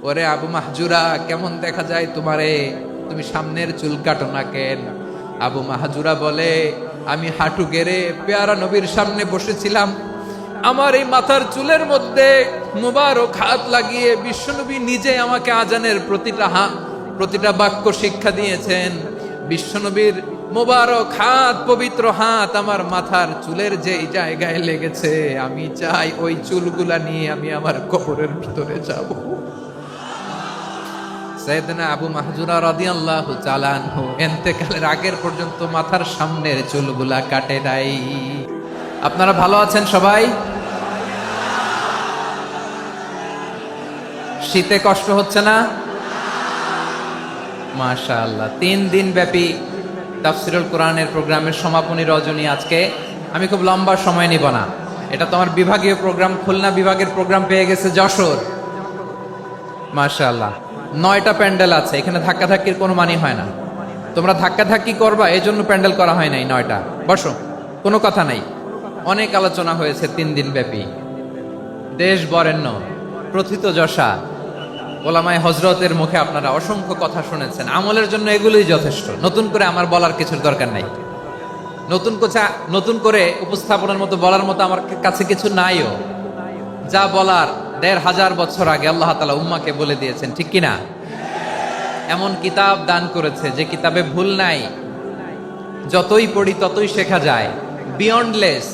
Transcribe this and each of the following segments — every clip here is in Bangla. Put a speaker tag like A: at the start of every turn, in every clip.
A: ওরে আবু মাহজুরা, কেমন দেখা যায় তোমারে, তুমি সামনের চুল কাটো না কেন? আবু মাহজুরা বলে, আমি হাঁটু গেড়ে পেয়ারা নবীর সামনে বসেছিলাম, আমার এই মাথার চুলের মধ্যে মুবারক হাত লাগিয়ে বিশ্বনবী নিজে আমাকে আজানের প্রতিটা বাক্য শিক্ষা দিয়েছেন। বিশ্বনবীর মুবারক হাত, পবিত্র হাত আমার মাথার চুলের যে জায়গায় লেগেছে, আমি চাই ওই চুলগুলা নিয়ে আমি আমার কবরের ভিতরে যাব। সাইয়েদনা আবু মাহজুরা রাদিয়াল্লাহু তাআলা আনহু ইন্তেকালের আগের পর্যন্ত মাথার সামনের চুলগুলা কাটে নাই। আপনারা ভালো আছেন সবাই? শীতে কষ্ট হচ্ছে না? মাশাআল্লাহ। 3 দিন ব্যাপী তাফসীরুল কোরআনের প্রোগ্রামের সমাপনী রজনী আজকে। আমি খুব লম্বা সময় নিব না, এটা তো আমার বিভাগীয় প্রোগ্রাম, খুলনা বিভাগের প্রোগ্রাম পেয়ে গেছে যশোর। মাশাআল্লাহ, 9টা প্যান্ডেল আছে, এখানে ধাক্কাধাক্কির কোনো মানি হয় না। তোমরা ধাক্কাধাক্কি করবা, এই জন্য প্যান্ডেল করা হয় নাই 9টা। বসো, কোনো কথা নাই। অনেক আলোচনা হয়েছে 3 দিন ব্যাপী, দেশ বরেণ্য প্রথিতযশা ওলামায়ে হযরতের মুখে আপনারা অসংখ্য কথা শুনেছেন। আমলের জন্য এগুলোই যথেষ্ট, নতুন করে আমার বলার কিছুর দরকার নাই। নতুন করে উপস্থাপনের মতো বলার মতো আমার কাছে কিছু নাইও। যা বলার 1500 বছর আগে আল্লাহ তাআলা উম্মাহকে বলে দিয়েছেন, ঠিক কিনা? এমন কিতাব দান করেছে যে কিতাবে ভুল নাই, যতই পড়ি ততই শেখা যায়। বিয়ন্ডলেস,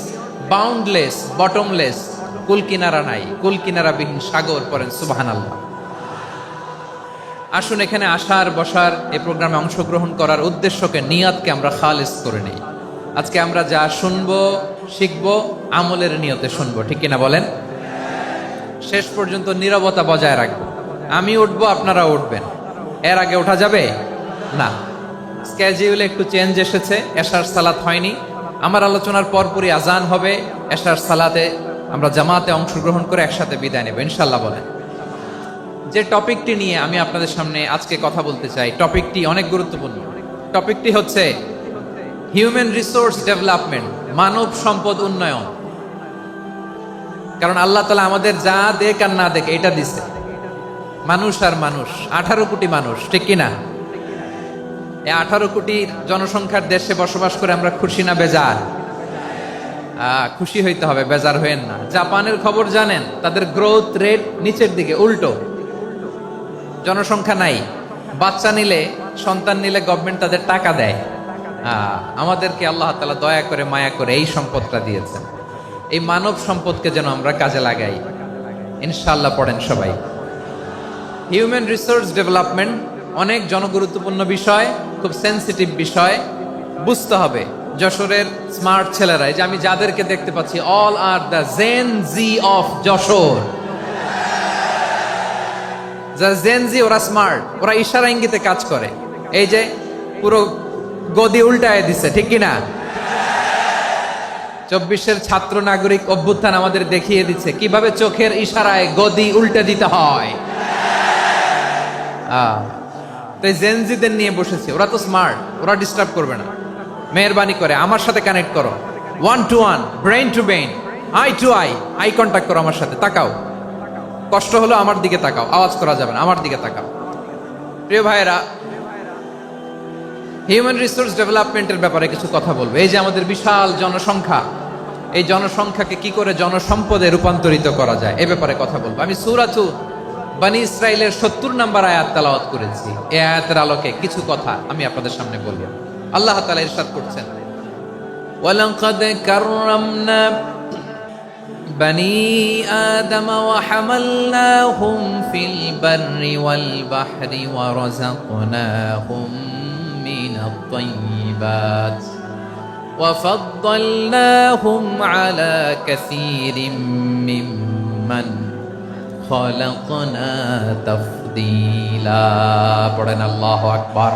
A: বাউন্ডলেস, বটমলেস, কুল কিনারা নাই, কুল কিনারাবিহীন সাগর, পড়েন সুবহানাল্লাহ। আসুন এখানে আসার বসার এই প্রোগ্রামে অংশগ্রহণ করার উদ্দেশ্যকে, নিয়তকে আমরা খালিস করে নেই। আজকে আমরা যা শুনবো শিখবো আমলের নিয়তে শুনবো, ঠিক কিনা বলেন? শেষ পর্যন্ত নীরবতা বজায় রাখবো। আমি উঠবো, আপনারা উঠবেন। এর আগে ওঠা যাবে না। স্কেডিউলে একটু চেঞ্জ এসেছে, এশার সালাত হয়নি। আমার আলোচনার পরপরই আজান হবে, এশার সালাতে আমরা জামাতে অংশগ্রহণ করে একসাথে বিদায় নেব ইনশাল্লাহ। বলেন, যে টপিকটি নিয়ে আমি আপনাদের সামনে আজকে কথা বলতে চাই, টপিকটি অনেক গুরুত্বপূর্ণ। টপিকটি হচ্ছে হিউম্যান রিসোর্স ডেভেলপমেন্ট, মানব সম্পদ উন্নয়ন। কারণ আল্লাহ তাআলা আমাদের যা দেখ আর না দেখ এটা দিছে। মানুষ আর মানুষ, 18 কোটি মানুষ, ঠিক কিনা? এই 18 কোটি জনসংখ্যার দেশে বসবাস করে আমরা খুশি না বেজার? খুশি হইতে হবে, বেজার হইেন না। জাপানের খবর জানেন? তাদের গ্রোথ রেট নিচের দিকে, উল্টো। জনসংখ্যা নাই, বাচ্চা নিলে, সন্তান নিলে গভর্নমেন্ট তাদের টাকা দেয়। আমাদেরকে আল্লাহ তাআলা দয়া করে মায়া করে এই সম্পদটা দিয়েছেন। এই মানব সম্পদকে যেন আমরা কাজে লাগাই ইনশাআল্লাহ। পড়েন সবাই। হিউম্যান রিসোর্স ডেভেলপমেন্ট অনেক জনগুরুত্বপূর্ণ বিষয়, খুব সেন্সিটিভ বিষয়, বুঝতে হবে। যশোরের স্মার্ট ছেলেরা, এই যে আমি যাদেরকে দেখতে পাচ্ছি, all are the Gen Z of Jessore. Gen Z, ওরা স্মার্ট, ওরা ইশারা ইঙ্গিতে কাজ করে। এই যে পুরো গদি উল্টায় দিছে, ঠিক কিনা? 24-এর ছাত্র নাগরিক অভ্যুত্থান আমাদের দেখিয়ে দিচ্ছে কিভাবে চোখের ইশারায় গদি উল্টে দিতে হয়। তাই জেনজিদের নিয়ে বসেছে, ওরা তো স্মার্ট, ওরা ডিস্টার্ব করবে না। মেহরবানি করে আমার সাথে কানেক্ট করো, 1 to 1, brain to brain, eye to eye contact করো আমার সাথে। তাকাও, কষ্ট হলো আমার দিকে তাকাও, আওয়াজ করা যাবে না, আমার দিকে তাকাও। প্রিয় ভাইয়েরা, হিউম্যান রিসোর্স ডেভেলপমেন্টের ব্যাপারে কিছু কথা বলবো। এই যে আমাদের বিশাল জনসংখ্যা, এই জনসংখ্যাকে কি করে জনসম্পদে রূপান্তরিত করা যায় এ ব্যাপারে কথা বলবো। আমি সূরাতু বনী ইসরাইলের 70 নম্বর আয়াত তেলাওয়াত করেছি। এই আয়াতের আলোকে কিছু কথা আমি আপনাদের সামনে বলবো। আল্লাহ তাআলা ইরশাদ করছেন, ওয়ালাকাদ কাররামনা বনী আদম ওয়া হামালনাহুম ফিল বাররি ওয়াল বাহরি ওয়া রাযাকনাহুম মিনাত তাইয়্যিবাত ওয়া ফাদ্দালনাহুম আলা কাসীরিম মিম্মান খালাকনা তাফদীলা। পড়েন আল্লাহু আকবার।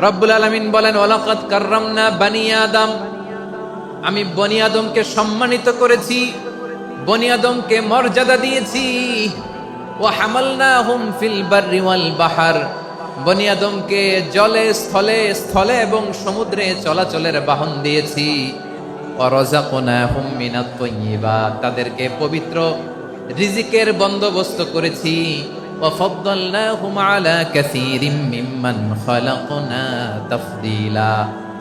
A: রব্বুল আলামিন বলেন, ওয়ালাকাদ কাররামনা বনী আদম, আমি বনী আদমকে সম্মানিত করেছি, বনী আদমকে মর্যাদা দিয়েছি। ওয়া হামালনাহুম ফিল বাররি ওয়াল বাহর, বনী আদমকে জলে স্থলে এবং সমুদ্রে চলাচলের বাহন দিয়েছি। ওয়া রাযাকনাহুম মিনাত তাইয়্যিবাত, তাদেরকে পবিত্র রিজিকের বন্দোবস্ত করেছি। ওয়াফাদ্দালনাহুম আলা কাসীরিম মিম্মান খালাকনা তাফদীলা।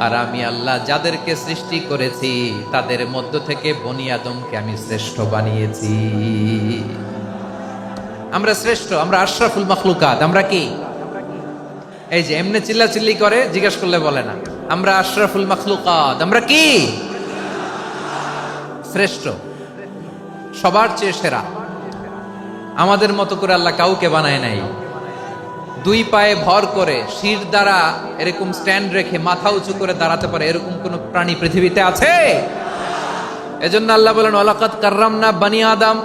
A: আর আমি আল্লাহ যাদেরকে সৃষ্টি করেছি তাদের মধ্য থেকে বনি আদমকে আমি শ্রেষ্ঠ বানিয়েছি। আমরা শ্রেষ্ঠ, আমরা আশরাফুল মাখলুকাত। আমরা কি এই যে এমনি চিল্লাচিল্লি করে জিজ্ঞেস করলে বলে না, আমরা আশরাফুল মাখলুকাত। আমরা কি শ্রেষ্ঠ, সবার চেয়ে সেরা। আমাদের মতো করে আল্লাহ কাউকে বানায় নাই। দুই পায়ে ভর করে শির দ্বারা এরকম স্ট্যান্ড রেখে মাথা উঁচু করে দাঁড়াতে পারে এরকম কোন প্রাণী পৃথিবীতে আছে? এজন্য আল্লাহ বলেন ওয়ালাকাদ কাররামনা বানি আদম,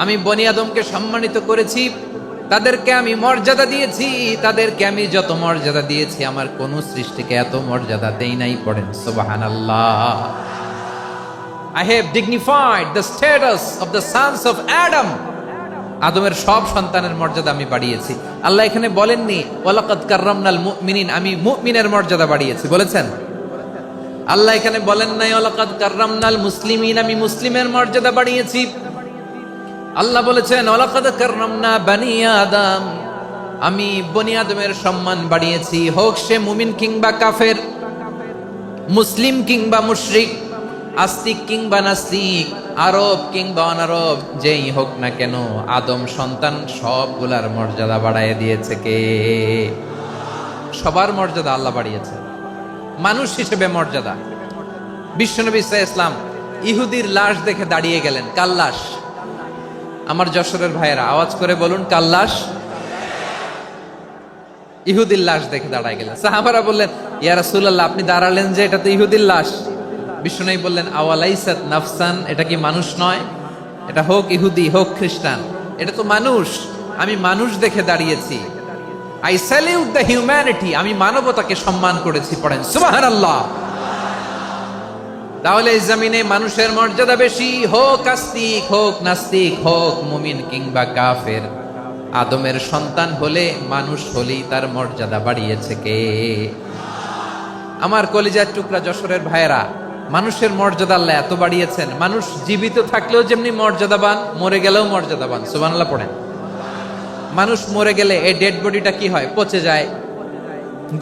A: আমি বনি আদমকে সম্মানিত করেছি, তাদেরকে আমি মর্যাদা দিয়েছি। তাদেরকে আমি যত মর্যাদা দিয়েছি আমার কোন সৃষ্টিকে এত মর্যাদা দেই নাই। পড়েন সুবহানাল্লাহ। I have dignified the status of the sons of Adam. আদমের সব সন্তানের মর্যাদা আমি বাড়িয়েছি। আল্লাহ এখানে বলেননি ওয়ালাকাদ কাররামনাল মুমিনিন, আমি মুমিনের মর্যাদা বাড়িয়েছি, বলেছেন? আল্লাহ এখানে বলেন নাই ওয়ালাকাদ কাররামনাল মুসলিমিন, আমি মুসলিমের মর্যাদা বাড়িয়েছি। আল্লাহ বলেছেন ওয়ালাকাদ কাররামনা বানি আদম, আমি বনি আদমের সম্মান বাড়িয়েছি। হোক সে মুমিন কিংবা কাফের, মুসলিম কিংবা মুশরিক, আস্তিক কিংবা নাস্তিক, আরব কিংবা অনারব, যেই হোক না কেন আদম সন্তান সবগুলার মর্যাদা বাড়ায় দিয়েছে কে? সবার মর্যাদা আল্লাহ বাড়িয়েছে। মানুষ হিসেবে মর্যাদা। বিশ্বনবী সাল্লাল্লাহু আলাইহি ওয়াসাল্লাম ইহুদির লাশ দেখে দাঁড়িয়ে গেলেন। কার লাশ? আমার যশোরের ভাইয়েরা আওয়াজ করে বলুন, কার লাশ? ইহুদির লাশ দেখে দাঁড়ায় গেলেন। সাহাবারা বললেন ইয়া রাসূলুল্লাহ, আপনি দাঁড়ালেন যে, এটা তো ইহুদির লাশ। বিশ্বনবী বললেন আওয়ালাইসাত নাফসান, এটা কি মানুষ নয়? এটা হোক ইহুদি হোক খ্রিস্টান, এটা তো মানুষ। আমি মানুষ দেখে দাঁড়িয়েছি। আই স্যালিউট দ্য হিউম্যানিটি, আমি মানবতাকে সম্মান করেছি। পড়েন সুবহানাল্লাহ। তাহলে এই জমিনে মানুষের মর্যাদা বেশি, হোক আস্তিক হোক নাস্তিক, হোক মুমিন কিংবা কাফের। আদমের সন্তান হলে, মানুষ হলেই তার মর্যাদা বাড়িয়েছে কে? আমার কলিজার টুকরা যশোরের ভাইয়েরা, মানুষের মর্যাদা আল্লাহ এত বাড়িয়েছেন। মানুষ জীবিত থাকলেও যেমনি মর্যাদাবান, মরে গেলেও মর্যাদাবান। সুবহানাল্লাহ পড়েন। মানুষ মরে গেলে এই ডেড বডিটা কি হয়? পচে যায়,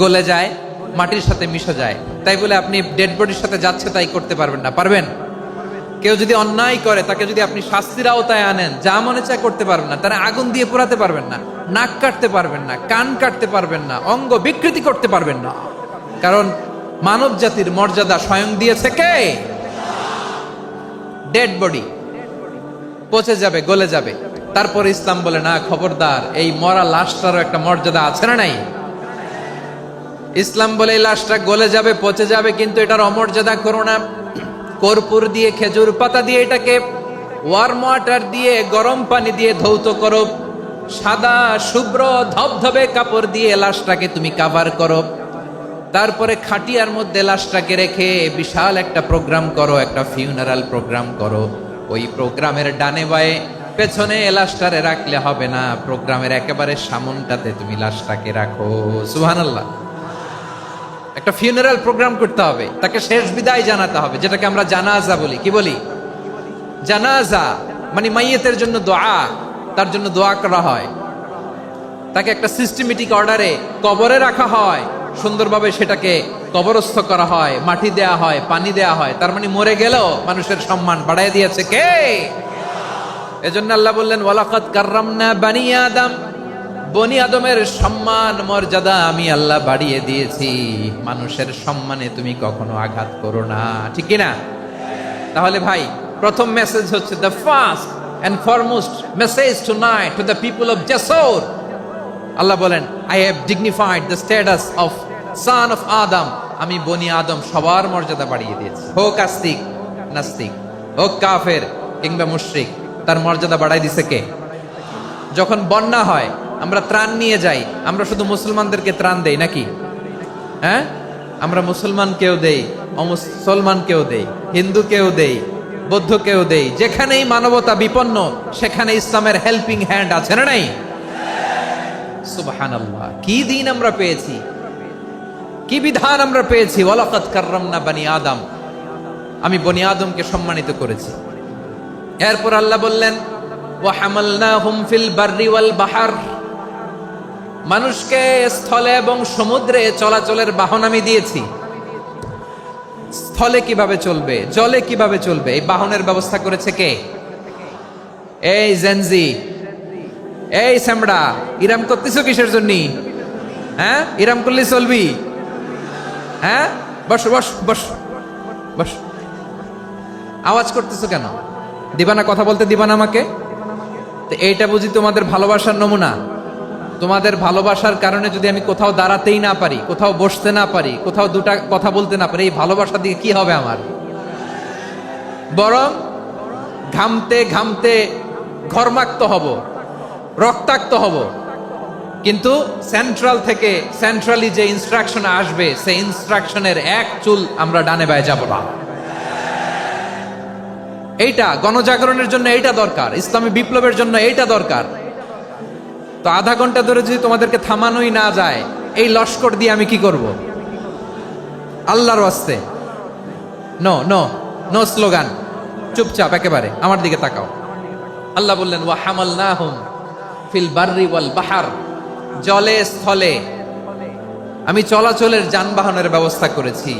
A: গলে যায়, মাটির সাথে মিশে যায়। তাই বলে আপনি ডেড বডির সাথে যাচ্ছে তাই করতে পারবেন না। পারবেন? কেউ যদি অন্যায় করে তাকে যদি আপনি শাস্তির আওতায় আনেন, যা মনে চায় করতে পারবেন না। তারা আগুন দিয়ে পোড়াতে পারবেন না, নাক কাটতে পারবেন না, কান কাটতে পারবেন না, অঙ্গ বিকৃতি করতে পারবেন না। কারণ মানব জাতির মর্যাদা স্বয়ং দিয়েছে কে? ডেড বডি পচে যাবে, গলে যাবে। তারপরে ইসলাম বলে না, খবরদার, এই মরা লাশটারও একটা মর্যাদা আছে না নাই? ইসলাম বলে এই লাশটা গলে যাবে, পচে যাবে, কিন্তু এটার অমর্যাদা করো না। কর্পূর দিয়ে, খেজুর পাতা দিয়ে, এটাকে ওয়ার্ম ওয়াটার দিয়ে, গরম পানি দিয়ে ধৌত করো। সাদা শুভ্র ধবধবে কাপড় দিয়ে লাশটাকে তুমি কাভার করো। তারপরে খাটিয়ার মধ্যে লাশটাকে রেখে বিশাল একটা প্রোগ্রাম করো, একটা ফিউনারাল প্রোগ্রাম করো। ওই প্রোগ্রামের ডানে বায়ে পেছনে লাশটারে রাখলে হবে না, প্রোগ্রামের একেবারে সামনটাতে তুমি লাশটাকে রাখো। সুবহানাল্লাহ। একটা ফিউনারাল প্রোগ্রাম করতে হবে, তাকে শেষ বিদায় জানাতে হবে, যেটাকে আমরা জানাজা বলি। কি বলি? জানাজা মানে মাইয়েতের জন্য দোয়া, তার জন্য দোয়া করা হয়। তাকে একটা সিস্টেমেটিক অর্ডারে কবরে রাখা হয়, সুন্দরভাবে সেটাকে কবরস্থ করা হয়, মাটি দেয়া হয়, পানি দেয়া হয়। তার মানে মরে গেলেও মানুষের সম্মান বাড়ায় দিয়েছে কে? এজন্য আল্লাহ বললেন ওয়ালাকাদ কাররামনা বানি আদম, বনি আদমের সম্মান মর্যাদা আমি আল্লাহ বাড়িয়ে দিয়েছি। মানুষের সম্মানে তুমি কখনো আঘাত করো না, ঠিক কি না? তাহলে ভাই, প্রথম মেসেজ হচ্ছে, the first and foremost message tonight to the people of Jessore. Allah বলেন I have dignified the status of son of Adam, আমি বনি আদম সবার মর্যাদা বাড়িয়ে দিয়েছি। হোক আস্তিক নাস্তিক, হোক কাফের কিংবা মুশরিক, তার মর্যাদা বাড়াই দিছে কে? যখন বন্যা হয় আমরা ত্রাণ নিয়ে যাই, আমরা শুধু মুসলমানদেরকে ত্রাণ দেই নাকি? হ্যাঁ, আমরা মুসলমানকেও দেই, অমুসলমানকেও দেই, হিন্দুকেও দেই, বৌদ্ধকেও দেই। যেখানেই মানবতা বিপন্ন সেখানে ইসলামের হেল্পিং হ্যান্ড আছে না নাই? সুবহানাল্লাহ। কি দিন আমরা পেয়েছি, কি বিধান আমরা পেয়েছি। ওয়ালাকাদ কাররামনা বানি আদম, আমি বনি আদমকে সম্মানিত করেছি। এরপর আল্লাহ বললেন ওয়া হামালনাহুম ফিল বাররি ওয়াল বাহর, মানুষকে স্থলে এবং সমুদ্রে চলাচলের বাহন আমি দিয়েছি। স্থলে কিভাবে চলবে, জলে কিভাবে চলবে, এই বাহনের ব্যবস্থা করেছে কে? এই জেনজি, এই স্যামড়া, ইরাম করতেছো কিসের জন্য? হ্যাঁ, ইরাম করলে চলবি? হ্যাঁ, বস বস বস বস। আওয়াজ করতেছো কেন? দিবা না, কথা বলতে দিবা না আমাকে? তো এইটা বুঝি তোমাদের ভালোবাসার নমুনা? তোমাদের ভালোবাসার কারণে যদি আমি কোথাও দাঁড়াতেই না পারি, কোথাও বসতে না পারি, কোথাও দুটা কথা বলতে না পারি, এই ভালোবাসা দিয়ে কি হবে আমার? বরং ঘামতে ঘামতে ঘর্মাক্ত হব, রক্তাক্ত হব। কিন্তু সেন্ট্রাল থেকে, সেন্ট্রালি যে ইনস্ট্রাকশন আসবে, সেই ইনস্ট্রাকশনের এক চুল আমরা ডানে বায়ে যাব না। এইটা গণজাগরণের জন্য এইটা দরকার, ইসলামী বিপ্লবের জন্য এইটা দরকার। তো আধা ঘন্টা ধরে যদি তোমাদেরকে থামানোই না যায়, এই লস্কর দিয়ে আমি কি করব? আল্লাহর ওয়াস্তে নো নো নো স্লোগান, চুপচাপ একেবারে আমার দিকে তাকাও। আল্লাহ বললেন ওয়া হামালনাহুম ফিল বাররি ওয়াল বাহর, জলে স্থলে আমি চলাচলের যানবাহনের ব্যবস্থা করেছি।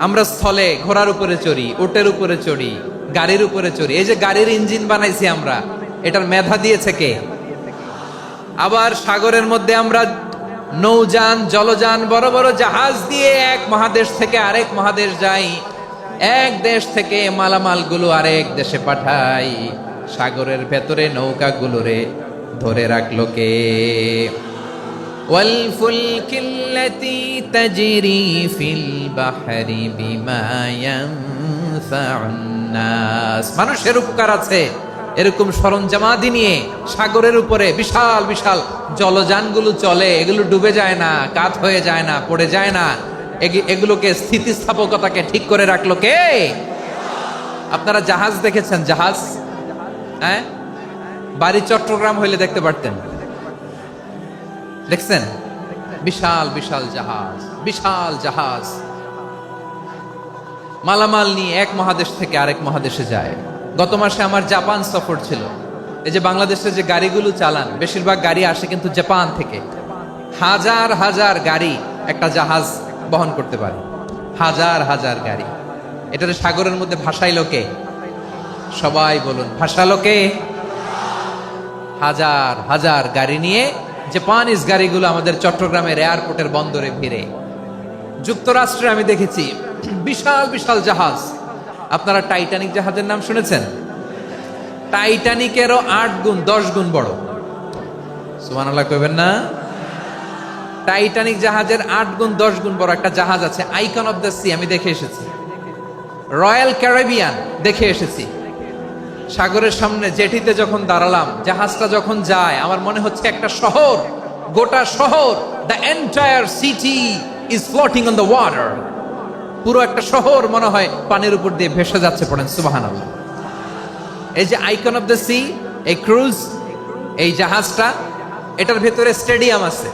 A: আমরা স্থলে ঘোড়ার উপরে চড়ি, উটের উপরে চড়ি, গাড়ির উপরে চড়ি। এই যে গাড়ির ইঞ্জিন বানাইছি আমরা, এটার মেধা দিয়েছে কে? আবার সাগরের মধ্যে আমরা নৌযান, জলযান, বড় বড় জাহাজ দিয়ে এক মহাদেশ থেকে আরেক মহাদেশ যাই, এক দেশ থেকে মালামালগুলো আরেক দেশে পাঠাই। সাগরের ভেতরে নৌকাগুলোরে ধরে রাখলো কে? ওয়াল ফুলকিল্লাতী তাজরি ফিল বাহরি বিমা ইয়ানফাউন নাস, মানুষের উপকার আছে এরকম সরঞ্জামাদি নিয়ে সাগরের উপরে বিশাল বিশাল জলযানগুলো চলে। এগুলো ডুবে যায় না, কাত হয়ে যায় না, পড়ে যায় না। এগুলোকে স্থিতিস্থাপকতাকে ঠিক করে রাখলো কে? আপনারা জাহাজ দেখেছেন? জাহাজ, হ্যাঁ, বাড়ি চট্টগ্রাম হইলে দেখতে পারতেন। দেখছেন? বিশাল বিশাল জাহাজ, বিশাল জাহাজ মালামাল নিয়ে এক মহাদেশ থেকে আরেক মহাদেশে যায়। গত মাসে আমার জাপান সফর ছিল। এই যে বাংলাদেশে যে গাড়িগুলো চালান, বেশিরভাগ গাড়ি আসে কিন্তু জাপান থেকে। হাজার হাজার গাড়ি একটা জাহাজ বহন করতে পারে, হাজার হাজার গাড়ি। এটাতে সাগরের মধ্যে ভাসাইলো কে? সবাই বলুন, ভাসালো কে? হাজার হাজার গাড়ি নিয়ে জাপানিজ গাড়িগুলো আমাদের চট্টগ্রামের এয়ারপোর্টের বন্দরে ভিড়ে। যুক্তরাষ্ট্রে আমি দেখেছি বিশাল বিশাল জাহাজ। আপনারা টাইটানিক জাহাজের নাম শুনেছেন? টাইটানিকেরও 8 গুণ 10 গুণ বড়। সুবহানাল্লাহ কইবেন না? টাইটানিক জাহাজের 8 গুণ 10 গুণ বড় একটা জাহাজ আছে, আইকন অফ দ্য সি, আমি দেখে এসেছি। রয়্যাল ক্যারিবিয়ান দেখে এসেছি। সাগরের সামনে জেটিতে যখন দাঁড়ালাম, জাহাজটা যখন যায়, আমার মনে হচ্ছে একটা শহর, গোটা শহর, the entire city is floating on the water. পুরো একটা শহর মনে হয় পানির উপর দিয়ে ভেসে যাচ্ছে। পড়েন সুবহানাল্লাহ। এই যে আইকন অফ দ্য সি, এই ক্রুজ, এই জাহাজটা, এটার ভিতরে স্টেডিয়াম আছে।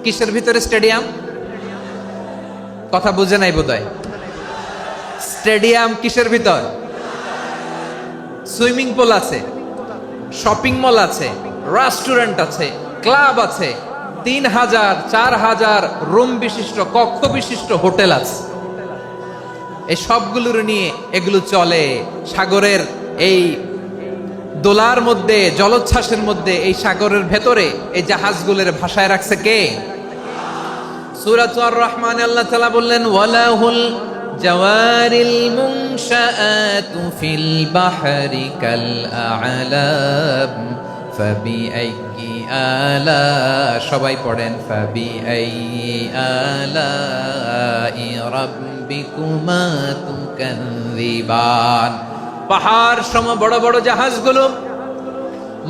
A: কিসের ভিতরে স্টেডিয়াম? কথা বুঝে নাই বোধহয়। স্টেডিয়াম কিসের ভিতর? সুইমিং পুল আছে, শপিং মল আছে, রেস্টুরেন্ট আছে, ক্লাব আছে, 3000 4000 রুম বিশিষ্ট, কক্ষ বিশিষ্ট হোটেল আছে। এই সবগুলোর নিয়ে এগুলো চলে সাগরের এই দোলার মধ্যে, জলোচ্ছ্বাসের মধ্যে। এই সাগরের ভেতরে এই জাহাজগুলোর ভাষায় রাখছে কে? সূরাতুর রহমানে আল্লাহ তাআলা বললেন ওয়ালাহুল জাওয়ারিল মুনশাআতু ফিল বাহরি কাল আ'লাম ফাবিআইয়ি আলা, সবাই পড়েন, ফাবিআইয়ি আলাই রাব্বিকুমা তুকাযযিবান। পাহাড় সম বড় বড় জাহাজগুলো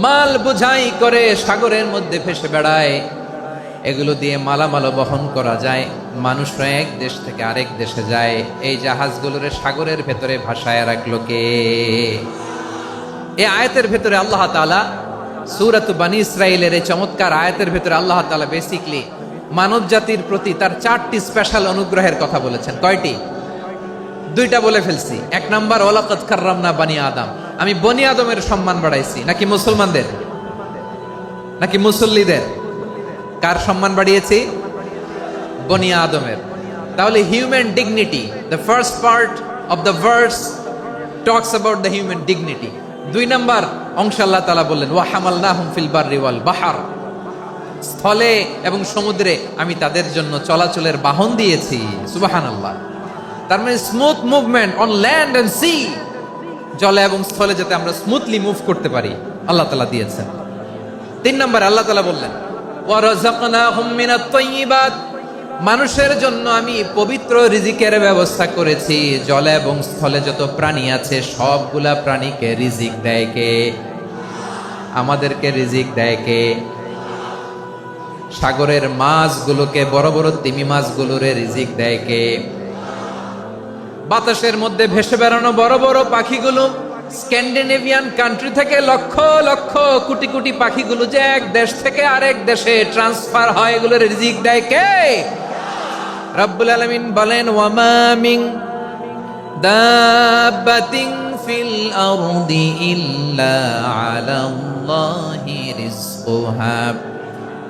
A: মাল বোঝাই করে সাগরের মধ্যে ভেসে বেড়ায়। এগুলো দিয়ে মালামাল বহন করা যায়, মানুষরা এক দেশ থেকে আরেক দেশে যায়। এই জাহাজগুলোর সাগরের ভেতরে ভাসায় রাখলো কে? এই আয়াতের ভেতরে আল্লাহ তাআলা সূরাত বনী ইসরাঈলের এই চমৎকার আয়াতের ভেতরে আল্লাহ তাআলা বেসিক্যালি মানব জাতির প্রতি তার 4টি স্পেশাল অনুগ্রহের কথা বলেছেন। কয়টি? 2টা বলে ফেলছি। 1 নাম্বার ওয়ালাকাদ কাররামনা বানি আদম, আমি বনি আদমের সম্মান বাড়াইছি নাকি মুসলমানদের, নাকি মুসল্লিদের? কার সম্মান বাড়িয়েছি? বনি আদমের। তাহলে human dignity, the first part of the verse talks about the human dignity. 2 নম্বর অংশ আল্লাহ তাআলা বললেন ওয়া হামালনাহুম ফিল বাররি ওয়াল বাহর, স্থলে এবং সমুদ্রে আমি তাদের জন্য চলাচলের বাহন দিয়েছি। সুবহানাল্লাহ। তার মানে smooth movement on land and sea, জলে এবং স্থলে যাতে আমরা স্মুথলি মুভ করতে পারি আল্লাহ তাআলা দিয়েছেন। 3 নম্বর আল্লাহ তাআলা বললেন ওয়া রাযাকনাহুম মিনাত তাইয়্যিবাত, মানুষের জন্য আমি পবিত্র রিজিকের ব্যবস্থা করেছি। জলে এবং স্থলে যত প্রাণী আছে সবগুলা প্রাণীকে রিজিক দেয় কে? আমাদেরকে রিজিক দেয় কে? সাগরের মাছগুলোকে, বড় বড় তিমি মাছগুলোরে রিজিক দেয় কে? বাতাসের মধ্যে ভেসে বেড়ানো বড় বড় পাখিগুলো, স্ক্যান্ডিনেভিয়ান কান্ট্রি থেকে লক্ষ লক্ষ কোটি কোটি পাখিগুলো যে এক দেশ থেকে আরেক দেশে ট্রান্সফার হয়, এগুলোর রিজিক দেয় কে? রব্বুল আলামিন বলেন ওয়ামা মিন দাব্বাতিন ফিল আরদি ইল্লা আলাল্লাহি রিজকুহা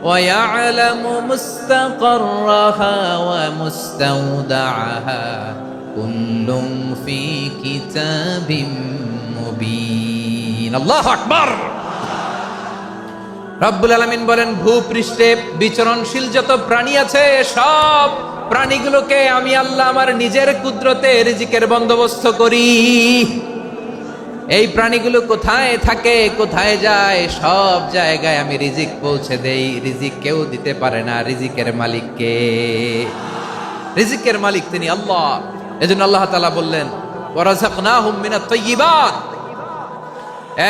A: ওয়া ইয়ালামু মুস্তাকাররাহা ওয়া মুস্তাওদাআহা কুল্লুম ফি কিতাবিম মুবিন। আল্লাহু আকবার। রব্বুল আলামিন বলেন ভূপৃষ্ঠে বিচরণশীল যত প্রাণী আছে সব প্রাণীগুলোকে আমি আল্লাহ আমার নিজের কুদরতে রিজিকের বন্দোবস্ত করি। এই প্রাণীগুলো কোথায় থাকে, কোথায় যায়, সব জায়গায় আমি রিজিক পৌঁছে দেই। রিজিক কেউ দিতে পারে না, রিজিকের মালিক কে? রিজিকের মালিক তিনি আল্লাহ। এজন্য আল্লাহ তাআলা বললেন ওয়া রাযাকনাহুম মিনাত তাইয়্যিবাত।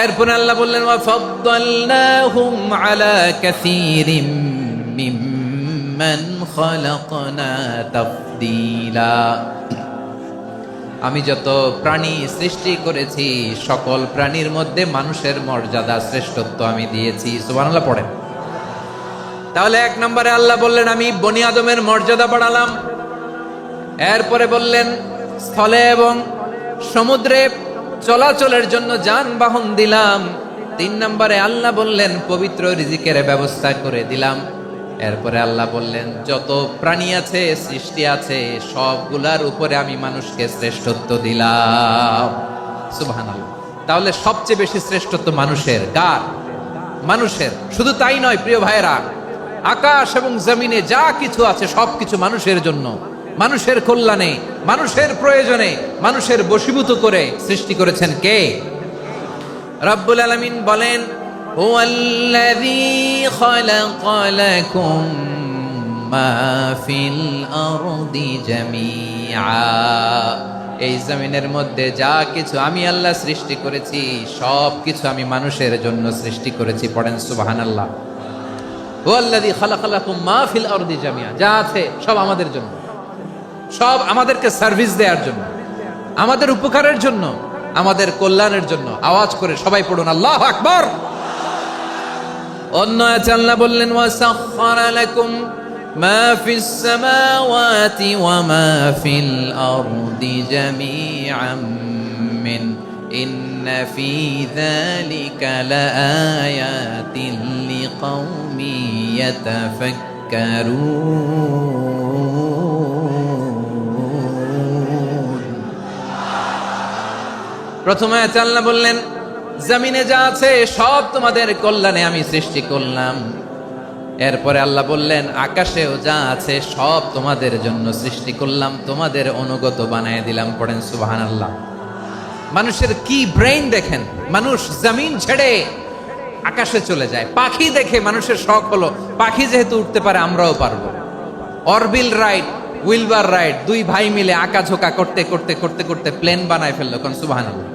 A: এরপরে আল্লাহ বললেন ওয়া ফাদ্দালনাহুম আলা কাসীরিম মিম্মান খালাকনা তাফদীলা। আমি যত প্রাণী সৃষ্টি করেছি সকল প্রাণীর মধ্যে মানুষের মর্যাদা, শ্রেষ্ঠত্ব আমি দিয়েছি। সুবহানাল্লাহ পড়েন। তাহলে 1 নম্বরে আল্লাহ বললেন আমি বনি আদমের মর্যাদা বাড়ালাম। এরপরে বললেন স্থলে এবং সমুদ্রে চলাচলের জন্য যানবাহন দিলাম। 3 নম্বরে আল্লাহ বললেন পবিত্র রিজিকের ব্যবস্থা করে দিলাম। এরপরে আল্লাহ বললেন যত প্রাণী আছে, সৃষ্টি আছে, সবগুলার উপরে আমি মানুষকে শ্রেষ্ঠত্ব দিলাম। সুবহানাল্লাহ। তাহলে সবচেয়ে বেশি শ্রেষ্ঠত্ব মানুষের। কার? মানুষের। শুধু তাই নয় প্রিয় ভাইরা, আকাশ এবং জমিনে যা কিছু আছে সবকিছু মানুষের জন্য, মানুষের কল্যাণে, মানুষের প্রয়োজনে, মানুষের বশীভূত করে সৃষ্টি করেছেন কে? রব্বুল আলামিন বলেন হুয়াল্লাযী খালাকা লাকুম মা ফিল আরদি জামিআ। এই জমিনের মধ্যে যা কিছু আমি আল্লাহ সৃষ্টি করেছি সব কিছু আমি মানুষের জন্য সৃষ্টি করেছি। পড়েন সুবহানাল্লাহ। হুয়াল্লাযী খালাকা লাকুম মা ফিল আরদি জামিআ, যা আছে সব আমাদের জন্য, সব আমাদেরকে সার্ভিস দেওয়ার জন্য, আমাদের উপকারের জন্য, আমাদের কল্যাণের জন্য। আওয়াজ করে সবাই পড়ুন আল্লাহু আকবার। অন্য আয়াতে আল্লাহ বললেন ওয়াসাখখারা লাকুম মা ফিস সামাওয়াতি ওয়া মা ফিল আরদি জামিআম মিন ইন্না ফি যালিকা লাআয়াতিন লিকাউমি ইয়াতাফাক্কারুন। প্রথমে আল্লাহ বললেন জমিনে যা আছে সব তোমাদের কল্যাণে আমি সৃষ্টি করলাম। এরপরে আল্লাহ বললেন আকাশেও যা আছে সব তোমাদের জন্য সৃষ্টি করলাম, তোমাদের অনুগত বানায় দিলাম। পড়েন সুবহানাল্লাহ। মানুষের কি ব্রেইন দেখেন, মানুষ জমিন ছেড়ে আকাশে চলে যায়। পাখি দেখে মানুষের শখ হলো পাখি যেহেতু উঠতে পারে আমরাও পারবো। অরবিল রাইট, উইলবার রাইট, 2 ভাই মিলে আঁকাঝোঁকা করতে করতে করতে করতে প্লেন বানায় ফেললো। কোন সুবহানাল্লাহ।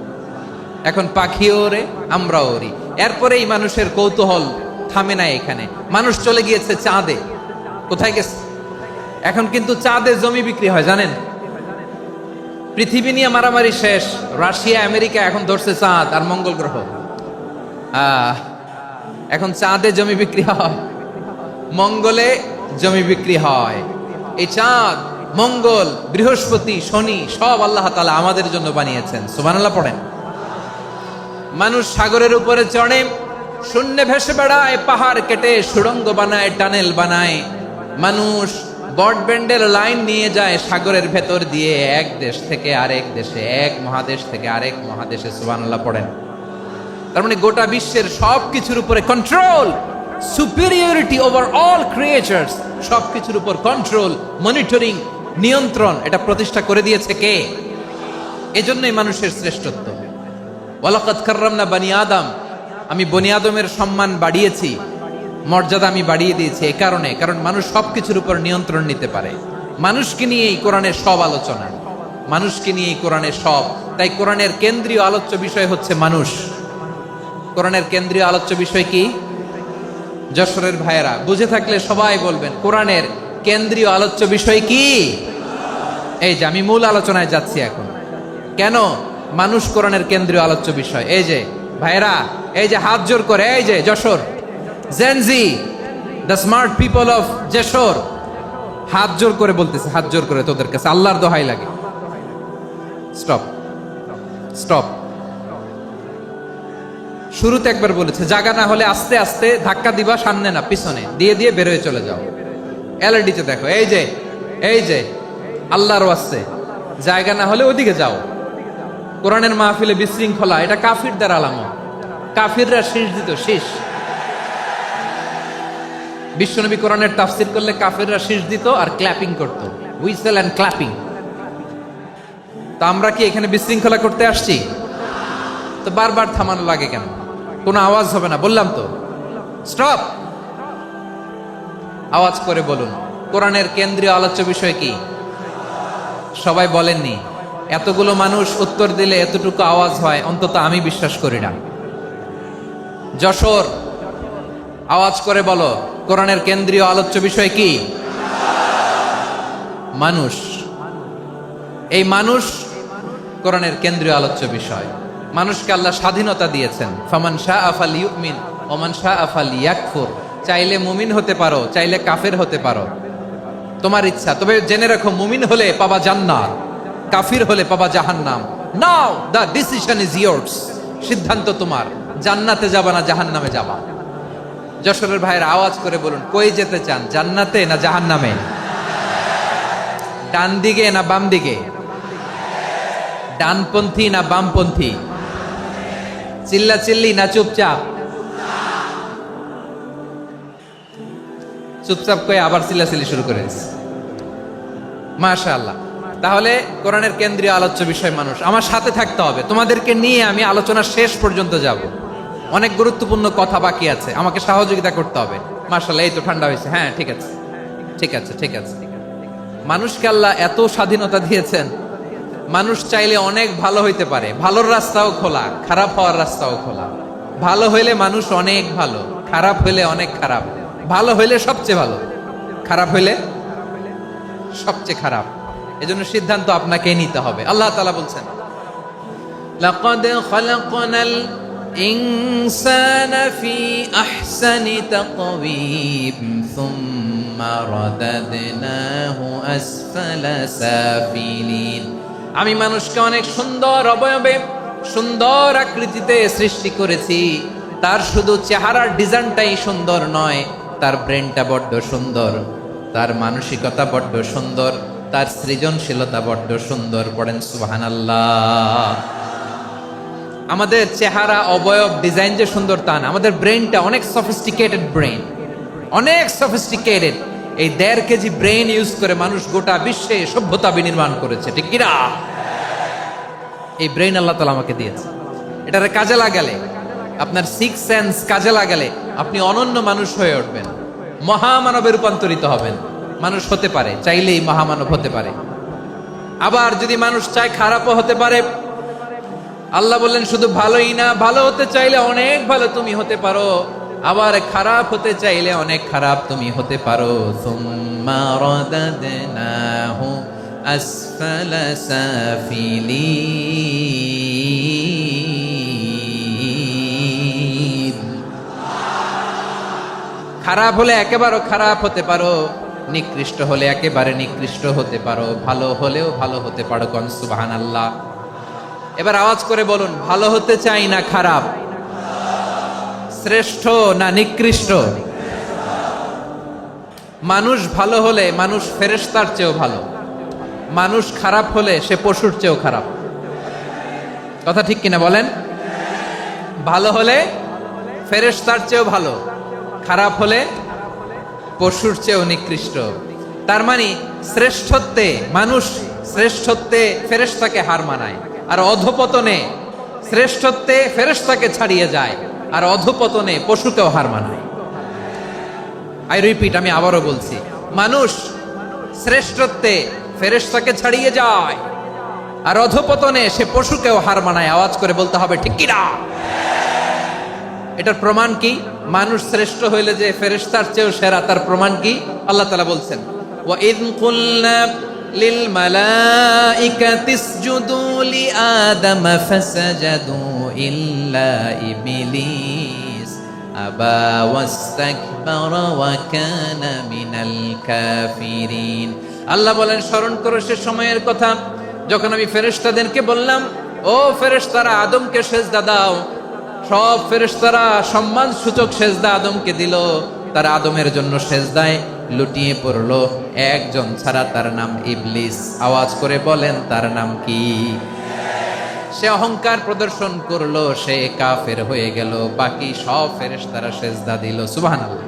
A: এখন পাখিও ওরে, আমরাও ওরি। এরপরেই মানুষের কৌতূহল থামে না এখানে। মানুষ চলে গিয়েছে চাঁদে। কোথায় গেছে? এখন কিন্তু চাঁদে জমি বিক্রি হয় জানেন। পৃথিবী নিয়ে মারামারি শেষ। রাশিয়া আমেরিকা এখন ধরছে চাঁদ আর মঙ্গল গ্রহ। এখন চাঁদে জমি বিক্রি হয়, মঙ্গলে জমি বিক্রি হয়। এই চাঁদ, মঙ্গল, বৃহস্পতি, শনি সব আল্লাহ তাআলা আমাদের জন্য বানিয়েছেন। সুবহানাল্লাহ পড়েন। মানুষ সাগরের উপরে চড়ে, শূন্যে ভেসে বেড়ায়, পাহাড় কেটে সুড়ঙ্গ বানায়, টানেল বানায়। মানুষ ব্রডব্যান্ডের লাইন নিয়ে যায় সাগরের ভেতর দিয়ে, এক দেশ থেকে আরেক দেশে, এক মহাদেশ থেকে আরেক মহাদেশে। সুবহানাল্লাহ পড়েন। তার মানে গোটা বিশ্বের সবকিছুর উপরে control, superiority over all creatures, সবকিছুর উপর কন্ট্রোল, মনিটরিং, নিয়ন্ত্রণ, এটা প্রতিষ্ঠা করে দিয়েছে কে? এজন্যই মানুষের শ্রেষ্ঠত্ব। ওয়ালাকাদ কাররামনা বানি আদম, আমি বনি আদমের সম্মান বাড়িয়েছি, মর্যাদা আমি বাড়িয়ে দিয়েছি এই কারণে, কারণ মানুষ সবকিছুর উপর নিয়ন্ত্রণ নিতে পারে। মানুষকে নিয়ে এই কোরআনের সব আলোচনা, মানুষকে নিয়ে এই কোরআনের সব। তাই কোরআনের কেন্দ্রীয় আলোচ্য বিষয় হচ্ছে মানুষ। কোরআনের কেন্দ্রীয় আলোচ্য বিষয় কি? যশোরের ভাইয়েরা বুঝে থাকলে সবাই বলবেন, কোরআনের কেন্দ্রীয় আলোচ্য বিষয় কি? এই যে আমি মূল আলোচনায় যাচ্ছি এখন। কেন মানুষ কোরআনের কেন্দ্রীয় আলোচ্য বিষয়? এই যে ভাইয়েরা, এই যে হাত জোর করে, এই যে Jessore Gen Z, the smart people of Jessore, হাত জোর করে বলতেছে, হাত জোর করে তোদের কাছে আল্লাহর দোহাই লাগে, স্টপ স্টপ। শুরুতে একবার বলেছে, জায়গা না হলে আস্তে আস্তে ধাক্কা দিবা, সামনে না পিছনে দিয়ে দিয়ে বেরোয় চলে যাও। এলইডিতে দেখো, এই যে এই যে আল্লাহর ওয়াস্তে জায়গা না হলে ওদিকে যাও। কোরআনের মাহফিলে বিশৃঙ্খলা, এটা কাফিরদের আলামত। কাফিররা শীষ দিত, শীষ। বিশ্বনবী কোরআনের তাফসির করলে কাফিররা শীষ দিত আর ক্ল্যাপিং করত, হুইসেল এন্ড ক্ল্যাপিং। তো আমরা কি এখানে বিশৃঙ্খলা করতে আসছি? তো বারবার থামানো লাগে কেন? কোনো আওয়াজ হবে না, বললাম তো, স্টপ। আওয়াজ করে বলুন, কোরআনের কেন্দ্রীয় আলোচ্য বিষয় কি? সবাই বলেননি। এতগুলো মানুষ উত্তর দিলে এতটুকু আওয়াজ হয়, অন্তত আমি বিশ্বাস করি না। যশোর, আওয়াজ করে বলো, কোরআনের কেন্দ্রীয় আলোচ্য বিষয় কি? মানুষ। এই মানুষ কোরআনের কেন্দ্রীয় আলোচ্য বিষয়। মানুষকে আল্লাহ স্বাধীনতা দিয়েছেন। ফামান শাআ ফালইউমিন ওয়া মান শাআ ফালইয়াকফুর। চাইলে মুমিন হতে পারো, চাইলে কাফের হতে পারো, তোমার ইচ্ছা। তবে জেনে রাখো, মুমিন হলে পাবা জান্নাত, কাফির হলে পাবা জাহান্নাম। নাও দ্য ডিসিশন ইজ ইয়ার্স। সিদ্ধান্ত তোমার, জান্নাতে যাবা না জাহান্নামে যাবা। যশোরের ভাইয়ের আওয়াজ করে বলুন, কই যেতে চান, জান্নাতে না জাহান্নামে? ডান দিকে না বাম দিকে? ডানপন্থী না বামপন্থী? চিল্লা চিল্লি না চুপচাপ? চুপচাপ কয়ে আবার চিল্লাচিল্লি শুরু করেছে। মাশাআল্লাহ। তাহলে কোরআনের কেন্দ্রীয় আলোচ্য বিষয় মানুষ। আমার সাথে থাকতে হবে, তোমাদেরকে নিয়ে আমি আলোচনা শেষ পর্যন্ত যাব। অনেক গুরুত্বপূর্ণ কথা বাকি আছে, আমাকে সহযোগিতা করতে হবে। মাশাআল্লাহ, এই তো ঠান্ডা হয়েছে। হ্যাঁ, ঠিক আছে ঠিক আছে ঠিক আছে। মানুষকে আল্লাহ এত স্বাধীনতা দিয়েছেন, মানুষ চাইলে অনেক ভালো হইতে পারে। ভালোর রাস্তাও খোলা, খারাপ হওয়ার রাস্তাও খোলা। ভালো হইলে মানুষ অনেক ভালো, খারাপ হইলে অনেক খারাপ। ভালো হইলে সবচেয়ে ভালো, খারাপ হইলে সবচেয়ে খারাপ। এজন্য সিদ্ধান্ত আপনাকে নিতে হবে। আল্লাহ তাআলা বলছেন, লাকাদ খালাকনাল ইনসানা ফি আহসানি তাকওয়িম সুম্মা রাদাদনাহু আসফালা সাফিলিন। আমি মানুষকে অনেক সুন্দর অবয়বে, সুন্দর আকৃতিতে সৃষ্টি করেছি। তার শুধু চেহারার ডিজাইনটাই সুন্দর নয়, তার ব্রেনটা বড্ড সুন্দর, তার মানসিকতা বড্ড সুন্দর, তার সৃজনশীলতা বড্ড সুন্দর। পড়েন সুবহানাল্লাহ। আমাদের চেহারা, অবয়ব, ডিজাইন যে সুন্দর তা না, আমাদের ব্রেনটা অনেক সফিস্টিকেটেড ব্রেন, অনেক সফিস্টিকেটেড। এই 1.5 কেজি ব্রেন ইউজ করে মানুষ গোটা বিশ্বে সভ্যতা বিনির্মাণ করেছে, ঠিক কিনা? এই ব্রেন আল্লাহ তাআলা আমাকে দিয়েছে। এটারে কাজে লাগালে, আপনার 6 সেন্স কাজে লাগালে আপনি অনন্য মানুষ হয়ে উঠবেন, মহামানবে রূপান্তরিত হবেন। মানুষ হতে পারে, চাইলেই মহামানব হতে পারে। আবার যদি মানুষ চায় খারাপও হতে পারে। আল্লাহ বললেন শুধু ভালোই না, ভালো হতে চাইলে অনেক ভালো তুমি হতে পারো, আবার খারাপ হতে চাইলে অনেক খারাপ তুমি হতে পারো। সুম্মা রাদাদনাহু আসফালা সাফিলিন। খারাপ হলে একেবারে খারাপ হতে পারো, নিকৃষ্ট হলে একেবারে নিকৃষ্ট হতে পারো, ভালো হলেও ভালো হতে পারো। কোন সুবহানাল্লাহ। এবার আওয়াজ করে বলুন, ভালো হতে চাই না খারাপ? শ্রেষ্ঠ না নিকৃষ্ট? মানুষ ভালো হলে মানুষ ফেরেশতার চেয়েও ভালো, মানুষ খারাপ হলে সে পশুর চেয়েও খারাপ। কথা ঠিক কিনা বলেন? ভালো হলে ফেরেশতার চেয়েও ভালো, খারাপ হলে পশুর চেয়েও নিকৃষ্ট। তার মানে শ্রেষ্ঠত্বে মানুষ, শ্রেষ্ঠত্বে ফেরেশতাকে হার মানায়, আর অধপতনে শ্রেষ্ঠত্বে ফেরেশতাকে ছাড়িয়ে যায়, আর অধপতনে পশুকেও হার মানায়। আই রিপিট, আমি আবারও বলছি, মানুষ শ্রেষ্ঠত্বে ফেরেশতাকে ছাড়িয়ে যায়, আর অধপতনে সে পশুকেও হার মানায়। আওয়াজ করে বলতে হবে ঠিক কিনা? এটার প্রমাণ কি? মানুষ শ্রেষ্ঠ হইলে যে ফেরেশতার চেয়েও সেরা, তার প্রমাণ কি? আল্লাহ তাআলা বলছেন, ওয়া ইয কুলনা লিল মালাইকাতি ইসজুদু লি আদম ফাসাজাদু ইল্লা ইবলিস আবা ওয়াস্তাকবারা ওয়া কানা মিনাল কাফিরিন। আল্লাহ বলেন, স্মরণ করো সে সময়ের কথা যখন আমি ফেরেশতাদেরকে বললাম, ও ফেরেশতারা আদমকে সেজদা দাও। সব ফেরেশতারা সম্মান সূচক সেজদা আদমকে দিল, তারা আদমের জন্য সেজদায় লুটিয়ে পড়লো, একজন ছাড়া, তার নাম ইবলিস। আওয়াজ করে বলেন, তার নাম কি? সে অহংকার প্রদর্শন করলো, সে কাফের হয়ে গেল, বাকি সব ফেরেশতারা সেজদা দিল। সুবহানাল্লাহ।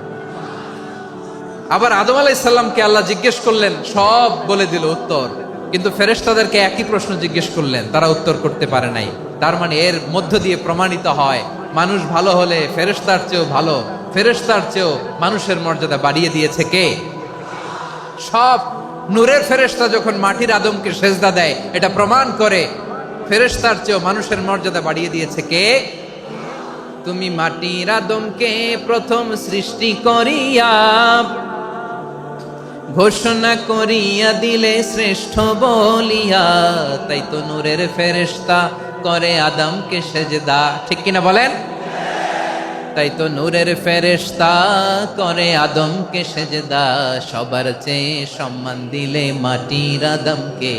A: আবার আদম আলাইহিস সালামকে আল্লাহ জিজ্ঞেস করলেন, সব বলে দিল উত্তর, কিন্তু ফেরেশতাদেরকে একই প্রশ্ন জিজ্ঞেস করলেন, তারা উত্তর করতে পারে নাই। তার মানে এর মধ্য দিয়ে প্রমাণিত হয়, মানুষ ভালো হলে ফেরেশতার চেয়েও ভালো, ফেরেশতার চেয়েও মানুষের মর্যাদা বাড়িয়ে দিয়েছে কে? সব নূরের ফেরেশতা যখন মাটির আদমকে সেজদা দেয়, এটা প্রমাণ করে ফেরেশতার চেয়েও মানুষের মর্যাদা বাড়িয়ে দিয়েছে কে? তুমি মাটির আদমকে প্রথম সৃষ্টি করিয়া ঘোষণা করিয়া দিলে শ্রেষ্ঠ বলিয়া, তাই তো নূরের ফেরেশতা করে আদমকে সেজদা। ঠিক কিনা বলেন? তাই তো নূরের ফেরেশতা করে আদমকে সেজদা, সবার চেয়ে সম্মান দিলে মাটির আদমকে।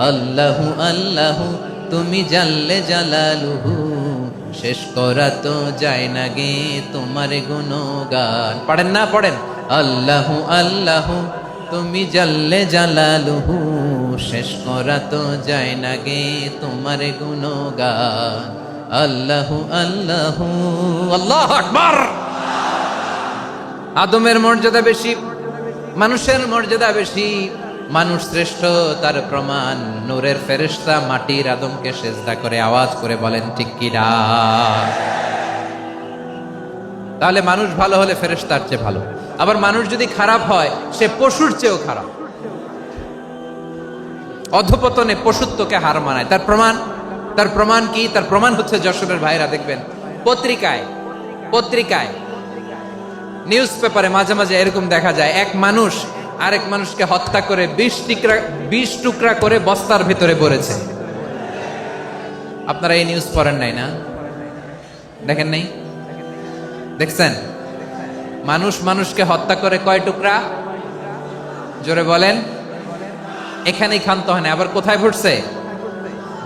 A: আল্লাহু আল্লাহু তুমি জাল্লে জালালুহু, শেষ করা তো যায় না গে তোমার গুণগান। পড়েন না? পড়েন, আল্লাহু আল্লাহু তুমি জাল্লে জালালুহু, শেষ করা তো যায় না গে তোমার গুণগান। আল্লাহু আল্লাহু, আল্লাহু আকবার। আদমের মর্যাদা বেশি, মানুষের মর্যাদা বেশি, মানুষ শ্রেষ্ঠ, তার প্রমাণ নূরের ফেরেশতা মাটির আদমকে সেজদা করে। আওয়াজ করে বলেন ঠিক কিনা? তাহলে মানুষ ভালো হলে ফেরেশতার চেয়ে ভালো, আবার মানুষ যদি খারাপ হয় সে পশুর চেয়েও খারাপ, অধপতনে পশুত্বকে হার মানায়। তার প্রমাণ, তার প্রমাণ কি? তার প্রমাণ হচ্ছে, যশোরের ভাইরা দেখবেন পত্রিকায় নিউজ পেপারে মাঝে মাঝে এরকম দেখা যায়, এক মানুষ আরেক মানুষকে হত্যা করে 20 টুকরা করে বস্তার ভিতরে ভরেছে। আপনারা এই নিউজ পড়েন নাই না? দেখেন নাই? দেখছেন? মানুষ মানুষকে হত্যা করে কয় টুকরা? জোরে বলেন। এখানেই ক্ষান্ত হয় না, আবার কোথায় ভরছে?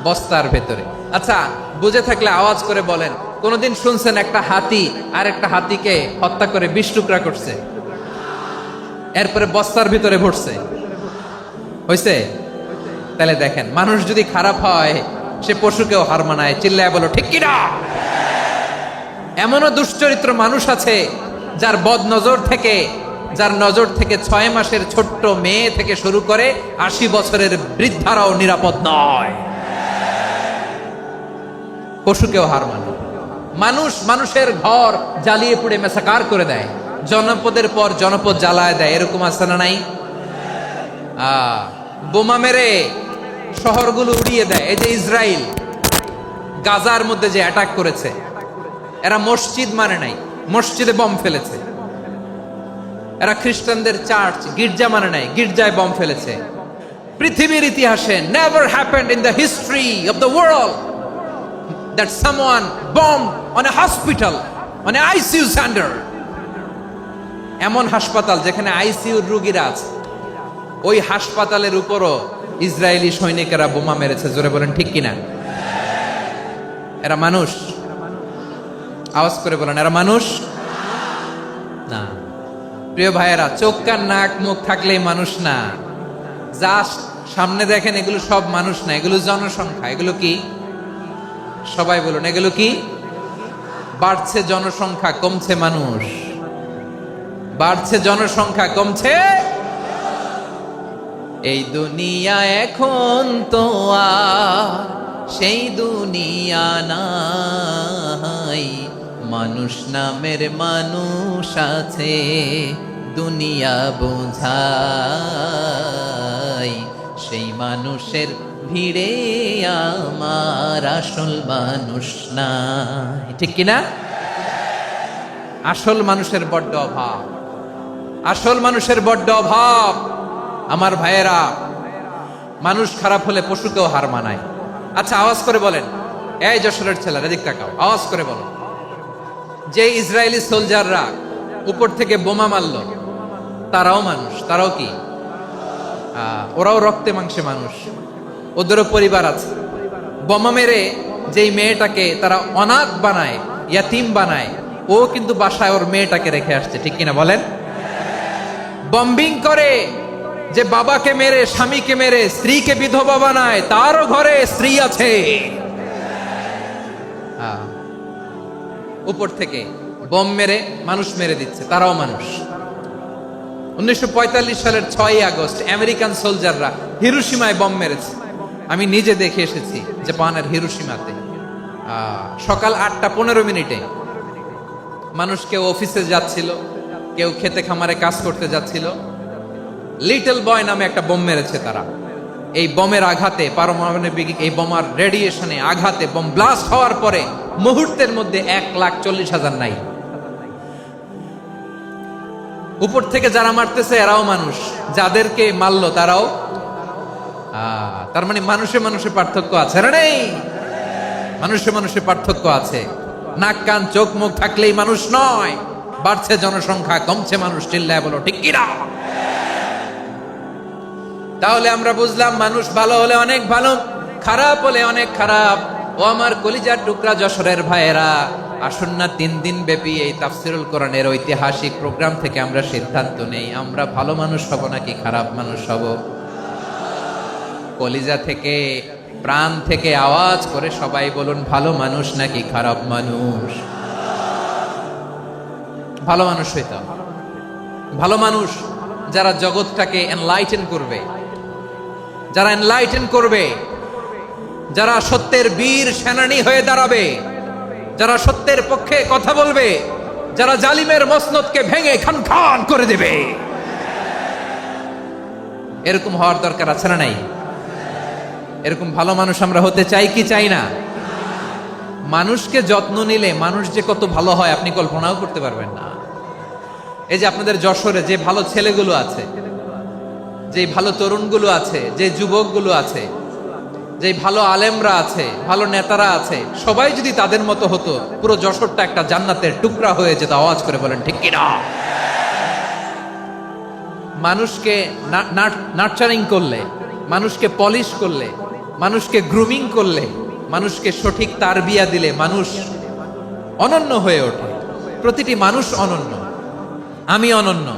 A: বস্তার ভেতরে। আচ্ছা, বুঝে থাকলে আওয়াজ করে বলেন, কোনদিন শুনছেন একটা হাতি আর একটা হাতিকে হত্যা করে 20 টুকরা করছে, এরপরে বস্তার ভিতরে ভরছে? হইছে? তাহলে দেখেন, মানুষ যদি খারাপ হয় সে পশুকেও হার মানায়। চিল্লায় বলো ঠিক কিনা? এমনও দুশ্চরিত্র মানুষ আছে যার বদ নজর থেকে, যার নজর থেকে 6 মাসের ছোট্ট মেয়ে থেকে শুরু করে 80 বছরের বৃদ্ধারাও নিরাপদ নয়। পশুকেও হার মানে। মানুষ মানুষের ঘর জ্বালিয়ে পুড়ে মেসাকার করে দেয়, জনপদের পর জনপদ জ্বালায় দেয়, এরকম আছে না নাই? বোমা মেরে শহরগুলো উড়িয়ে দেয়। এই যে ইসরায়েল গাজার মধ্যে যে অ্যাটাক করেছে, এরা মসজিদ মানে নাই, মসজিদে বম ফেলেছে। এরা খ্রিস্টানদের চার্চ, গির্জা মানে নাই, গির্জায় বম ফেলেছে। পৃথিবীর ইতিহাসে never happened in the history of the world that someone bombed on a hospital, on an ICU center. এমন হাসপাতাল যেখানে আইসিইউর রোগীরা আছে, ওই হাসপাতালের উপরও ইসরায়েলি সৈনিকেরা বোমা মেরেছে। জোরে বলেন ঠিক কিনা? এরা মানুষ? আওয়াজ করে বলেন, এরা মানুষ না। প্রিয় ভাইয়েরা, চোখ কান নাক মুখ থাকলেই মানুষ না। জাস্ট সামনে দেখেন, এগুলো সব মানুষ না, এগুলো জনসংখ্যা। এগুলো কি? সবাই বলুন, এগুলো কি? বাড়ছে জনসংখ্যা, কমছে মানুষ। বাড়ছে জনসংখ্যা, কমছে। এই দুনিয়া এখন তো আর সেই দুনিয়া নাই, মানুষ নামের মানুষ আছে দুনিয়া বোঝাই, সেই মানুষের ভিড়ে আমার আসল মানুষ নাই। ঠিক কিনা? আসল মানুষের বড্ড অভাব, আসল মানুষের বড্ড অভাব। আমার ভাইয়েরা, মানুষ খারাপ হলে পশুকেও হার মানায়। আচ্ছা, আওয়াজ করে বলেন, এই যশোরের ছেলেরা এদিক তাকাও, আওয়াজ করে বলো, যে ইসরায়েলি সোলজাররা উপর থেকে বোমা মারল, তারাও মানুষ? তারাও কি? ওরাও রক্তে মাংসে মানুষ, ওদেরও পরিবার আছে। বোমা মেরে যেই মেয়েটাকে তারা অনাথ বানায়, ইয়াতিম বানায়, ও কিন্তু বাসায় ওর মেয়েটাকে রেখে আসছে। ঠিক কিনা বলেন? বম্বিং করে যে বাবাকে মেরে, স্বামীকে মেরে স্ত্রীকে বিধবা বানায়, তারও ঘরে স্ত্রী আছে। উপর থেকে বম মেরে মানুষ মেরে দিচ্ছে, তারাও মানুষ। 1945 সালের 6ই আগস্ট আমেরিকান সোলজাররা হিরোশিমায় বম মেরেছে। আমি নিজে দেখে এসেছি জাপানের হিরোশিমাতে। সকাল 8:15 মানুষ কেউ অফিসে যাচ্ছিল, কেউ খেতে খামারে কাজ করতে যাচ্ছিল। লিটল বয় নামে একটা বোম মেরেছে তারা। এই বোমের আঘাতে, পারমাণবিক এই বোমার রেডিয়েশনে আঘাতে, বোম ব্লাস্ট হওয়ার পরে মুহূর্তের মধ্যে 1,40,000 নাই। উপর থেকে যারা মারতেছে এরাও মানুষ, যাদেরকে মারলো তারাও। তার মানে মানুষে মানুষে পার্থক্য আছে না? নেই? মানুষে মানুষে পার্থক্য আছে। নাক কান চোখ মুখ থাকলেই মানুষ নয়। বাড়ছে জনসংখ্যা, কমছে মানুষ। চিল্লায় বলো ঠিক কিনা? তাহলে আমরা বুঝলাম, মানুষ ভালো হলে অনেক ভালো, খারাপ হলে অনেক খারাপ। ও আমার কলিজার টুকরা যশোরের ভাইয়েরা, আসুন না 3 দিন ব্যাপী এই তাফসিরুল কোরআনের ঐতিহাসিক প্রোগ্রাম থেকে আমরা সিদ্ধান্ত নেই, আমরা ভালো মানুষ হব নাকি খারাপ মানুষ হব। কলিজা থেকে, প্রাণ থেকে আওয়াজ করে সবাই বলুন, ভালো মানুষ নাকি খারাপ মানুষ? ভালো মানুষ হইতে হবে। ভালো মানুষ যারা জগৎটাকে এনলাইটেন করবে, যারা এনলাইটেন করবে, যারা সত্যের বীর সেনানী হয়ে দাঁড়াবে, যারা সত্যের পক্ষে কথা বলবে, যারা জালিমের মসনদকে ভেঙে খান খান করে দেবে। এরকম হওয়ার দরকার আছে না নাই? এরকম ভালো মানুষ আমরা হতে চাই কি চাই না? মানুষকে যত্ন নিলে মানুষ যে কত ভালো হয় আপনি কল্পনাও করতে পারবেন না। এই যে আপনাদের যশোরে যে ভালো ছেলেগুলো আছে, যে ভালো তরুণগুলো আছে, যে যুবকগুলো আছে, যে ভালো আলেমরা আছে, ভালো নেতারা আছে, সবাই যদি তাদের মতো হতো, পুরো যশোরটা একটা জান্নাতের টুকরা হয়ে যেত। আওয়াজ করে বলেন ঠিক কিনা? মানুষকে নার্চারিং করলে, মানুষকে পলিশ করলে, মানুষকে গ্রুমিং করলে, মানুষকে সঠিক তারবিয়া দিলে মানুষ অনন্য হয়ে ওঠে। প্রতিটি মানুষ অনন্য। আমি অনন্য,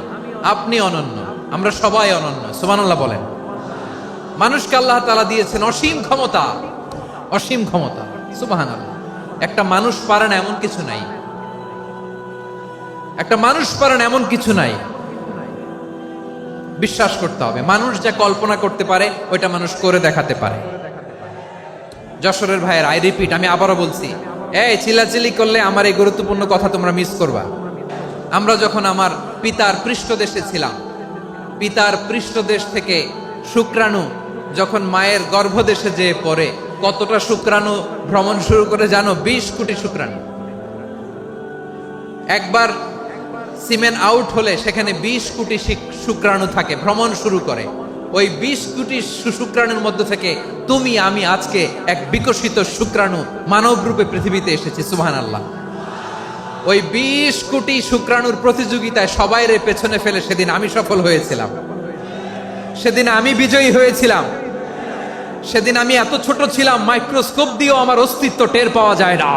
A: আপনি অনন্য, আমরা সবাই অনন্য। সুবহানাল্লাহ বলেন। মানুষকে আল্লাহ তাআলা দিয়েছেন অসীম ক্ষমতা, অসীম ক্ষমতা। সুবহানাল্লাহ। একটা মানুষ পারে না এমন কিছু নাই, একটা মানুষ পারে না এমন কিছু নাই। বিশ্বাস করতে হবে, মানুষ যা কল্পনা করতে পারে ওইটা মানুষ করে দেখাতে পারে। যশোরের ভাইয়ের, আই রিপিট, আমি আবারও বলছি, এই চিল্লাচিল্লি করলে আমার এই গুরুত্বপূর্ণ কথা তোমরা মিস করবা। আমরা যখন আমার পিতার পৃষ্ঠদেশে ছিলাম, পিতার পৃষ্ঠদেশ থেকে শুক্রাণু যখন মায়ের গর্ভদেশে যেয়ে পড়ে, কতটা শুক্রাণু ভ্রমণ শুরু করে জানো? 20 কোটি শুক্রাণু। একবার সিমেন আউট হলে সেখানে 20 কোটি শুক্রাণু থাকে, ভ্রমণ শুরু করে। ওই 20 কোটি শুক্রাণুর মধ্য থেকে তুমি আমি আজকে এক বিকশিত শুক্রাণু মানব রূপে পৃথিবীতে এসেছি। সুবহানাল্লাহ। ওই 20 কোটি শুক্রাণুর প্রতিযোগিতায় সবাইরে পেছনে ফেলে সেদিন আমি সফল হয়েছিলাম, সেদিন আমি বিজয়ী হয়েছিলাম। সেদিন আমি এত ছোট ছিলাম, মাইক্রোস্কোপ দিয়েও আমার অস্তিত্ব টের পাওয়া যায় না।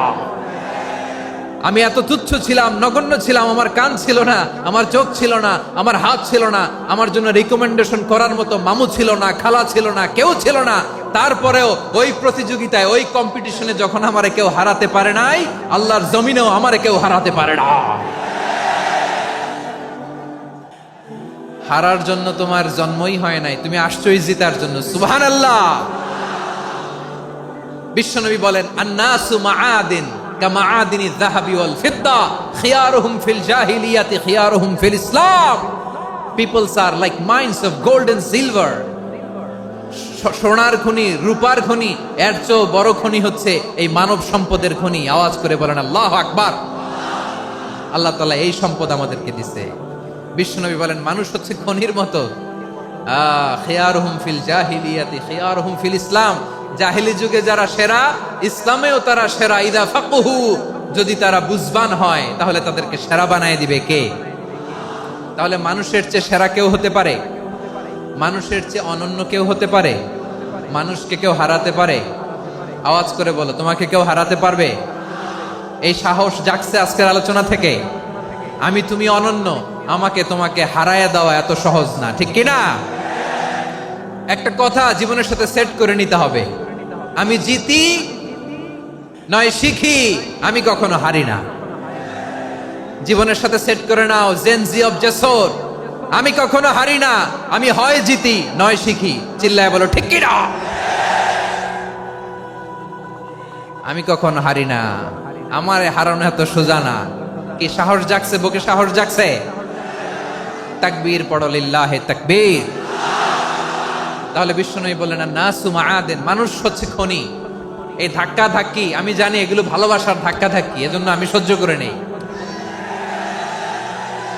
A: আমি এত তুচ্ছ ছিলাম, নগণ্য ছিলাম, আমার কান ছিল না, আমার চোখ ছিল না, আমার হাত ছিল না, আমার জন্য রিকমেন্ডেশন করার মতো মামু ছিল না, খালা ছিল না, কেউ ছিল না। তারপরেও ওই প্রতিযোগিতায়, ওই কম্পিটিশনে যখন আমারে কেউ হারাতে পারে নাই, আল্লাহর জমিনেও আমারে কেউ হারাতে পারে না। হারার জন্য তোমার জন্মই হয় নাই, তুমি আসছই জিতার জন্য। সুবহানাল্লাহ। বিশ্বনবী বলেন, আন্নাসু মাআদিন কামাআদিনি যাহাবি ওয়াল ফিদ্দা খিয়ারুহুম ফিল জাহিলিয়াতি খিয়ারুহুম ফিল ইসলাম। Peoples are like mines of gold and silver. সোনার খনি, রূপার খনি, এর চেয়েও বড় খনি হচ্ছে এই মানব সম্পদের খনি। আওয়াজ করে বলেন আল্লাহু আকবার। আল্লাহ তাআলা এই সম্পদ আমাদেরকে দিয়েছে। বিশ্বনবী বলেন, মানুষ হচ্ছে খনির মতো। খিয়ারুহুম ফিল জাহিলিয়াতি খিয়ারুহুম ফিল ইসলাম। জাহিলি যুগে যারা সেরা, ইসলামেও তারা সেরা। ইদা ফাকুহু, যদি তারা বুঝবান হয় তাহলে তাদেরকে সেরা বানায় দিবে কে? তাহলে মানুষের চেয়ে সেরা কেউ হতে পারে? মানুষের চেয়ে অনন্য কেউ হতে পারে? মানুষকে কেউ হারাতে পারে? আওয়াজ করে বলো, তোমাকে কেউ হারাতে পারবে? এই সাহস জাগছে আজকের আলোচনা থেকে। আমি তুমি অনন্য, আমাকে তোমাকে হারায়া দেওয়া এত সহজ না, ঠিক কিনা? একটা কথা জীবনের সাথে সেট করে নিতে হবে, আমি জিতি নয় শিখি, আমি কখনো হারি না। জীবনের সাথে সেট করে নাও, জেনজি অফ জেসর, আমি কখনো হারি না, আমি হয় জিতি নয় শিখি। চিল্লায় বলো ঠিক কিনা? আমি কখনো হারি না, আমার হারানো এত সোজা না। কি সাহস জাগছে? বুকে সাহস জাগছে? তাকবীর পড়ো, লিল্লাহে তাকবীর। তাহলে বিশ্বনবী বললেন, নাসু মাআদিন, মানুষ হচ্ছে খনি। এই ধাক্কা ধাক্কি, আমি জানি এগুলো ভালোবাসার ধাক্কা ধাক্কি, এজন্য আমি সহ্য করে নেই।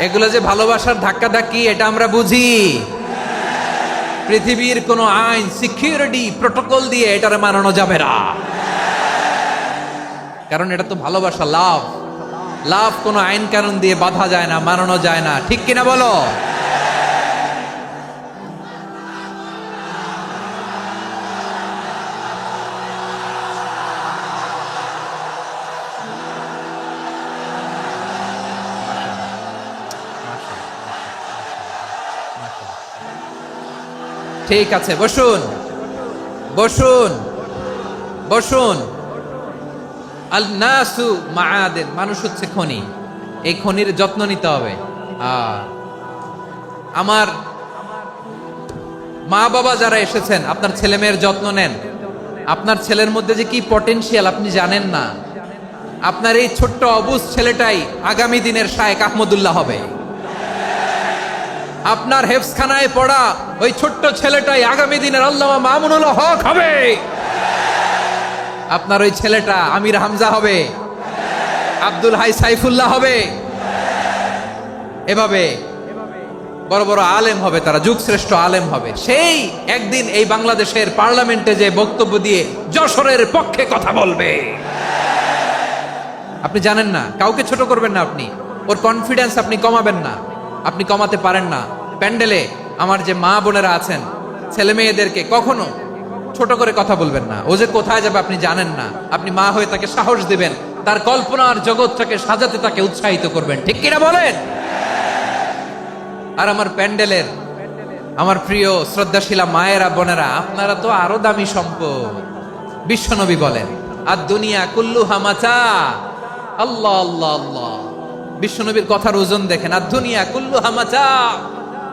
A: এগুলো যে ভালোবাসার ধাক্কা ধাক্কি, এটা আমরা বুঝি। পৃথিবীর কোন আইন, সিকিউরিটি, প্রটোকল দিয়ে এটারে মানানো যাবে না, কারণ এটা তো ভালোবাসা, লাভ। লাভ কোনো আইন কানুন দিয়ে বাধা যায় না, মানানো যায় না, ঠিক কিনা বলো? ঠিক আছে, বসুন বসুন বসুন। আল নাসু মাআদিন, মানুষ হচ্ছে খনি। এই খনির যত্ন নিতে হবে। আমার মা বাবা যারা এসেছেন, আপনার ছেলে মেয়ের যত্ন নেন। আপনার ছেলের মধ্যে যে কি পটেনশিয়াল আপনি জানেন না। আপনার এই ছোট্ট অবুজ ছেলেটাই আগামী দিনের শায়েখ আহমদুল্লাহ হবে। আপনার হেফজখানায় পড়া ওই ছোট্ট ছেলেটাই আগামী দিনের আল্লামা মামুনুল হক হবে। আপনার ওই ছেলেটা আমির হামজা হবে, আব্দুল হাই সাইফুল্লাহ হবে। এভাবে বড় বড় আলেম হবে, তারা যুগশ্রেষ্ঠ আলেম হবে। সেই একদিন এই বাংলাদেশের পার্লামেন্টে যে বক্তব্য দিয়ে যশোরের পক্ষে কথা বলবে। আপনি জানেন না, কাউকে ছোট করবেন না আপনি। ওর কনফিডেন্স আপনি কমাবেন না, আপনি কমাতে পারেন না। প্যান্ডেলে আমার যে মা বোনেরা আছেন, ছেলে মেয়েদেরকে কখনো ছোট করে কথা বলবেন না। ও যে কোথায় যাবে আপনি জানেন না। আপনি মা হয়ে তাকে সাহস দিবেন, তার কল্পনার জগৎটাকে সাজাতে তাকে উৎসাহিত করবেন, ঠিক কিনা বলেন? আর আমার প্যান্ডেলের আমার প্রিয় শ্রদ্ধাশীলা মায়েরা বোনেরা, আপনারা তো আরো দামি সম্পদ। বিশ্বনবী বলেন, আর দুনিয়া কুল্লুহা মাতা। আল্লাহ আল্লাহ আল্লাহ। বিশ্বনবীর কথার ওজন দেখেন, আর দুনিয়া কুল্লুহা মাতা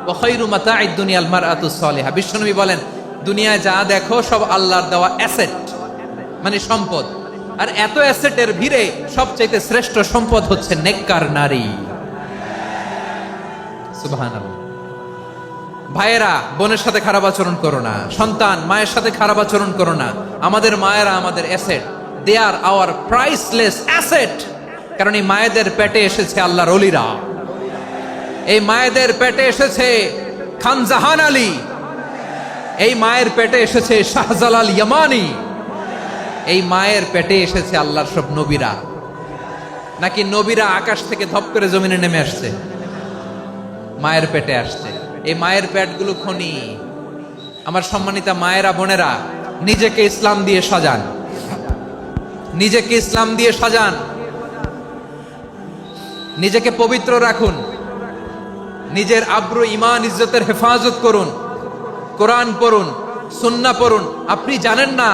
A: ওয়া খায়রু মাতা'আদ দুনিয়াল মারআতুস সালিহা। বিশ্বনবী বলেন, দুনিয়ায় যা দেখো সব আল্লাহর দেওয়া অ্যাসেট, মানে সম্পদ। আর এত অ্যাসেটের ভিড়ে সবচাইতে শ্রেষ্ঠ সম্পদ হচ্ছে নেককার নারী। সুবহানাল্লাহ। ভাইয়েরা বোনের সাথে খারাপ আচরণ করো না, সন্তান মায়ের সাথে খারাপ আচরণ করো না। আমাদের মায়েরা আমাদের asset, they are our priceless asset. কারণ এই মায়েদের পেটে এসেছে আল্লাহর ওলিরা, এই মায়েদের পেটে এসেছে খান জাহান আলী, এই মায়ের পেটে এসেছে শাহজালাল ইয়ামানি, এই মায়ের পেটে এসেছে আল্লাহর সব নবীরা। নাকি নবীরা আকাশ থেকে ধপ করে জমিনে নেমে আসছে? মায়ের পেটে আসছে। এই মায়ের পেটগুলো খনি। আমার সম্মানিতা মায়েরা বোনেরা, নিজেকে ইসলাম দিয়ে সাজান, নিজেকে ইসলাম দিয়ে সাজান, নিজেকে পবিত্র রাখুন, নিজের আব্রু ইমান ইজ্জতের হেফাজত করুন, কোরআন পড়ুন, সুন্নাহ পড়ুন। আপনি জানেন না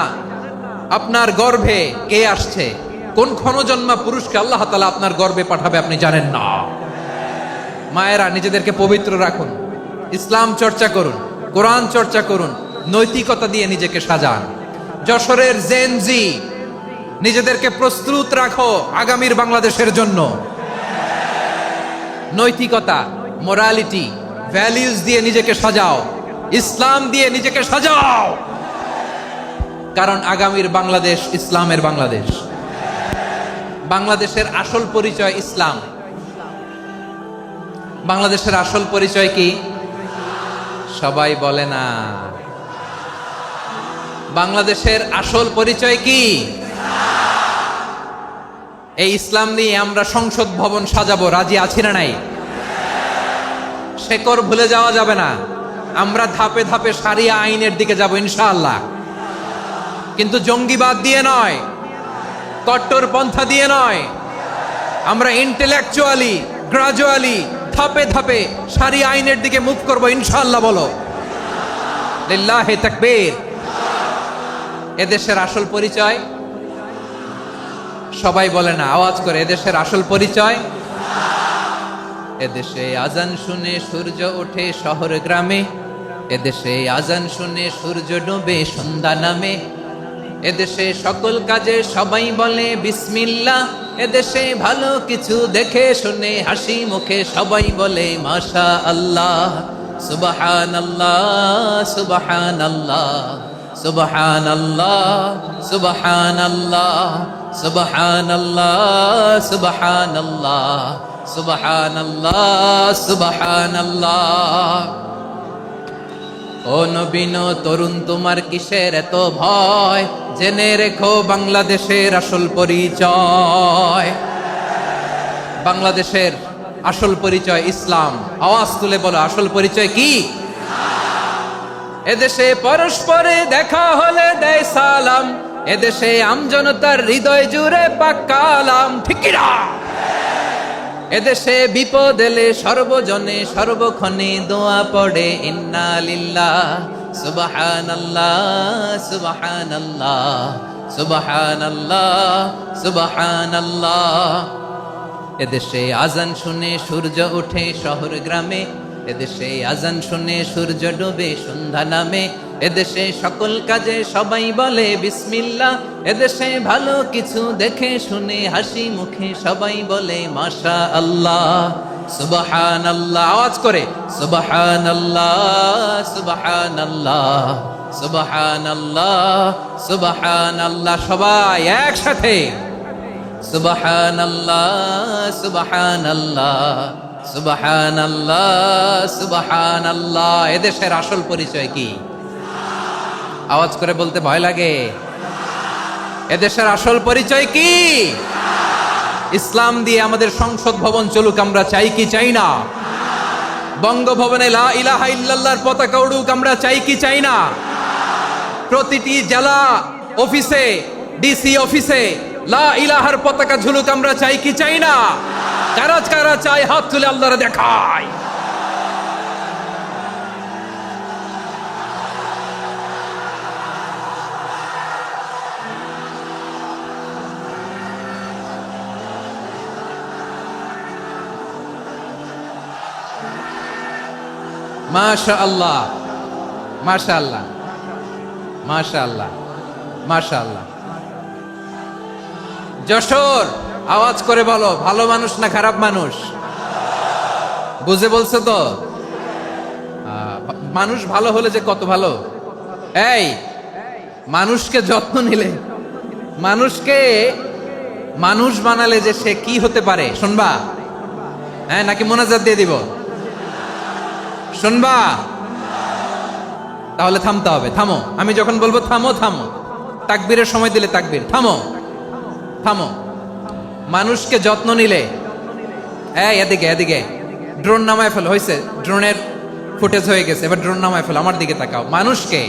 A: আপনার গর্ভে কে আসছে, কোন ক্ষণজন্মা পুরুষকে আল্লাহ তাআলা আপনার গর্ভে পাঠাবে আপনি জানেন না। মায়েরা নিজেদেরকে পবিত্র রাখুন, ইসলাম চর্চা করুন, কোরআন চর্চা করুন, নৈতিকতা দিয়ে নিজেকে সাজান। যশোরের জেনজি, নিজেদেরকে প্রস্তুত রাখো আগামীর বাংলাদেশের জন্য। নৈতিকতা, মোরালিটি, ভ্যালিউজ দিয়ে নিজেকে সাজাও, ইসলাম দিয়ে নিজেকে সাজাও, কারণ আগামীর বাংলাদেশ ইসলামের বাংলাদেশ। বাংলাদেশের আসল পরিচয় ইসলাম। বাংলাদেশের আসল পরিচয় কি? সবাই বলে না। বাংলাদেশের আসল পরিচয় কি? এই ইসলাম নিয়ে আমরা সংসদ ভবন সাজাবো, রাজি আছি না নাই? শেকড় ভুলে যাওয়া যাবে না। আমরা ধাপে ধাপে শারিয়া আইনের দিকে যাব ইনশাআল্লাহ, কিন্তু জঙ্গিবাদ দিয়ে নয়, কট্টর পন্থা দিয়ে নয়। আমরা ইন্টেলেকচুয়ালি, গ্রাজুয়ালি, ধাপে ধাপে শারিয়া আইনের দিকে মুভ করব ইনশাআল্লাহ। বলো লিল্লাহি তাকবীর। এদেশের আসল পরিচয় সবাই বলে না, আওয়াজ করে, এদেশের আসল পরিচয়। এদেশে আজান শুনে সূর্য ওঠে শহর গ্রামে, এদেশে আজান শুনে সূর্য ডোবে সন্ধ্যা নামে, এদেশে সকল কাজে সবাই বলে বিসমিল্লাহ, এদেশে ভালো কিছু দেখে শুনে হাসি মুখে সবাই বলে মাশা আল্লাহ, সুবহানাল্লাহ, সুবহানাল্লাহ, সুবহানাল্লাহ, সুবহানাল্লাহ, সুবহানাল্লাহ, সুবহানাল্লাহ, সুবহানাল্লাহ, সুবহানাল্লাহ। ও নবীন তরুণ, তোমার কিসের এত ভয়? জেনে রেখো বাংলাদেশের আসল পরিচয়। বাংলাদেশের আসল পরিচয় ইসলাম। আওয়াজ তুলে বলো, আসল পরিচয় কি? এদেশে পরস্পরে দেখা হলে দেয় সালাম, এদেশে আমজনতার হৃদয় জুড়ে পাক্কা আলাম, ঠিক কি না? এদেশে বিপদ এলে সর্বজনে সর্বক্ষণে দোয়া পড়ে ইন্না লিল্লাহ, সুবহানাল্লাহ, সুবহানাল্লাহ, সুবহানাল্লাহ, সুবহানাল্লাহ। এদেশে আজান শুনে সূর্য ওঠে শহর গ্রামে, এদেশে আজান শুনে সূর্য ডোবে সন্ধ্যা নামে, এদেশে সকল কাজে সবাই বলে বিসমিল্লাহ, এদেশে ভালো কিছু দেখে শুনে হাসি মুখে সবাই বলে মাশা আল্লাহ, সুবহানাল্লাহ। আওয়াজ করে সুবহানাল্লাহ, সুবহানাল্লাহ, সুবহানাল্লাহ, সুবহানাল্লাহ। সবাই একসাথে সুবহানাল্লাহ, সুবহানাল্লাহ, সুবহানাল্লাহ, সুবহানাল্লাহ। এদেশের আসল পরিচয় কি? আওয়াজ করে বলতে ভয় লাগে। এদেশের আসল পরিচয় কি? ইসলাম দিয়ে আমাদের সংসদ ভবন চলুক, আমরা চাই কি চাই না? বঙ্গভবনে লা ইলাহা ইল্লাল্লাহর পতাকা উড়ুক, আমরা চাই কি চাই না? প্রতিটি জেলা অফিসে, ডিসি অফিসে লা ইলাহার পতাকা ঝুলুক, আমরা চাই কি চাই না? কারা কারা চাই হাত তুলে আল্লাহরে দেখায়। মাশাআল্লাহ, মাশাআল্লাহ, মাশাআল্লাহ, মাশাআল্লাহ। যশোর, আওয়াজ করে বলো, ভালো মানুষ না খারাপ মানুষ? বুঝে বলছো তো? মানুষ ভালো হলে যে কত ভালো। এই মানুষকে যত্ন নিলে, মানুষকে মানুষ বানালে যে সে কি হতে পারে শুনবা? হ্যাঁ, নাকি মোনাজাত দিয়ে দিব? শুনবা? তাহলে থামতে হবে। থামো, আমি যখন বলবো থামো থামো, তাকবীরের সময় দিলে তাকবীর, থামো থামো। মানুষকে যত্ন নিলে, এদিকে এদিকে, ড্রোন নামায় ফেলো। হয়েছে, ড্রোনের ফুটেজ হয়ে গেছে, এবার ড্রোন নামায় ফেলো, আমার দিকে তাকাও। মানুষকে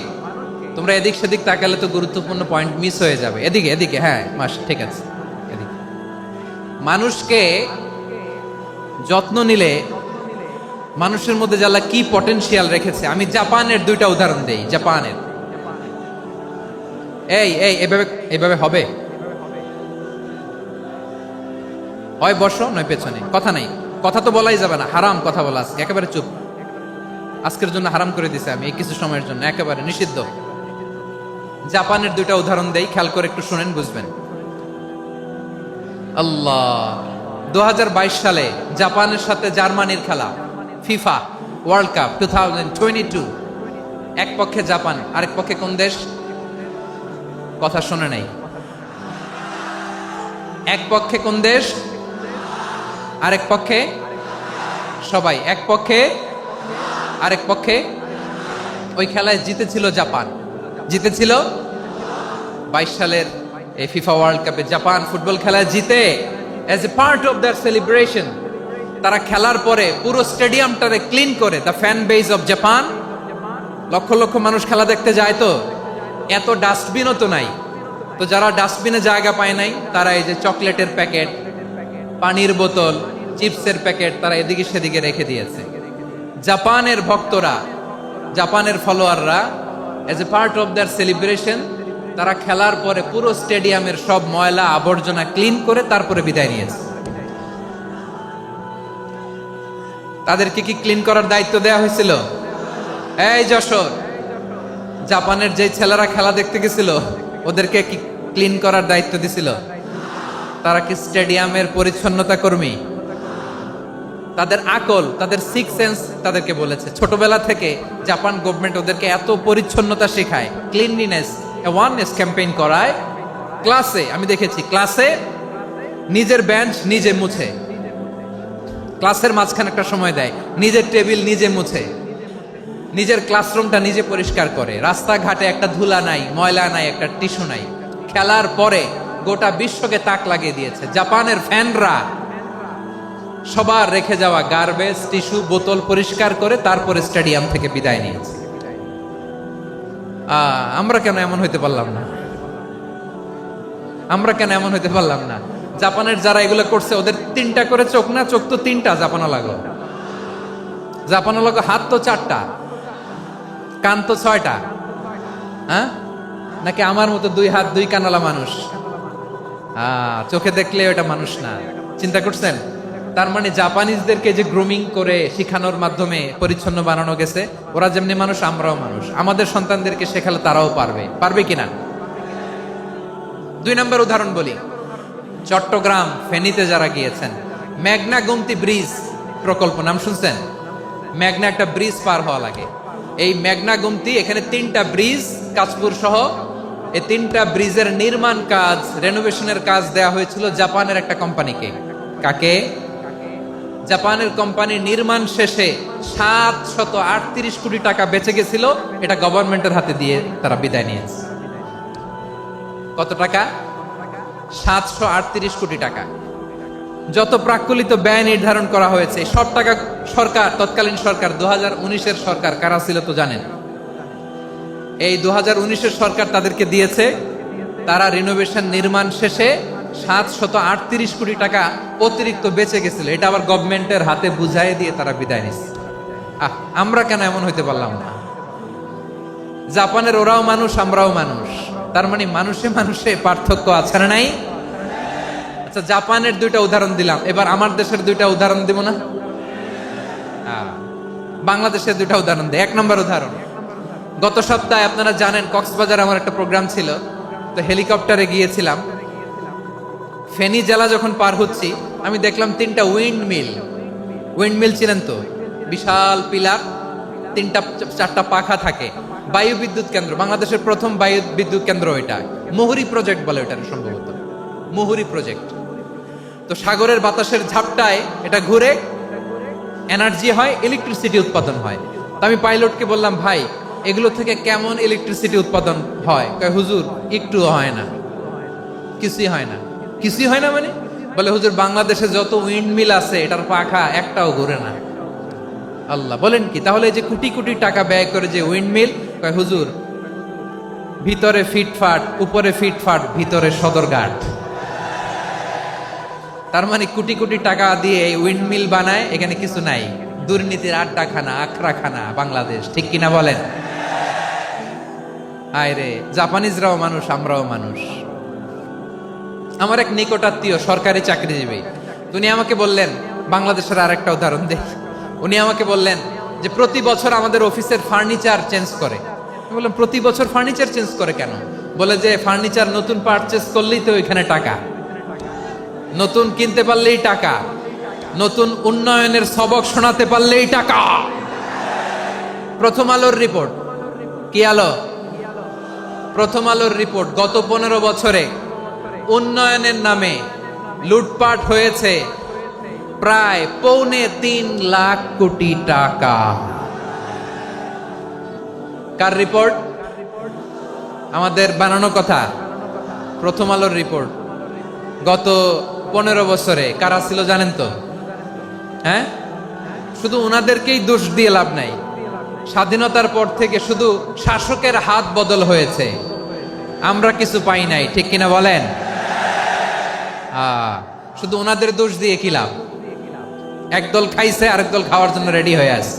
A: তোমরা এদিক সেদিক তাকালে তো গুরুত্বপূর্ণ পয়েন্ট মিস হয়ে যাবে। এদিকে এদিকে, হ্যাঁ ঠিক আছে। এদিকে মানুষকে যত্ন নিলে মানুষের মধ্যে যারা কি পটেনশিয়াল রেখেছে, আমি জাপানের দুইটা উদাহরণ দেই। জাপানের এই এই এভাবে এভাবে হবে, হয় বসো নয় পেছনে, কথা নাই, কথা তো বলাই যাবে না, হারাম কথা বলা আজকে, একেবারে চুপ। আজকের জন্য হারাম করে দিছে আমি, এই কিছু সময়ের জন্য একেবারে নিষিদ্ধ। জাপানের দুইটা উদাহরণ দেই, খেয়াল করে একটু শুনেন, বুঝবেন। আল্লাহ, 2022 সালে জাপানের সাথে জার্মানির খেলা, ফিফা ওয়ার্ল্ড কাপ 2022, এক পক্ষে জাপান, আরেক পক্ষে কোন দেশ? কথা শুনে নাই। এক পক্ষে কোন দেশ, আরেক পক্ষে সবাই, এক পক্ষে আরেক পক্ষে। ওই খেলায় জিতেছিল জাপান, জিতেছিল 22 সালের এই ফিফা ওয়ার্ল্ড কাপে জাপান ফুটবল খেলায় জিতে, as a part of their celebration তারা খেলার পরে পুরো স্টেডিয়ামটারে ক্লিন করে, the fan base of Japan, lakh lakh মানুষ খেলা দেখতে যায়, তো এত ডাস্টবিনও তো নাই, তো যারা ডাস্টবিনে জায়গা পায় নাই তারা এই যে চকলেটের প্যাকেট, পানির বোতল, চিপসের প্যাকেট তারা এদিকে সেদিকে রেখে দিয়েছে। জাপানের ভক্তরা, জাপানের ফলোয়াররা, as a part of their celebration তারা খেলার পরে পুরো স্টেডিয়ামের সব ময়লা আবর্জনা ক্লিন করে তারপরে বিদায় নিয়েছে। তাদেরকে কি ক্লিন করার দায়িত্ব দেওয়া হয়েছিল? এই যশোর, জাপানের যে ছেলেরা খেলা দেখতে গেছিল ওদেরকে কি ক্লিন করার দায়িত্ব দিছিল? তারা কি স্টেডিয়ামের পরিচ্ছন্নতা কর্মী? তাদের আকল, তাদের সিক্স সেন্স তাদেরকে বলেছে। ছোটবেলা থেকে জাপান গভর্নমেন্ট ওদেরকে এত পরিচ্ছন্নতা শেখায়, ক্লিনলিনেস অ্যাওয়ারনেস ক্যাম্পেইন করায়। ক্লাসে আমি দেখেছি, ক্লাসে নিজের বেঞ্চ নিজে মুছে, ক্লাসের মাঝখানে একটা সময় দেয়, নিজের টেবিল নিজে মুছে, নিজের ক্লাসরুমটা নিজে পরিষ্কার করে, রাস্তাঘাটে একটা ধুলা নাই, ময়লা নাই, একটা টিস্যু নাই। খেলার পরে গোটা বিশ্বকে তাক লাগিয়ে দিয়েছে। জাপানের ফ্যানরা সবার রেখে যাওয়া গার্বেজ, টিস্যু, বোতল পরিষ্কার করে তারপরে স্টেডিয়াম থেকে বিদায় নিয়েছে। আমরা কেন এমন হইতে পারলাম না? আমরা কেন এমন হইতে পারলাম না? জাপানের যারা এগুলো করছে ওদের 3টা করে চোখ না? চোখ তো 3টা, জাপানো লাগো, জাপানো লাগো, হাত তো 4টা, কান তো 6টা। হ্যাঁ, নাকি আমার মতো 2 হাত 2 কানালা মানুষ? চোখে দেখলে ওটা মানুষ না। চিন্তা করছেন? তার মানে জাপানিজদেরকে যে গ্রুমিং করে শিখানোর মাধ্যমে পরিচ্ছন্ন বানানো গেছে, ওরা যেমনি মানুষ আমরাও মানুষ, আমাদের সন্তানদেরকে শেখালে তারাও পারবে। পারবে কিনা? 2 নম্বর উদাহরণ বলি। চট্টগ্রাম ফেনীতে যারা গিয়েছেন, মেঘনা গুমতি ব্রিজ প্রকল্প নাম শুনছেন? মেঘনা একটা ব্রিজ পার হওয়া লাগে, এই মেঘনা গুমতি, এখানে 3টা ব্রিজ কাঁচপুর সহ, এই 3টা ব্রিজের নির্মাণ কাজ, রেনোভেশনের কাজ দেয়া হয়েছিল জাপানের একটা কোম্পানিকে। কাকে? জাপানের কোম্পানি। নির্মাণ শেষে 738 কোটি টাকা বেঁচে গেছিল, এটা গভর্নমেন্টের হাতে দিয়ে তারা বিদায় নিয়েছে। কত টাকা? 738 কোটি টাকা। যত প্রাক্কলিত ব্যয় নির্ধারণ করা হয়েছে সব টাকা সরকার, তৎকালীন সরকার 2019-এর সরকার, কারা ছিল তো জানেন? এই 2019-এর সরকার তাদেরকে দিয়েছে। তারা রিনোভেশন নির্মাণ শেষে 738 কোটি টাকা অতিরিক্ত বেঁচে গেছিল, এটা আবার গভর্নমেন্টের হাতে বুঝাই দিয়ে তারা বিদায় নিচ্ছে। আমরা কেন এমন হইতে পারলাম না? জাপানের ওরাও মানুষ, আমরাও মানুষ, তার মানে মানুষে মানুষে পার্থক্য আছে না নাই? আচ্ছা, জাপানের 2টা উদাহরণ দিলাম, এবার আমার দেশের 2টা উদাহরণ দিব না? বাংলাদেশের 2টা উদাহরণ দেয়। 1 নম্বর উদাহরণ, গত সপ্তাহে আপনারা জানেন কক্সবাজার আমার একটা প্রোগ্রাম ছিল, তো হেলিকপ্টারে গিয়েছিলাম। ফেনী জেলা যখন পার হচ্ছি আমি দেখলাম 3টা উইন্ডমিল। উইন্ডমিল ছিলেন তো? বিশাল পিলার, 3টা 4টা পাখা থাকে। বায়ু বিদ্যুৎ কেন্দ্র, বাংলাদেশের প্রথম বায়ু বিদ্যুৎ কেন্দ্র এটা। মুহুরী প্রজেক্ট বলে এটা সম্ভবত, মুহুরী প্রজেক্ট। তো সাগরের বাতাসের ঝাপটায় এটা ঘুরে এনার্জি হয়, ইলেকট্রিসিটি উৎপাদন হয়। তো আমি পাইলটকে বললাম, ভাই এগুলো থেকে কেমন ইলেকট্রিসিটি উৎপাদন হয়? কয়, হুজুর একটুও হয় না, কিছুই হয় না। কিছুই হয় না মানে? বলে, হুজুর বাংলাদেশে যত উইন্ডমিল আছে এটার পাখা একটাও ঘুরে না। আল্লাহ, বলেন কি? তাহলে এই যে কোটি কোটি টাকা ব্যয় করে যে উইন্ডমিল, কয় হুজুর ভিতরে ফিটফাট, উপরে ফিটফাট, ভিতরে সদরঘাট। তার মানে কোটি কোটি টাকা দিয়ে এই উইন্ডমিল বানায়, এখানে কিছু নাই। দুর্নীতির আড্ডাখানা, আখড়াখানা বাংলাদেশ, ঠিক কিনা বলেন? আয় রে, জাপানিজরাও মানুষ, আমরাও মানুষ। আমার এক নিকটাত্মীয় সরকারি চাকরিজীবী, উনি আমাকে বললেন, বাংলাদেশের আরেকটা উদাহরণ দেখ। উনি আমাকে বললেন যে প্রতি বছর আমাদের অফিসের ফার্নিচার চেঞ্জ করে। আমি বললাম, প্রতি বছর ফার্নিচার চেঞ্জ করে কেন? বলে যে ফার্নিচার নতুন পারচেজ করলেই তো ওইখানে টাকা, নতুন কিনতে পারলেই টাকা, নতুন উন্নয়নের সবক শোনাতে পারলেই টাকা। প্রথম আলোর রিপোর্ট, কি আলো? প্রথম আলোর রিপোর্ট, গত 15 বছরে উন্নয়নের নামে লুটপাট হয়েছে প্রায় 3.25 লাখ কোটি টাকা। কার রিপোর্ট? আমাদের বানানো কথা। প্রথম আলোর রিপোর্ট। গত 15 বছরে কারা ছিল জানেন তো? হ্যাঁ, শুধু ওনাদেরকেই দোষ দিয়ে লাভ নাই। স্বাধীনতার পর থেকে শুধু শাসকের হাত বদল হয়েছে, আমরা কিছু পাই নাই, ঠিক কিনা বলেন? শুধু ওনাদের দোষ দিয়ে কি লাভ? একদল খাইছে, আরেক দল খাওয়ার জন্য রেডি হয়ে আছে।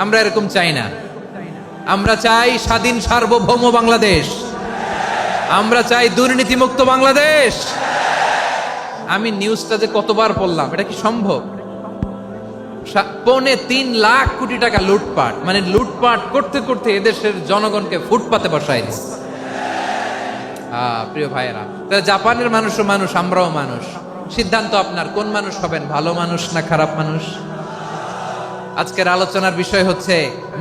A: আমরা এরকম চাই না। আমরা চাই স্বাধীন সার্বভৌম বাংলাদেশ। আমরা চাই দুর্নীতিমুক্ত বাংলাদেশ। আমি নিউজটা যে কতবার পড়লাম, এটা কি সম্ভব? 3.25 লাখ কোটি টাকা লুটপাট, মানে লুটপাট করতে করতে এদেশের জনগণকে ফুটপাতে বসায় দিচ্ছে। প্রিয় ভাইয়েরা, জাপানের মানুষও মানুষ, আমরাও মানুষ। সিদ্ধান্ত আপনার, কোন মানুষ হবেন, ভালো মানুষ না খারাপ মানুষ? আজকের আলোচনার বিষয় হচ্ছে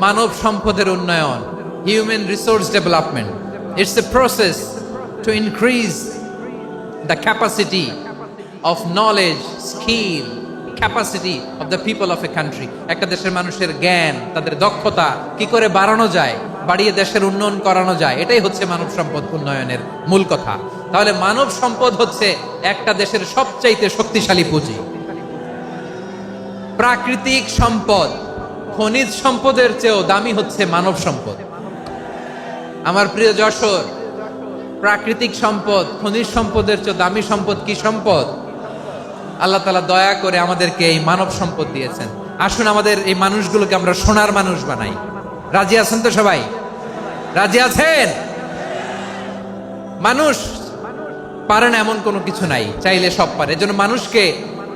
A: মানব সম্পদের উন্নয়ন, human resource development. It's a process to increase the capacity of knowledge, skill, capacity of the people of a country. একটা দেশের মানুষের জ্ঞান, তাদের দক্ষতা কি করে বাড়ানো যায়, বাড়িয়ে দেশের উন্নয়ন করানো যায়, এটাই হচ্ছে মানব সম্পদ উন্নয়নের মূল কথা। তাহলে মানব সম্পদ হচ্ছে একটা দেশের সবচাইতে শক্তিশালী পুঁজি। প্রাকৃতিক সম্পদ, খনিজ সম্পদের চেয়েও দামি হচ্ছে মানব সম্পদ। আমার প্রিয় যশোর, প্রাকৃতিক সম্পদ, খনিজ সম্পদের চেয়ে দামি সম্পদ কি সম্পদ? আল্লাহ তাআলা দয়া করে আমাদেরকে এই মানব সম্পদ দিয়েছেন। আসুন আমাদের এই মানুষগুলোকে আমরা সোনার মানুষ বানাই। রাজি আছেন তো সবাই? রাজি আছেন? মানুষ পারে না এমন কোনো কিছু নাই, চাইলে সব পারে। এজন্য মানুষকে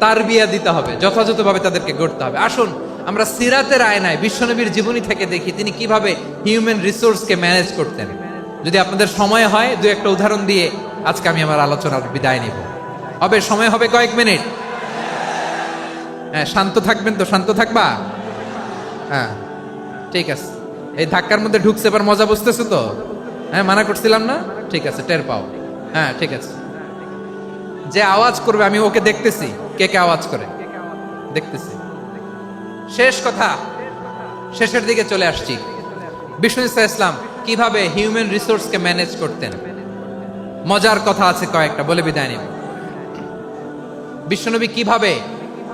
A: তারবিয়া দিতে হবে, যথাযথভাবে তাদেরকে গড়তে হবে। আসুন আমরা সিরাতের আয়নায় বিশ্বনবীর জীবনী থেকে দেখি তিনি কিভাবে হিউম্যান রিসোর্সকে ম্যানেজ করতেন। যদি আপনাদের সময় হয়, দু একটা উদাহরণ দিয়ে আজকে আমি আমার আলোচনার বিদায় নিব। হবে সময় হবে কয়েক মিনিট? হ্যাঁ, শান্ত থাকবেন তো? শান্ত থাকবা? হ্যাঁ, ঠিক আছে। এই ধাক্কার মধ্যে ঢুকছে, এবার মজা বুঝতেছো তো? হ্যাঁ, মানা করছিলাম না? ঠিক আছে, টের পাও। হ্যাঁ, ঠিক আছে। যে আওয়াজ করবে আমি ওকে দেখতেছি, কে কে আওয়াজ করে দেখতেছি। শেষ কথা, শেষের দিকে চলে আসছি। বিষ্ণু ইসলাম কিভাবে হিউম্যান রিসোর্সকে ম্যানেজ করতেন, মজার কথা আছে কয়েকটা, বলে বিদায় নিব। বিশ্বনবী কিভাবে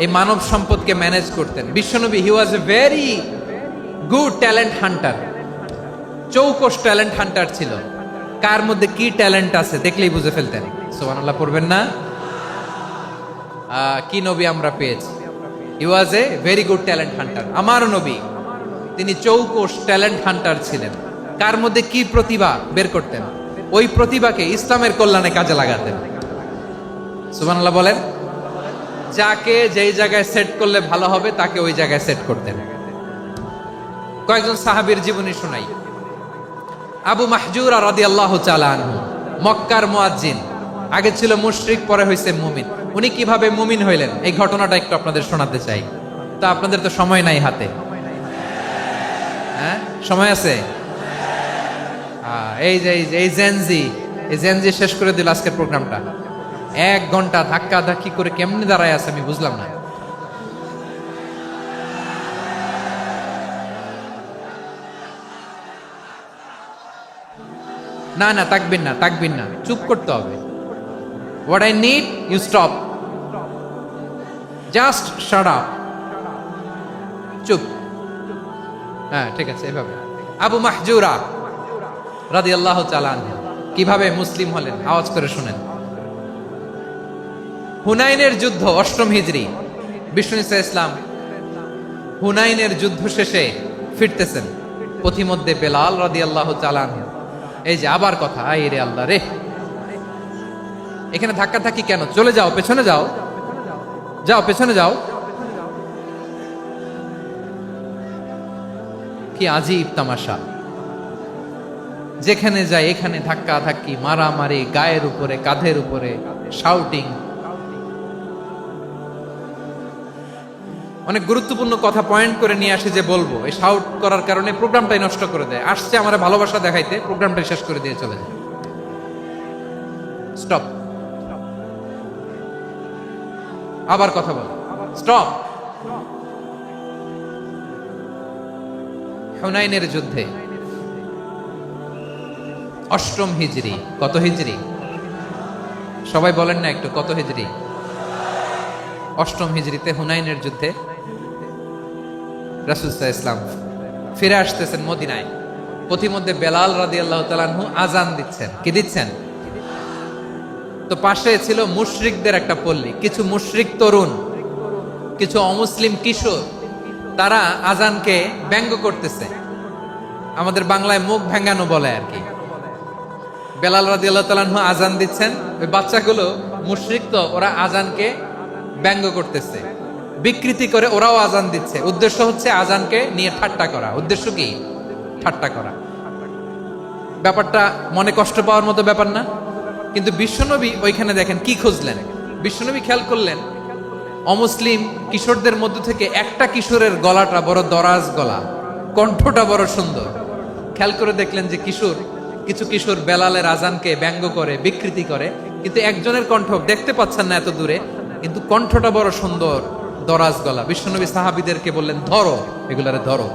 A: এই মানব সম্পদকে ম্যানেজ করতেন। বিশ্বনবী, he was a very good talent hunter, চৌকস ট্যালেন্ট হান্টার ছিল। কার মধ্যে কি ট্যালেন্ট আছে দেখলেই বুঝে ফেলতেন। সুবহানাল্লাহ পড়বেন না? কি নবী আমরা পেয়েছি! He was a very good talent hunter. আমার নবী, তিনি চৌকস ট্যালেন্ট হান্টার ছিলেন। কার মধ্যে কি প্রতিভা বের করতেন, ওই প্রতিভাকে ইসলামের কল্যাণে কাজে লাগাতেন। সুবহানাল্লাহ বলেন। যাকে যেই জায়গায় সেট করলে ভালো হবে তাকে ওই জায়গায় সেট করতেন। কয়েকজন সাহাবীর জীবনী শোনাই। আবু মাহজুরা রাদিয়াল্লাহু তাআলা আনহু, মক্কার মুয়াজ্জিন, আগে ছিল মুশরিক, পরে হইছে মুমিন। উনি কিভাবে মুমিন হইলেন এই ঘটনাটা একটু আপনাদের শোনাতে চাই। তা আপনাদের তো সময় নাই হাতে। হ্যাঁ, সময় আছে? এই যে এই জেনজি শেষ করে দিল আজকের প্রোগ্রামটা। 1 ঘন্টা ধাক্কা ধাক্কি করে কেমনে দাঁড়ায় আছে আমি বুঝলাম না। না না, তাকবির না, তাকবির না, চুপ করতে হবে। What I need, you stop, just shut up, চুপ। হ্যাঁ, ঠিক আছে, এভাবে আবু মাহজুরা রাদিয়াল্লাহু তাআলা আনহু কিভাবে মুসলিম হলেন আওয়াজ করে শুনেন। হুনাইনের যুদ্ধ 8ম হিজরি, বিষ্ণু ইসলাম হুনাইনের যুদ্ধ শেষে ফিরতেছেন, পথিমধ্যে বেলাল রাদিয়াল্লাহু তাআলা আনহু, এই যে আবার কথা, আই রে আল্লাহ রে, এখানে ধাক্কা ধাক্কি কেন? চলে যাও, পেছনে যাও, যাও পেছনে যাও। কি আজীব তামাশা, যেখানে যায় এখানে ধাক্কা ধাক্কি, মারামারি, গায়ের উপরে কাঁধের উপরে শাউটিং। অনেক গুরুত্বপূর্ণ কথা পয়েন্ট করে নিয়ে আসি যে বলবো, এই শাউট করার কারণে প্রোগ্রামটাই নষ্ট করে দেয়। আসছে আমার ভালোবাসা দেখাইতে, প্রোগ্রামটাই শেষ করে দিয়ে চলে যায়। স্টপ, আবার কথা বল, স্টপ। হুনাইনের যুদ্ধে 8ম হিজরি, কত হিজরি সবাই বলেন না একটু, কত হিজরি? 8ম হিজরিতে হুনাইনের যুদ্ধে রাসূল সাল্লাল্লাহু আলাইহি ওয়াসাল্লাম ফিরে আসতেছেন মদিনায়। পথিমধ্যে বেলাল রাদিয়াল্লাহু তাআলা আনহু আযান দিচ্ছেন। কি দিচ্ছেন? তো পাশে ছিল মুশরিকদের একটা পল্লী, কিছু মুশরিক তরুণ, কিছু অমুসলিম কিশোর, তারা আযানকে ব্যঙ্গ করতেছে, আমাদের বাংলায় মুখ ভেঙ্গানো বলে আর কি। বেলাল রাদিয়াল্লাহু তাআলা আনহু আযান দিচ্ছেন, ওই বাচ্চাগুলো মুশরিক, তো ওরা আযানকে ব্যঙ্গ করতেছে, বিকৃতি করে ওরাও আযান দিচ্ছে। উদ্দেশ্য হচ্ছে আযানকে নিয়ে ঠাট্টা করা। উদ্দেশ্য কি? ঠাট্টা করা। ব্যাপারটা মনে কষ্ট পাওয়ার মতো ব্যাপার না? কিন্তু বিশ্বনবী ওইখানে দেখেন কি খুঁজলেন। বিশ্বনবী খেয়াল করলেন অমুসলিম কিশোরদের মধ্য থেকে একটা কিশোরের গলাটা বড় দরাজ গলা, কণ্ঠটা বড় সুন্দর। খেয়াল করে দেখলেন যে কিছু কিশোর বেলালের আযানকে ব্যঙ্গ করে, বিকৃতি করে, কিন্তু একজনের কণ্ঠ দেখতে পাচ্ছেন না এত দূরে, কিন্তু কণ্ঠটা বড় সুন্দর, দরাজ গলা। বিশ্বনবী সাহাবীদেরকে বললেন, ধরো এগুলারে, ধরো।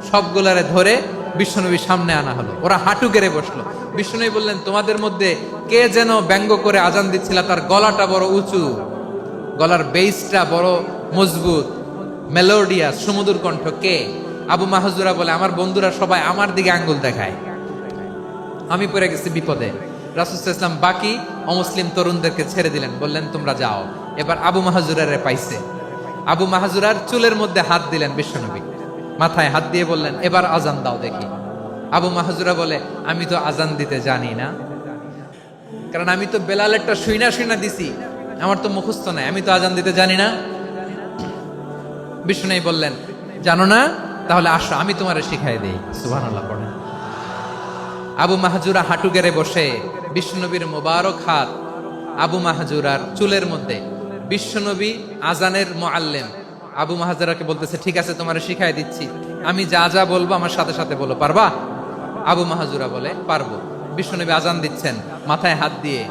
A: সবগুলারে ধরে বিশ্বনবীর সামনে আনা হলো। ওরা হাঁটু গেড়ে বসলো। বিশ্বনবী বললেন, তোমাদের মধ্যে কে যেন ব্যঙ্গ করে আযান দিচ্ছিল, তার গলাটা বড় উঁচু, গলার বেসটা বড় মজবুত, মেলোডিয়াস, সুমধুর কণ্ঠ। কে? আবু মাহজুরা বলে, আমার বন্ধুরা সবাই আমার দিকে আঙ্গুল দেখায়, আমি পড়ে গেছি বিপদে। রাসূল সাল্লাল্লাহু আলাইহি ওয়াসাল্লাম বাকি অমুসলিম তরুণদেরকে ছেড়ে দিলেন, বললেন তোমরা যাও। এবার আবু মাহজুরারে পাইছে। আবু মাহজুরার চুলের মধ্যে হাত দিলেন বিশ্বনবী, মাথায় হাত দিয়ে বললেন, এবার আযান দাও দেখি। আবু মাহজুরা বলে, আমি তো আযান দিতে জানি না, কারণ আমি তো বেলালেরটা শুইনা দিছি, আমার তো মুখস্থ নাই, আমি তো আযান দিতে জানি না। বিষ্ণু বললেন, জানো না? তাহলে আসো, আমি তোমারে শিখাই দেই। সুবহানাল্লাহ পড়েন। আবু মাহজুরা হাঁটু গেড়ে বসে, বিশ্বনবীর মোবারক হাত আবু মাহজুরার চুলের মধ্যে। বিশ্বনবী আযানের মুআল্লিম আবু মাহজুরাকে বলতেছে, ঠিক আছে তোমারে শিখাই দিচ্ছি, আমি যা যা বলবো আমার সাথে সাথে বলো, পারবা? আবু মাহজুরা বলে, পারবো। বিশ্বনবী আযান দিচ্ছেন, মাথায় হাত দিয়ে,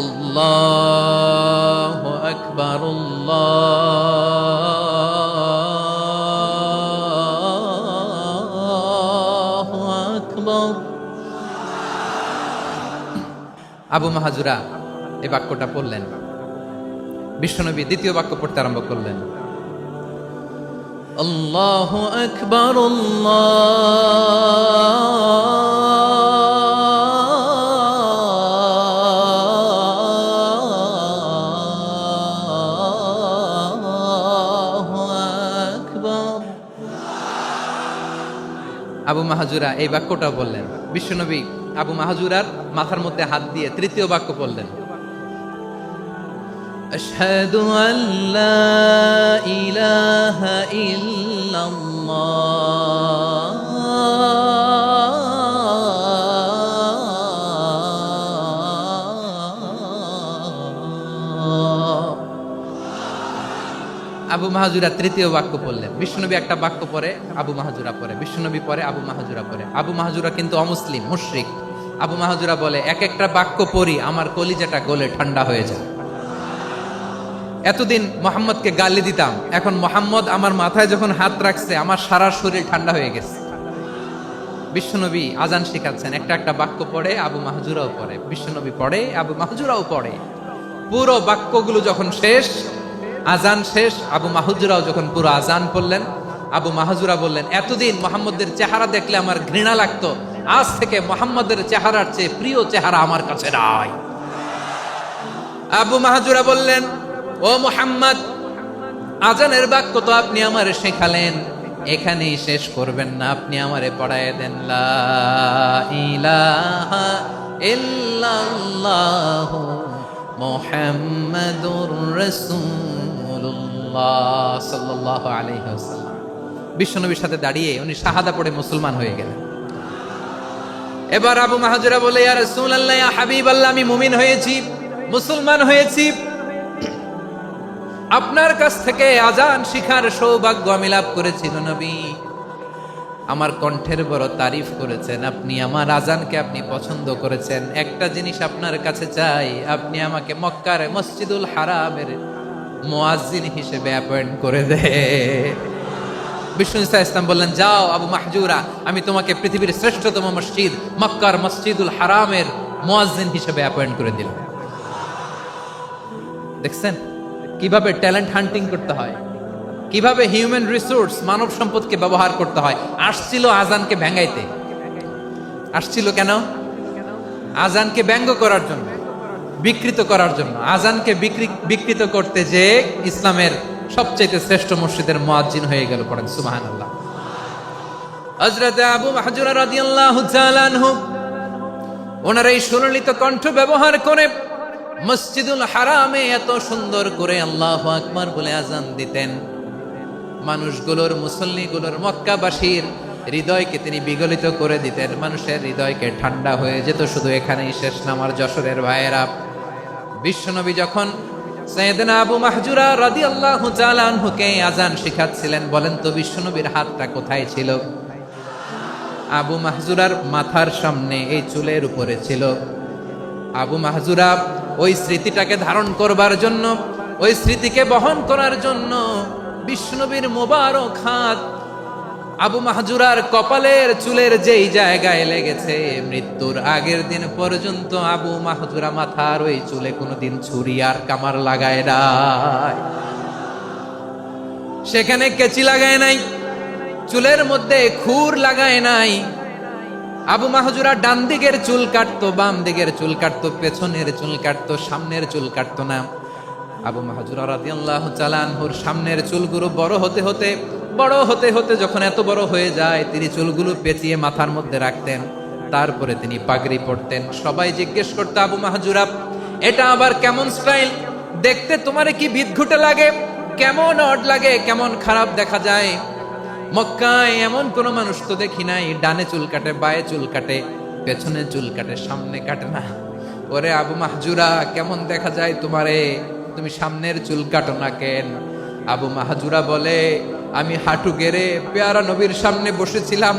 A: আল্লাহু আকবার, আল্লাহু আকবার। আবু মাহজুরা এই বাক্যটা পড়লেন। বিশ্বনবী দ্বিতীয় বাক্য পড়তে আরম্ভ করলেন, আল্লাহু আকবার, আল্লাহু আকবার। আবু মাহজুরা এই বাক্যটা বললেন। বিশ্বনবী আবু মাহজুরার মাথার মধ্যে হাত দিয়ে তৃতীয় বাক্য বললেন, আশহাদু আল্লা ইলাহা ইল্লাল্লাহ, আবু মাহজুরা তৃতীয় বাক্য পড়লেন। বিশ্বনবী একটা বাক্য পরে আবু মাহজুরা পড়ে, বিশ্বনবী পরে আবু মাহজুরা পড়ে। আবু মাহজুরা কিন্তু অমুসলিম, মুশরিক। আবু মাহজুরা বলে, এক একটা বাক্য পড়ি আমার কলিজাটা গলে ঠান্ডা হয়ে যায়। এতদিন মোহাম্মদকে গালি দিতাম, এখন মোহাম্মদ আমার মাথায় যখন হাত রাখছে আমার সারা শরীর ঠান্ডা হয়ে গেছে। বিশ্বনবী আযান শিখাচ্ছেন, একটা একটা বাক্য পড়ে আবু মাহজুরাও পড়ে, বিশ্বনবী পড়ে, আবু মাহজুরাও পড়ে। পুরো বাক্যগুলো যখন শেষ, আযান শেষ, আবু মাহজুরাও যখন পুরো আযান পড়লেন, আবু মাহজুরা বললেন, এতদিন মোহাম্মদের চেহারা দেখলে আমার ঘৃণা লাগতো, আজ থেকে মোহাম্মদের চেহারার চেয়ে প্রিয় চেহারা আমার কাছে নাই। আবু মাহজুরা বললেন, ও মুহাম্মদ, আজানের বাক্য তো আপনি আমারে শেখালেন, এখানেই শেষ করবেন না, আপনি আমারে পড়ায় দেন লা ইলাহা ইল্লাল্লাহ মুহাম্মাদুর রাসূলুল্লাহ সাল্লাল্লাহু আলাইহি ওয়াসাল্লাম। বিশ্বনবীর সাথে দাঁড়িয়ে উনি শাহাদা পড়ে মুসলমান হয়ে গেলেন। এবার আবু মাহজুরা বলে, ইয়া রাসূলুল্লাহ, ইয়া হাবিবাল্লাহ, আমি মুমিন হয়েছি, মুসলমান হয়েছি, আপনার কাছ থেকে আজান শিখার সৌভাগ্য আমি লাভ করেছি নবী। আমার কণ্ঠের বড় তারিফ করেছেন, আপনি আমার আজানকে আপনি পছন্দ করেছেন। একটা জিনিস আপনার কাছে চাই, আপনি আমাকে মক্কার মসজিদুল হারামের মুয়াজ্জিন হিসেবে অ্যাপয়েন্ট করে দেন। বিষ্ণু ইসলাম বললেন, যাও আবু মাহজুরা, আমি তোমাকে পৃথিবীর শ্রেষ্ঠতম মসজিদ মক্কার মসজিদুল হারামের মুয়াজ্জিন হিসেবে অ্যাপয়েন্ট করে দিল। দেখছেন কিভাবে ট্যালেন্ট হান্টিং করতে হয়, কিভাবে হিউম্যান রিসোর্স মানব সম্পদকে ব্যবহার করতে হয়। আসছিল আজানকে ভেঙাইতে, আসছিল কেন? আজানকে ব্যঙ্গ করার জন্য, বিকৃত করার জন্য। আজানকে বিকৃত করতে যে ইসলামের সবচেয়ে শ্রেষ্ঠ মসজিদের মুয়াজ্জিন হয়ে গেল। পড়েন সুবহানাল্লাহ। হযরত আবু মাহজুরা রাদিয়াল্লাহু তাআলা আনহু ওনার এই সুললিত কণ্ঠ ব্যবহার করে মসজিদুল হারামে এত সুন্দর করে আল্লাহু আকবার বলে আজান দিতেন। মানুষগুলোর, মুসল্লিগুলোর, মক্কাবাসীর হৃদয়কে তিনি বিগলিত করে দিতেন। মানুষের হৃদয়কে ঠান্ডা হয়ে যেত। শুধু এখানেই শেষ না আমার যশোরের ভাইয়েরা। বিশ্বনবী যখন সাইয়েদনা আবু মাহজুরা রাদিয়াল্লাহু তাআলা আনহুকে আজান শিখাচ্ছিলেন, বলেন তো বিশ্বনবীর হাতটা কোথায় ছিল? আবু মাহজুরার মাথার সামনে, এই চুলের উপরে ছিল। আবু মাহজুরা ওই স্মৃতিটাকে ধারণ করবার জন্য, ওই স্মৃতিকে বহন করার জন্য বিশ্বনবীর মোবারক হাত আবু মাহজুরার কপালের চুলের যেই জায়গায় লেগেছে, মৃত্যুর আগের দিন পর্যন্ত আবু মাহজুরা মাথার ওই চুলে কোনোদিন ছুরি আর কামার লাগায় নাই, সেখানে কেচি লাগায় নাই, চুলের মধ্যে খুর লাগায় নাই। আবু মাহজুরা ডান দিকের চুল কাটতো, বাম দিকের চুল কাটতো, পেছনের চুল কাটতো, সামনের চুল কাটতো না। আবু মাহজুরা রাদিয়াল্লাহু তাআলা আনহুর সামনের চুলগুলো বড় হতে হতে যখন এত বড় হয়ে যায়, তিনি চুলগুলো পেঁচিয়ে মাথার মধ্যে রাখতেন। তারপরে তিনি পাগড়ি পরতেন। সবাই জিজ্ঞেস করতো, আবু মাহজুরা, এটা আবার কেমন স্টাইল? দেখতে তোমারে কি বিদঘুটে লাগে? কেমন অড লাগে? কেমন খারাপ দেখা যায়? মক্কায় এমন কোন মানুষ তো দেখি নাই, ডানে চুল কাটে, বায়ে চুল কাটে, পেছনে চুল কাটে, সামনে কাটে না। ওরে আবু মাহজুরা, কেমন দেখা যায় তোমারে? তুমি সামনের চুল কাটো না কেন? আবু মাহজুরা বলে, আমি হাঁটু গেড়ে পেয়ারা নবীর সামনে বসেছিলাম,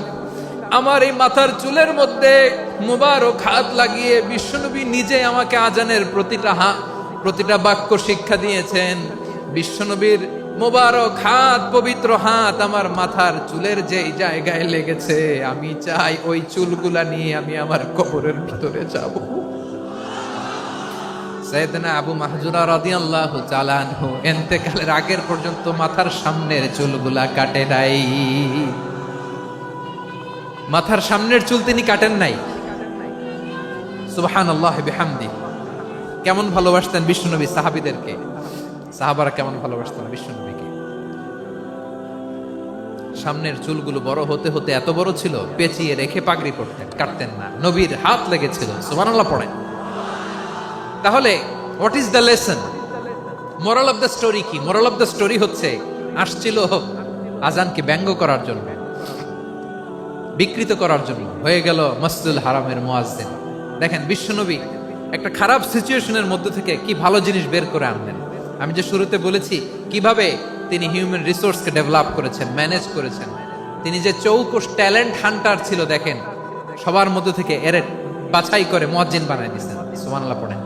A: আমার এই মাথার চুলের মধ্যে মুবারক হাত লাগিয়ে বিশ্বনবী নিজে আমাকে আজানের প্রতিটা বাক্য শিক্ষা দিয়েছেন। বিশ্বনবীর মোবারক হাত, পবিত্র হাত আমার মাথার চুলের যেই জায়গায় লেগেছে, আমি চাই ওই চুলগুলা নিয়ে আমি আমার কবরের ভিতরে যাব। সাইয়েদনা আবু মাহজুরা রাদিয়াল্লাহু তাআলা আনহু ইন্তেকালের আগের পর্যন্ত মাথার সামনের চুলগুলা কাটে নাই। মাথার সামনের চুল তিনি কাটেন নাই। সুবহানাল্লাহ বিহামদি। কেমন ভালোবাসতেন বিশ্বনবী সাহাবীদেরকে, সাহাবারা কেমন ভালোবাসতেন বিশ্বনবীকে। সামনের চুলগুলো বড় হতে হতে এত বড় ছিল, পেঁচিয়ে রেখে পাগড়ি পরতেন, কাটতেন না। নবীর হাত লেগেছিল। সুবহানাল্লাহ পড়েন। তাহলে what is the lesson? Moral of the story কি? মোরাল অফ দ্য স্টোরি হচ্ছে, আসছিল আজানকে ব্যঙ্গ করার জন্য, বিকৃত করার জন্য, হয়ে গেল মসজিদুল হারামের মুয়াজ্জিন। দেখেন বিশ্বনবী একটা খারাপ সিচুয়েশনের মধ্যে থেকে কি ভালো জিনিস বের করে আনলেন। আমি যে শুরুতে বলেছি কিভাবে তিনি হিউম্যান রিসোর্সকে ডেভেলপ করেছেন, ম্যানেজ করেছেন। তিনি যে চৌকস ট্যালেন্ট হান্টার ছিল, দেখেন সবার মধ্যে থেকে এর বাছাই করে মুয়াজ্জিন বানাই দিয়েছেন। সুবহানাল্লাহ পড়েন।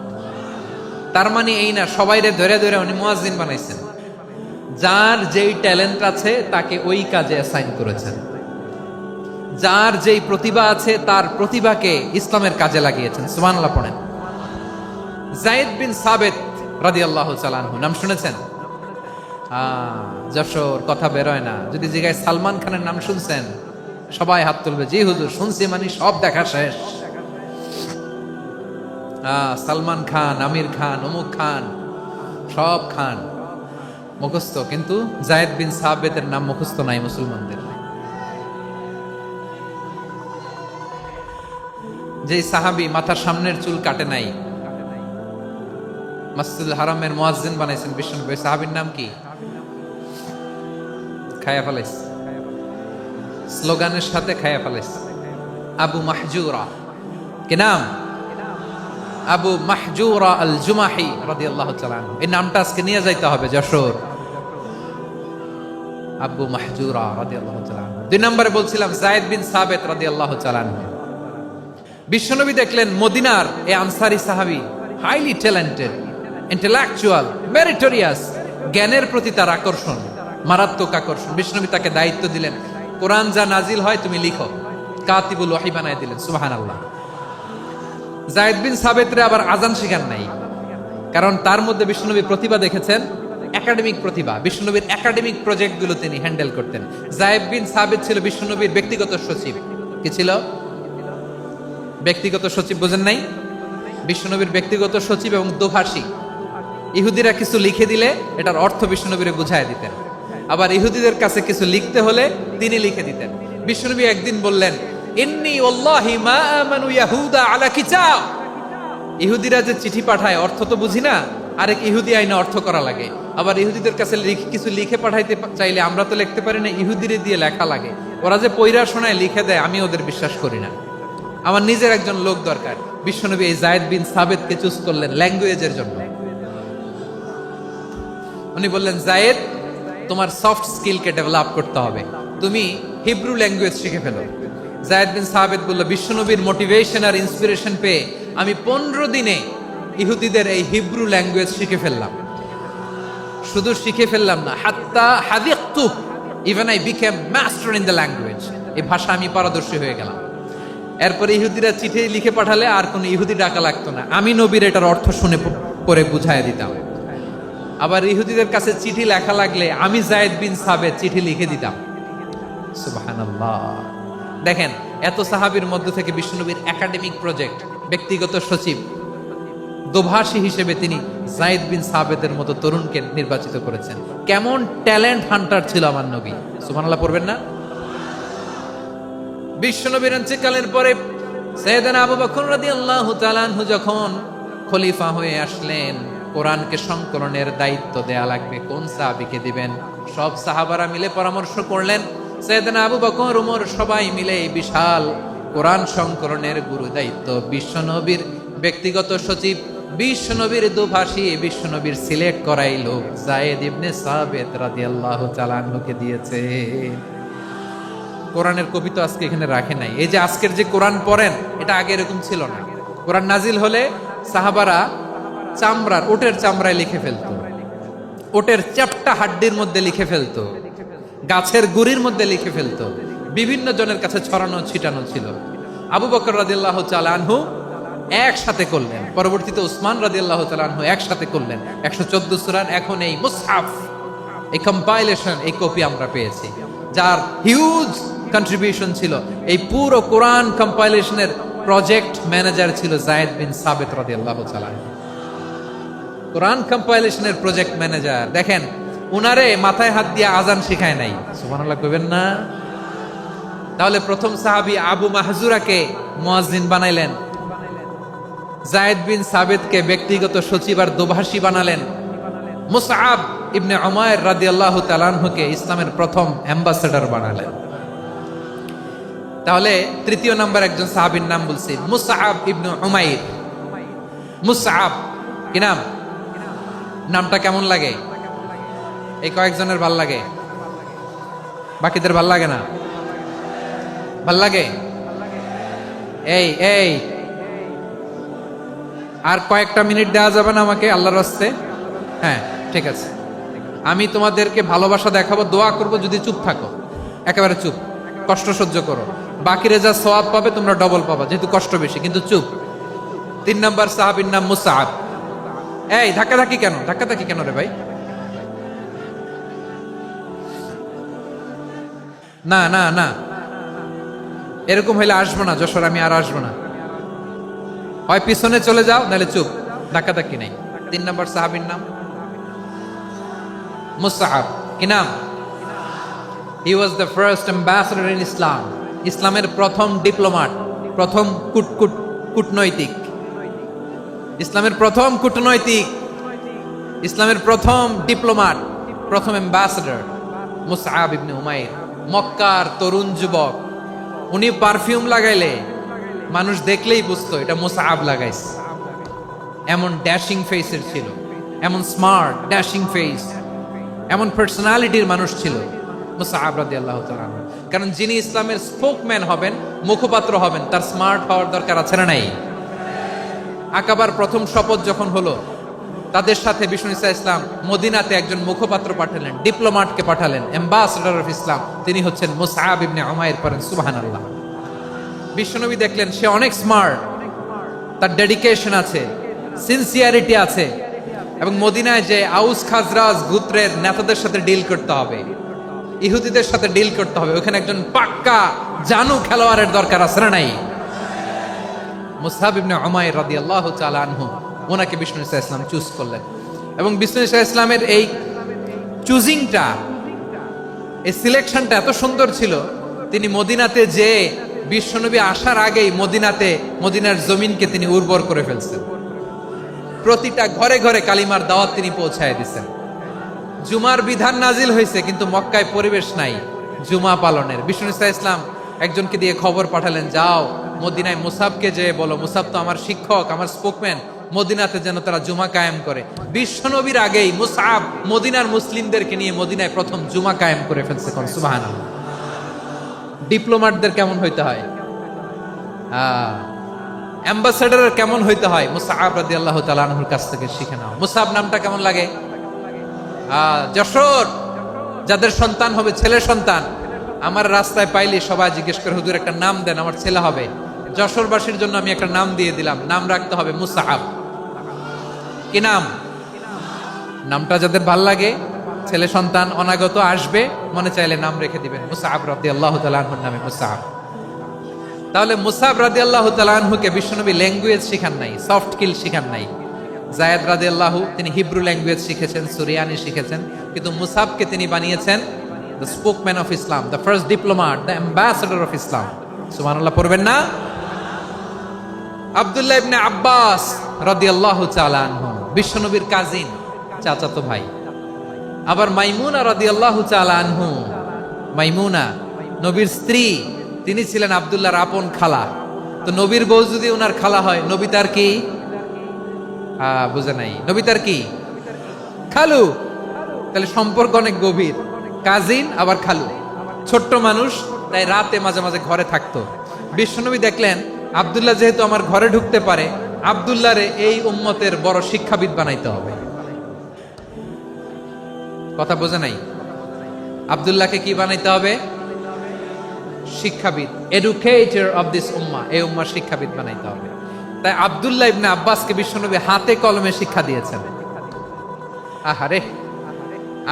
A: তার মানে এই না সবাইরে ধরে ধরে উনি মুয়াজ্জিন বানাইছেন। যার যেই ট্যালেন্ট আছে তাকে ওই কাজে অ্যাসাইন করেছেন। যার যেই প্রতিভা আছে তার প্রতিভাকে ইসলামের কাজে লাগিয়েছেন। সুবহানাল্লাহ পড়েন। যায়েদ বিন সাবিত রাদিয়াল্লাহু তাআলা আনহু নাম শুনেছেন? যশোর, কথা বেরোয় না। যদি জিগায় সালমান খানের নাম শুনছেন, সবাই হাত তুলবে, জি হুজুর শুনছি, মানে সব দেখা শেষ। সালমান খান, আমির খান, অমুক খান, সব খান মুখস্থ, কিন্তু জায়েদ বিন সাবেতের নাম মুখস্থ নাই মুসলমানদের। যে সাহাবী মাথার সামনের চুল কাটে নাই, মসজিদুল হারামের মুয়াজ্জিন বানাইছেন বিশ্বনবী, সাহাবীর নাম কি? খায়া ফেলাইস, স্লোগানের সাথে খায়া ফেলাইস। আবু মাহজুরা, কি নাম? আবু মাহজুরা আল জুমাহি রাদিয়াল্লাহু তাআলা আনহু। এই নামটা আজকে নিয়ে যাইতে হবে যশোর। আবু মাহজুরা রাদিয়াল্লাহু তাআলা আনহু। 2 নম্বরে বলছিলাম যায়েদ বিন সাবিত রাদিয়াল্লাহু তাআলা আনহু। বিশ্বনবী দেখলেন মদিনার এই আনসারী সাহাবী হাইলি ট্যালেন্টেড, ইন্টেলেকচুয়াল, মেরিটোরিয়াস, জ্ঞানের প্রতি তার আকর্ষণ, মারাত্মক আকর্ষণ। বিশ্বনবী তাকে দায়িত্ব দিলেন, কোরআন যা নাজিল হয় তুমি লিখো, কাতিবুল ওহী বানায় দিলেন। সুবহানাল্লাহ। যায়েদ বিন সাবিতরে আবার আজান শেখান নাই, কারণ তার মধ্যে বিশ্বনবী প্রতিভা দেখেছেন, একাডেমিক প্রতিভা। বিশ্বনবীর একাডেমিক প্রজেক্টগুলো তিনি হ্যান্ডেল করতেন। যায়েদ বিন সাবিত ছিল বিশ্বনবীর ব্যক্তিগত সচিব। কি ছিল? ব্যক্তিগত সচিব। বোঝেন নাই? বিশ্বনবীর ব্যক্তিগত সচিব এবং দোভাষী। ইহুদিরা কিছু লিখে দিলে এটার অর্থ বিশ্বনবীরে বুঝায় দিতেন, আবার ইহুদিদের কাছে কিছু লিখতে হলে তিনি লিখে দিতেন। বিশ্বনবী একদিন বললেন, ইন্নী ওয়াল্লাহি মা আমানু ইয়াহুদা আলা কিতাব। ইহুদিরা যে চিঠি পাঠায় অর্থ তো বুঝি না, আরেক ইহুদি আইনে অর্থ করা লাগে। আবার ইহুদিদের কাছে কিছু লিখে পাঠাইতে চাইলে আমরা তো লিখতে পারি না, ইহুদিরে দিয়ে লেখা লাগে। ওরা যে পয়রা শোনায় লিখে দেয়, আমি ওদের বিশ্বাস করি না। আমার নিজের একজন লোক দরকার। বিশ্বনবী এই যায়েদ বিন সাবিতকে চুজ করলেন ল্যাঙ্গুয়েজের জন্য। উনি বললেন, যায়েদ, তোমার সফট স্কিলকে ডেভেলপ করতে হবে, তুমি হিব্রু ল্যাঙ্গুয়েজ শিখে ফেলো। যায়েদ বিন সাবিত বলল, বিশ্বনবীর মোটিভেশন আর ইন্সপিরেশন পেয়ে আমি 15 দিনে ইহুদিদের এই হিব্রু ল্যাঙ্গুয়েজ শিখে ফেললাম। শুধু শিখে ফেললাম না, হাত্তা হাদিকতু, even I became master in the language. এই ভাষা আমি পারদর্শী হয়ে গেলাম। এরপরে ইহুদিরা চিঠি লিখে পাঠালে আর কোনো ইহুদি ডাকা লাগতো না, আমি নবীর এটার অর্থ শুনে পরে বুঝায় দিতাম। আবার ইহুদিদের কাছে চিঠি লেখা লাগলে আমি যায়েদ বিন সাবিত চিঠি লিখে দিতাম। সুবহানাল্লাহ। দেখেন, এত সাহাবীর মধ্য থেকে বিশ্বনবীর একাডেমিক প্রজেক্ট, ব্যক্তিগত সচিব, দোভাষী হিসেবে তিনি যায়েদ বিন সাবিতের মতো তরুণকে নির্বাচিত করেছেন। কেমন ট্যালেন্ট হান্টার ছিল আমার নবী। সুবহানাল্লাহ পড়বেন না? বিশ্বনবীর ইন্তেকালের পরে সাইয়েদনা আবু বকর রাদিয়াল্লাহু তাআলা আনহু যখন খলিফা হয়ে আসলেন, কোরআনকে সংকলনের দায়িত্ব দেয়া লাগবে, কোন সাহাবীকে দিবেন? সব সাহাবারা মিলে পরামর্শ করলেন। সাইয়েদনা আবু বকর, ওমর সবাই মিলে এই বিশাল কোরআন সংকলনের গুরু দায়িত্ব বিশ্বনবীর ব্যক্তিগত সচিব, বিশ্বনবীর দোভাষী, বিশ্বনবীর সিলেক্ট করাই লোক যায়েদ ইবনে সাবিত রাদিয়াল্লাহু তাআলা আনহুকে দিয়েছে। কোরআনের কপি তো আজকে এখানে রাখে নাই। এই যে আজকের যে কোরআন পড়েন, এটা আগে এরকম ছিল না। কোরআন নাজিল হলে সাহাবারা চামড়ার, ওটের চামড়ায় লিখে ফেলতো, ওটের চ্যাপ্টা হাড্ডির মধ্যে লিখে ফেলতো, গাছের গুড়ির মধ্যে লিখে ফেলতো। বিভিন্ন জনের কাছে ছড়ানো ছিটানো ছিল। আবু বকর রাদিয়াল্লাহু তাআলা আনহু একসাথে করলেন, পরবর্তীতে উসমান রাদিয়াল্লাহু তাআলা আনহু একসাথে করলেন। 114 সূরার এখন এই মুসহাফ, এই কম্পাইলেশন, এই কপি আমরা পেয়েছি, যার হিউজ কন্ট্রিবিউশন ছিল। এই পুরো কোরআন কম্পাইলেশনের প্রজেক্ট ম্যানেজার ছিল যায়েদ বিন সাবিত রাদিয়াল্লাহু তাআলা। কোরআন কম্পাইলেশনের প্রজেক্ট ম্যানেজার। দেখেন, উনারে মাথায় হাত দিয়ে আজান শিখায় নাই। সুবহানাল্লাহ কইবেন না? তাহলে প্রথম সাহাবী আবু মাহজুরাকে মুয়াজ্জিন বানাইলেন, যায়েদ বিন সাবিতকে ব্যক্তিগত সচিব আর দোভাষী বানালেন, মুসআব ইবনে উমাইর রাদিয়াল্লাহু তাআলা আনহুকে ইসলামের প্রথম অ্যাম্বাসেডর বানালেন। তাহলে তৃতীয় নাম্বার একজন সাহাবীর নাম বলছি, মুসআব ইবনে উমাইর। মুসআব কি নাম? নামটা কেমন লাগে? এই কয়েকজনের ভাল লাগে, বাকিদের ভাল লাগে না? ভাল লাগে? এই এই আর কয়েকটা মিনিট দেওয়া যাবে না আমাকে আল্লাহর রাস্তে? হ্যাঁ, ঠিক আছে। আমি তোমাদেরকে ভালোবাসা দেখাবো, দোয়া করব, যদি চুপ থাকো, একেবারে চুপ, কষ্ট সহ্য করো। বাকিরে যা সওয়াব পাবে তোমরা ডবল পাবা, যেহেতু কষ্ট বেশি, কিন্তু চুপ। 3 নাম্বার সাহাবীর নাম মুসআব। এই ধাক্কাধাক্কি কেন? ধাক্কাধাক্কি কেন রে ভাই? না না না, এরকম হইলে আসবো না যশোর, আমি আর আসবো না। হয় পিছনে চলে যাও, নাহলে চুপ, ধাক্কাধাক্কি নেই। 3 নম্বর সাহাবীর নাম মুসআব। কি নাম? He was the first ambassador in Islam. ইসলামের প্রথম ডিপ্লোম্যাট, প্রথম কূটনৈতিক, ইসলামের প্রথম কূটনৈতিক, ইসলামের প্রথম ডিপ্লোম্যাট, প্রথম অ্যাম্বাসেডর মুসআব ইবনে উমাইর। মক্কার তরুণ যুবক, উনি পারফিউম লাগাইলে মানুষ দেখলেই বুঝতো এটা মুসআব লাগাইছে। এমন ড্যাশিং ফেসের ছিল, এমন স্মার্ট ড্যাশিং ফেস, এমন পার্সোনালিটির মানুষ ছিল মুসআব রাদিয়াল্লাহু তাআলা। কারণ যিনি ইসলামের স্পোকম্যান হবেন, মুখপাত্র হবেন, তার স্মার্ট হওয়ার দরকার আছে না নাই? আকাবার প্রথম শপথ যখন হলো, তাদের সাথে বিষ্ণু ঈসা ইসলাম মদিনাতে একজন মুখপাত্র পাঠালেন, ডিপ্লোম্যাটকে পাঠালেন, অ্যাম্বাসেডর অফ ইসলাম। তিনি হচ্ছেন মুসআব ইবনে উমাইর। পড়েন সুবহানাল্লাহ। বিশ্বনবী দেখলেন সে অনেক স্মার্ট, তার ডেডিকেশন আছে, সিনসিয়ারিটি আছে, এবং মদিনায় যে আউস খাজরাজ গোত্রের নেতাদের সাথে ডিল করতে হবে, ইহুদিদের সাথে ডিল করতে হবে, ওখানে একজন পাক্কা জানু খেলোয়াড়ের দরকার আছে না নাই? মুসআব ইবনে উমাইর রাদিয়াল্লাহু তাআলা আনহু, ওনাকে বিষ্ণু ঈসা ইসলাম চুজ করলেন। এবং বিষ্ণু ঈসা ইসলামের এই চুজিংটা, এই সিলেকশনটা এত সুন্দর ছিল, তিনি মদিনাতে যে বিশ্বনবী আসার আগেই মদিনার জমিনকে তিনি উর্বর করে ফেলছেন। প্রতিটা ঘরে ঘরে কালিমার দাওয়াত তিনি পৌঁছায় দিচ্ছেন। জুমার বিধান নাজিল হয়েছে, কিন্তু মক্কায় পরিবেশ নাই জুমা পালনের। বিষ্ণু ঈসা ইসলাম একজনকে দিয়ে খবর পাঠালেন, যাও মদিনায় মুসাবকে যে বলো, মুসাব তো আমার শিক্ষক, আমার স্পোকম্যান, মদিনাতে যেন তারা জুমা কায়েম করে। বিশ্বনবীর আগেই মুসআব মদিনার মুসলিমদেরকে নিয়ে মদিনায় প্রথম জুমা কায়েম করে ফেলছে। কোন সুবহানাল্লাহ। ডিপ্লোম্যাটদের কেমন হইতে হয়, অ্যাম্বাসেডারের কেমন হইতে হয়, মুসআব রাদিয়াল্লাহু তাআলা আনহুর কাছ থেকে শিখে নাও। মুসআব নামটা কেমন লাগে? যশোর যাদের সন্তান হবে, ছেলে সন্তান, আমার রাস্তায় পাইলে সবাই জিজ্ঞেস করে, হুজুর একটা নাম দেন, আমার ছেলে হবে। যশোরবাসীর জন্য আমি একটা নাম দিয়ে দিলাম, নাম রাখতে হবে মুসআব। কি নাম? নামটা যাদের ভাল লাগে, ছেলে সন্তান অনাগত আসবে, মনে চাইলে নাম রেখে দিবেন মুসআব রাদিয়াল্লাহু তাআলা আনহুর নামে মুসআব। তাহলে মুসআব রাদিয়াল্লাহু তাআলা আনহুকে বিশ্বনবী ল্যাঙ্গুয়েজ শিখান নাই, সফট স্কিল শিখান নাই। যায়েদ রাদিয়াল্লাহু, তিনি হিব্রু ল্যাঙ্গুয়েজ শিখেছেন, সুরিয়ানি শিখেছেন, কিন্তু মুসআবকে তিনি বানিয়েছেন the spokesman of Islam, the first diplomat, the ambassador of Islam. সুবহানাল্লাহ পড়বেন না? আব্দুল্লাহ ইবনে আব্বাস রাদিয়াল্লাহু তাআলা আনহু, বিশ্বনবীর কাজিন, চাচাতো ভাই। আবার মাইমুনা রাদিয়াল্লাহু তাআলা আনহু, মাইমুনা নবীর স্ত্রী, তিনি ছিলেন আব্দুল্লাহর আপন খালা। তো নবীর বউ যদি ওনার খালা হয়, নবী তার কি? বুঝে নাই, নবী তার কি? খালু। তাহলে সম্পর্ক অনেক গভীর, কাজিন আবার খালু। ছোট্ট মানুষ, তাই রাতে মাঝে মাঝে ঘরে থাকতো। বিশ্বনবী দেখলেন আব্দুল্লাহ যেহেতু আমার ঘরে ঢুকতে পারে, আব্দুল্লাহরে এই উম্মতের বড় শিক্ষাবিদ বানাইতে হবে। কথা বোঝে নাই? আব্দুল্লাহকে কি বানাইতে হবে? শিক্ষাবিদ, এডুকেটর অফ দিস উম্মাহ, এই উম্মার শিক্ষাবিদ বানাইতে হবে। তাই আব্দুল্লাহ ইবনে আব্বাসকে বিশ্বনবী হাতে কলমে শিক্ষা দিয়েছেন। আহারে,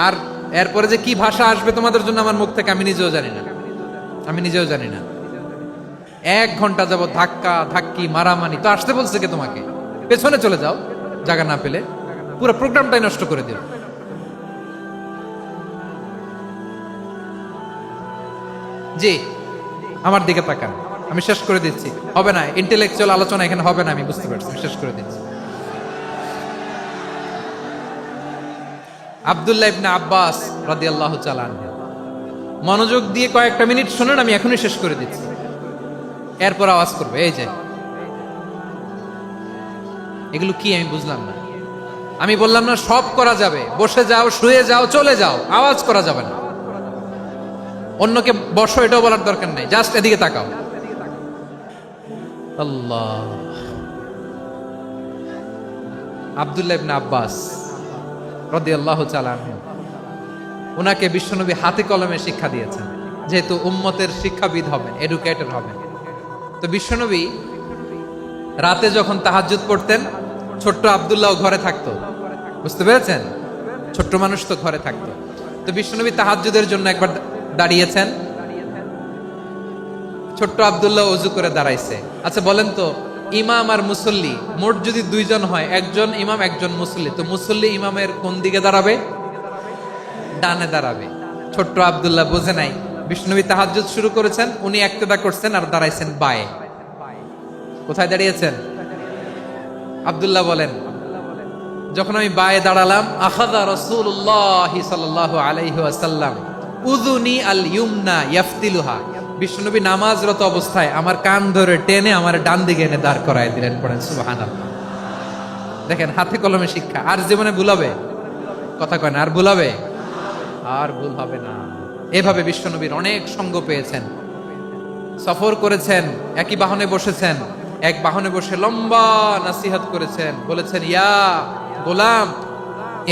A: আর এরপরে যে কি ভাষা আসবে তোমাদের জন্য আমার মুখ থেকে আমি নিজেও জানি না। 1 ঘন্টা যাবত ধাক্কা ধাক্কি মারামারি। তো আসতে বলছে কে তোমাকে? পেছনে চলে যাও, জায়গা না পেলে। পুরো প্রোগ্রামটাই নষ্ট করে দিল। জি, আমার দিকে তাকান, আমি শেষ করে দিচ্ছি। হবে না, ইন্টেলেকচুয়াল আলোচনা এখানে হবে না, আমি বুঝতে পারছি, শেষ করে দিচ্ছি। আব্দুল্লাহ ইবনে আব্বাস রাদিয়াল্লাহু তাআলা আনহু, মনোযোগ দিয়ে কয়েকটা মিনিট শুনুন, আমি এখনই শেষ করে দিচ্ছি, এরপর আওয়াজ করবে। এই যে এগুলো কি আমি বুঝলাম না। আমি বললাম না সব করা যাবে, বসে যাও, শুয়ে যাও, চলে যাও, আওয়াজ করা যাবে না। অন্যকে বসো এটাও বলার দরকার নেই, জাস্ট এদিকে তাকাও। আল্লাহ। আব্দুল্লাহ ইবনে আব্বাস রাদিয়াল্লাহু তাআলা আনহু, ওনাকে বিশ্বনবী হাতে কলমে শিক্ষা দিয়েছেন, যেহেতু উম্মতের শিক্ষাবিদ হবেন, এডুকেটর হবেন। তো বিশ্বনবী রাতে যখন তাহাজ্জুদ পড়তেন, ছোট্ট আব্দুল্লাহ ঘরে থাকতো। বুঝতে পেরেছেন? ছোট্ট মানুষ তো ঘরে থাকতো। তো বিশ্বনবী তাহাজ্জুদের জন্য একবার দাঁড়িয়েছেন, ছোট্ট আব্দুল্লাহ অজু করে দাঁড়াইছে। আচ্ছা বলেন তো, ইমাম আর মুসল্লি মোট যদি দুইজন হয়, একজন ইমাম একজন মুসল্লি, তো মুসল্লি ইমামের কোন দিকে দাঁড়াবে? ডানে দাঁড়াবে। ছোট্ট আব্দুল্লাহ বোঝে নাই, বিষ্ণুনবী তাহাজ্জুদ শুরু করেছেন, উনি একতেদা করছেন আর দাঁড়াইছেন বায়ে। কোথায় দাঁড়িয়েছেন? আব্দুল্লাহ বলেন, যখন আমি বায়ে দাঁড়ালাম, আখাযা রাসূলুল্লাহ সাল্লাল্লাহু আলাইহি ওয়াসাল্লাম উযুনি আল ইউমনা ইয়াফতিলুহা, বিষ্ণুনবী নামাজরত অবস্থায় আমার কান ধরে টেনে আমার ডান দিকে এনে দাঁড় করায় দিলেন। পড়েন সুবহানাল্লাহ। দেখেন, হাতে কলমে শিক্ষা। আর জীবনে ভুল হবে? কথা কয় না, আর ভুল হবে? আর ভুল হবে না। এভাবে বিশ্বনবীর অনেক সঙ্গ পেয়েছেন, সফর করেছেন, একই বাহনে বসেছেন, এক বাহনে বসে লম্বা নাসিহত করেছেন, বলেছেন, ইয়া গোলাম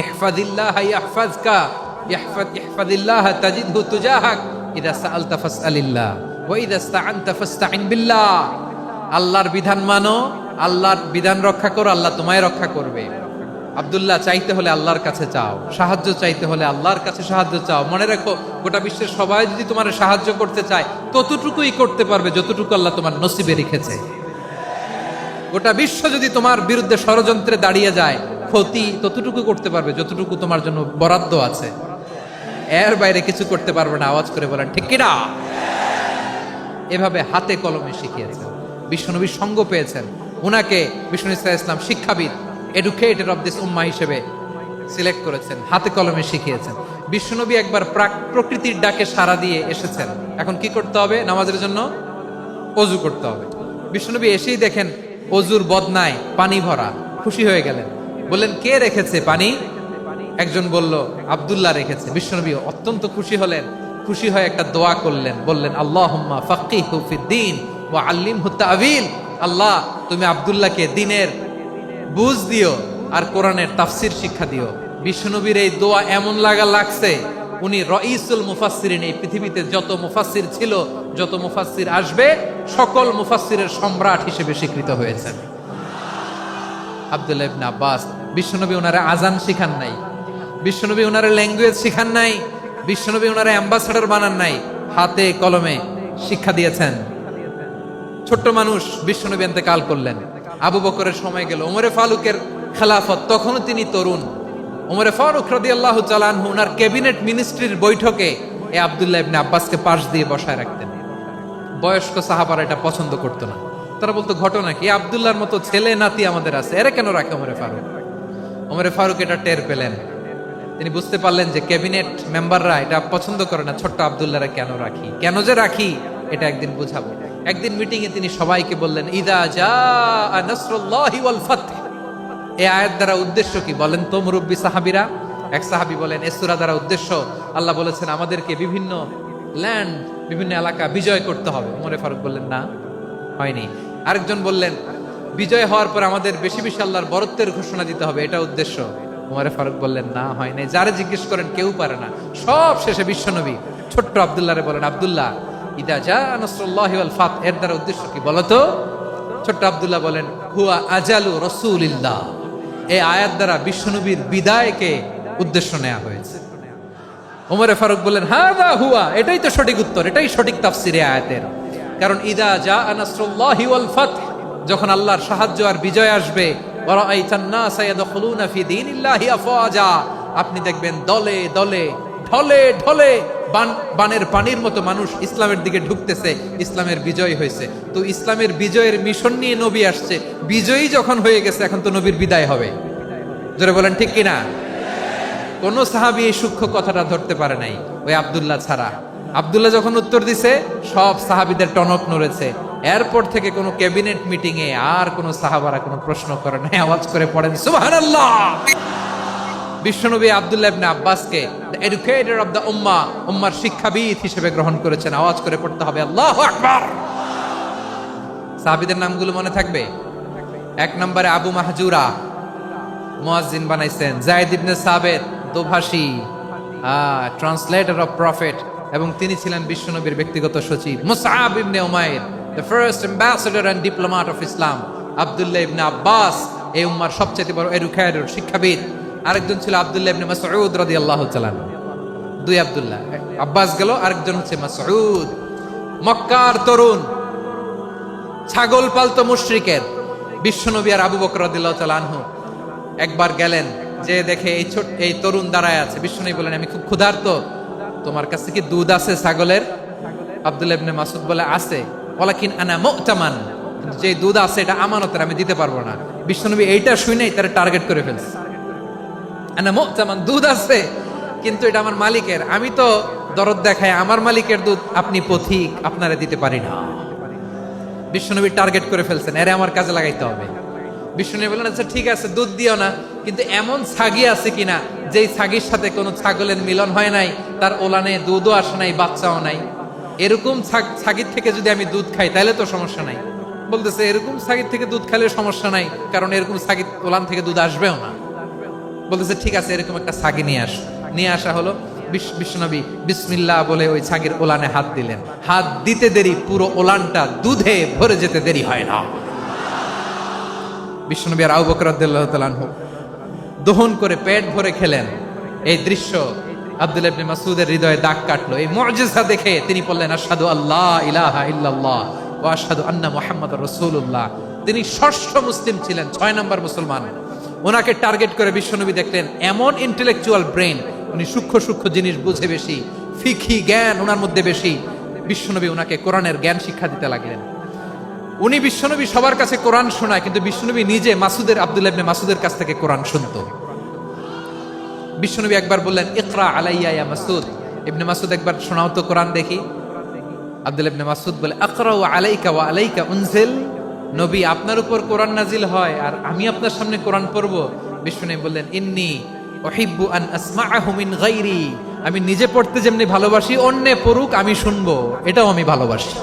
A: ইহফাজিল্লাহ ইয়াহফাজকা ইহফাজিল্লাহ তাজিদহু তুজাহাক ইযা সাআলতা ফাসআলিল্লাহ ওয়া ইযা ইসতাআনতা ফাসতাইন বিল্লাহ। আল্লাহর বিধান মানো, আল্লাহর বিধান রক্ষা করো, আল্লাহ তোমায় রক্ষা করবে। আব্দুল্লাহ, চাইতে হলে আল্লাহর কাছে চাও, সাহায্য চাইতে হলে আল্লাহর কাছে সাহায্য চাও। মনে রাখো, গোটা বিশ্বের সবাই যদি তোমার সাহায্য করতে চায়, ততটুকুই করতে পারবে যতটুকু আল্লাহ তোমার নসিবে রেখেছে। গোটা বিশ্ব যদি তোমার বিরুদ্ধে ষড়যন্ত্রে দাঁড়িয়ে যায়, ক্ষতি ততটুকু করতে পারবে যতটুকু তোমার জন্য বরাদ্দ আছে। এর বাইরে কিছু করতে পারবে না। আওয়াজ করে বলেন ঠিক কিনা? এভাবে হাতে কলমে শিখিয়েছেন, বিশ্বনবীর সঙ্গ পেয়েছেন। উনাকে বিষ্ণু ইসলাম শিক্ষাবিদ, এডুকেটর অফ দিস উম্মাহ হিসেবে সিলেক্ট করেছেন, হাতে কলমে শিখিয়েছেন। বিশ্বনবী একবার প্রকৃতির ডাকে সাড়া দিয়ে এসেছেন। এখন কি করতে হবে? নামাজের জন্য অজু করতে হবে। বিশ্বনবী এসেই দেখেন অজুর বদনায় পানি ভরা, খুশি হয়ে গেলেন, বললেন, কে রেখেছে পানি? একজন বলল, আব্দুল্লাহ রেখেছে। বিশ্বনবী অত্যন্ত খুশি হলেন, খুশি হয়ে একটা দোয়া করলেন, বললেন, আল্লাহুম্মা ফাক্কিহু ফিদ্দীন ওয়া আল্লিমহু তা'ওয়ীল। আল্লাহ, তুমি আব্দুল্লাহকে দ্বীনের বুঝ দিও আর কোরআনের তাফসীর শিক্ষা দিও। বিশ্বনবীর এই দোয়া এমন লাগছে, উনি রাইসুল মুফাসসিরিন, এই পৃথিবীতে যত মুফাসসির ছিল, যত মুফাসসির আসবে, সকল মুফাসসিরের সম্রাট হিসেবে স্বীকৃত হয়েছেন। আব্দুল্লাহ ইবনে আব্বাস, বিশ্বনবী ওনারে আজান শিখান নাই, বিশ্বনবী ওনারে ল্যাঙ্গুয়েজ শিখান নাই, বিশ্বনবী ওনারে অ্যাম্বাসাডর বানান নাই, হাতে কলমে শিক্ষা দিয়েছেন। ছোট্ট মানুষ, বিশ্বনবী ইন্তেকাল করলেন, আবু বকরের সময় গেল, ওমরে ফারুকের খেলাফত, তখনও তিনি তরুণ। ওমরে ফারুক রাদিয়াল্লাহু তাআলা আনহু ওনার ক্যাবিনেট মিনিস্ট্রির বৈঠকে এই আব্দুল্লাহ ইবনে আব্বাসকে পাশ দিয়ে বসায় রাখতেন। বয়স্ক সাহাবারা এটা পছন্দ করতো না। তারা বলতো, ঘটনা কি? আব্দুল্লাহর মতো ছেলে নাতি আমাদের আছে, এরা কেন রাখে ওমরে ফারুক? ওমরে ফারুক এটা টের পেলেন, তিনি বুঝতে পারলেন যে ক্যাবিনেট মেম্বাররা এটা পছন্দ করে না, ছোট্ট আব্দুল্লাহরা কেন রাখি, কেন যে রাখি, এটা একদিন বুঝাবো। একদিন মিটিং এ তিনি সবাইকে বললেন, ইদা জাআ নাসরুল্লাহি ওয়াল ফাতহ। এই আয়াত দ্বারা উদ্দেশ্য কি বলেন তো মুরব্বী সাহাবীরা? এক সাহাবী বলেন, এই সূরা দ্বারা উদ্দেশ্য, আল্লাহ বলেছেন আমাদেরকে বিভিন্ন ল্যান্ড, বিভিন্ন এলাকা বিজয় করতে হবে। ওমরে ফারুক বললেন, না, হয়নি। আরেকজন বললেন, বিজয় হওয়ার পর আমাদের বেশি বেশি আল্লাহর বরত্বের ঘোষণা দিতে হবে, এটা উদ্দেশ্য। ওমরে ফারুক বললেন, না, হয় নাই। যারে জিজ্ঞেস করেন কেউ পারে না। সব শেষে বিশ্বনবী ছোট্ট আব্দুল্লাহরে বলেন, আব্দুল্লাহ, ইদা জাআ নাসরুল্লাহি ওয়াল ফাতহ, এর দ্বারা উদ্দেশ্য কি বলো তো? ছোট্ট আব্দুল্লাহ বলেন, হুয়া আজালু রাসূলিল্লাহ। এই আয়াত দ্বারা বিশ্বনবীর বিদায়কে উদ্দেশ্য নেওয়া হয়েছে। ওমরে ফারুক বললেন, হাযা হুয়া, এটাই তো সঠিক উত্তর, এটাই সঠিক তাফসীর এই আয়াতের। কারণ ইদা জাআ নাসরুল্লাহি ওয়াল ফাতহ, যখন আল্লাহর সাহায্য আর বিজয় আসবে, ওয়া রাআইতান নাসা ইয়াদখুলুনা ফি দীনিল্লাহি আফওয়াজা, আপনি দেখবেন দলে দলে, ঢলে ঢলে, বানের পানির মতো মানুষ ইসলামের দিকে ঢুকতেছে, ইসলামের বিজয় হয়েছে। তো ইসলামের বিজয়ের মিশন নিয়ে নবী আসছে, বিজয়ী যখন হয়ে গেছে, এখন তো নবীর বিদায় হবে। জোরে বলেন ঠিক কিনা? কোন সাহাবী এই সূক্ষ্ম কথাটা ধরতে পারে নাই, ওই আব্দুল্লাহ ছাড়া। আব্দুল্লাহ যখন উত্তর দিছে, সব সাহাবীদের টনক নড়েছে। এরপর থেকে কোনো ক্যাবিনেট মিটিং এ আর কোনো সাহাবারা কোনো প্রশ্ন করে নাই। আওয়াজ করে পড়েন সুবহানাল্লাহ। বিশ্বনবী আব্দুল্লাহ ইবনে আব্বাসকে দ্য এডুকেটর অফ দ্য উম্মাহ, উম্মার শিক্ষাবিদ হিসেবে গ্রহণ করেছেন। আওয়াজ করে পড়তে হবে আল্লাহু আকবার। সাহাবীদের নামগুলো মনে থাকবে? এক নম্বরে আবু মাহজুরা, মুয়াজ্জিন বানাইছেন। যায়েদ ইবনে সাবিত, দোভাষী, ট্রান্সলেটর অফ প্রফেট, এবং তিনি ছিলেন বিশ্বনবীর ব্যক্তিগত সচিব। মুসআব ইবনে উমাইর, the first ambassador and diplomat of Islam. আব্দুল্লাহ ইবনে আব্বাস, এই উম্মার সবচেয়ে বড় এডুকেটর, শিক্ষাবিদ। আরেকজন ছিল আব্দুল্লাহ ইবনে মাসউদ রাদিয়াল্লাহু তাআলা। দুই আব্দুল্লাহ, আব্বাস গেল, আরেকজন হচ্ছে মাসউদ। মক্কার তরুণ, ছাগল পালতো মুশরিকের বিশ্বনবী আর আবু বকর রাদিয়াল্লাহু তাআলা আনহু একবার গেলেন, যে দেখে এই তরুণ দাঁড়ায় আছে। বিশ্বনবী বলেন, আমি খুব ক্ষুধার্ত, তোমার কাছে কি দুধ আছে ছাগলের? আব্দুল্লাহ ইবনে মাসউদ বলে, আছে। ওয়ালাকিন আনা মু'তামান, যে দুধ আছে এটা আমানতের, আমি দিতে পারবো না। বিশ্বনবী এইটা শুনেই তার টার্গেট করে ফেলছে। আনা মু'তামান, দুধ আছে কিন্তু এটা আমার মালিকের, আমি তো দরদ দেখায় আমার মালিকের দুধ আপনি পথিক, আপনারে দিতে পারি না। বিশ্বনবী টার্গেট করে ফেলছেন, এরে আমার কাজে লাগাইতে হবে। বিশ্বনবী বললেন, আচ্ছা ঠিক আছে, দুধ দিও না, কিন্তু এমন ছাগি আছে কিনা যেই ছাগির সাথে কোনো ছাগলের মিলন হয় নাই, তার ওলানে দুধও আসে নাই, বাচ্চাও নাই, এরকম ছাগির থেকে যদি আমি দুধ খাই তাহলে তো সমস্যা নাই। বলতেছে, এরকম ছাগির থেকে দুধ খাইলে সমস্যা নাই, কারণ এরকম ছাগির ওলান থেকে দুধ আসবেও না। বলতেছে, ঠিক আছে, এরকম একটা ছাগি নিয়ে আসা হলো। বিশ্বনবী বিসমিল্লাহ বলে ওই ছাগির ওলানে হাত দিলেন। হাত দিতে দেরি, পুরো ওলানটা দুধে ভরে যেতে দেরি হয় না। বিশ্বনবী আর আবু বকর রাদিয়াল্লাহু তাআলা আনহু দহন করে পেট ভরে খেলেন। এই দৃশ্য আব্দুল্লাহ ইবনে মাসউদের হৃদয়ে দাগ কাটলো। এই মুআজিজা দেখে তিনি বললেন, আশহাদু আল্লা ইলাহা ইল্লাল্লাহ ওয়া আশহাদু আন্না মুহাম্মাদুর রাসূলুল্লাহ। তিনি ষষ্ঠ মুসলিম ছিলেন, 6 নম্বর মুসলমান। ওনাকে টার্গেট করে বিশ্বনবী দেখলেন এমন ইন্টেলেকচুয়াল ব্রেন, উনি সূক্ষ্ম সূক্ষ্ম জিনিস বুঝে বেশি, ফিকহি জ্ঞান ওনার মধ্যে বেশি। বিশ্বনবী ওনাকে কোরআনের জ্ঞান শিক্ষা দিতে লাগলেন। উনি বিশ্বনবী সবার কাছে কোরআন শোনায়, কিন্তু বিশ্বনবী নিজে আব্দুল্লাহ ইবনে মাসউদের কাছ থেকে কোরআন শুনতো। বিশ্বনবী একবার বললেন, ইকরা আলাইয়া ইয়া মাসউদ। ইবনে মাসউদ, একবার শোনাও তো কোরআন দেখি। আব্দুল্লাহ ইবনে মাসউদ বলে, আকরাউ আলাইকা ওয়া আলাইকা উনজিল। নবী, আপনার উপর কোরআন নাজিল হয় আর আমি আপনার সামনে কোরআন পড়ব? বিশ্বনবী বললেন, ইন্নী উহিব্বু আন আসমাআহু মিন গায়রি। আমি নিজে পড়তে যেমনি ভালোবাসি, অন্যে পড়ুক আমি শুনবো, এটাও আমি ভালোবাসি।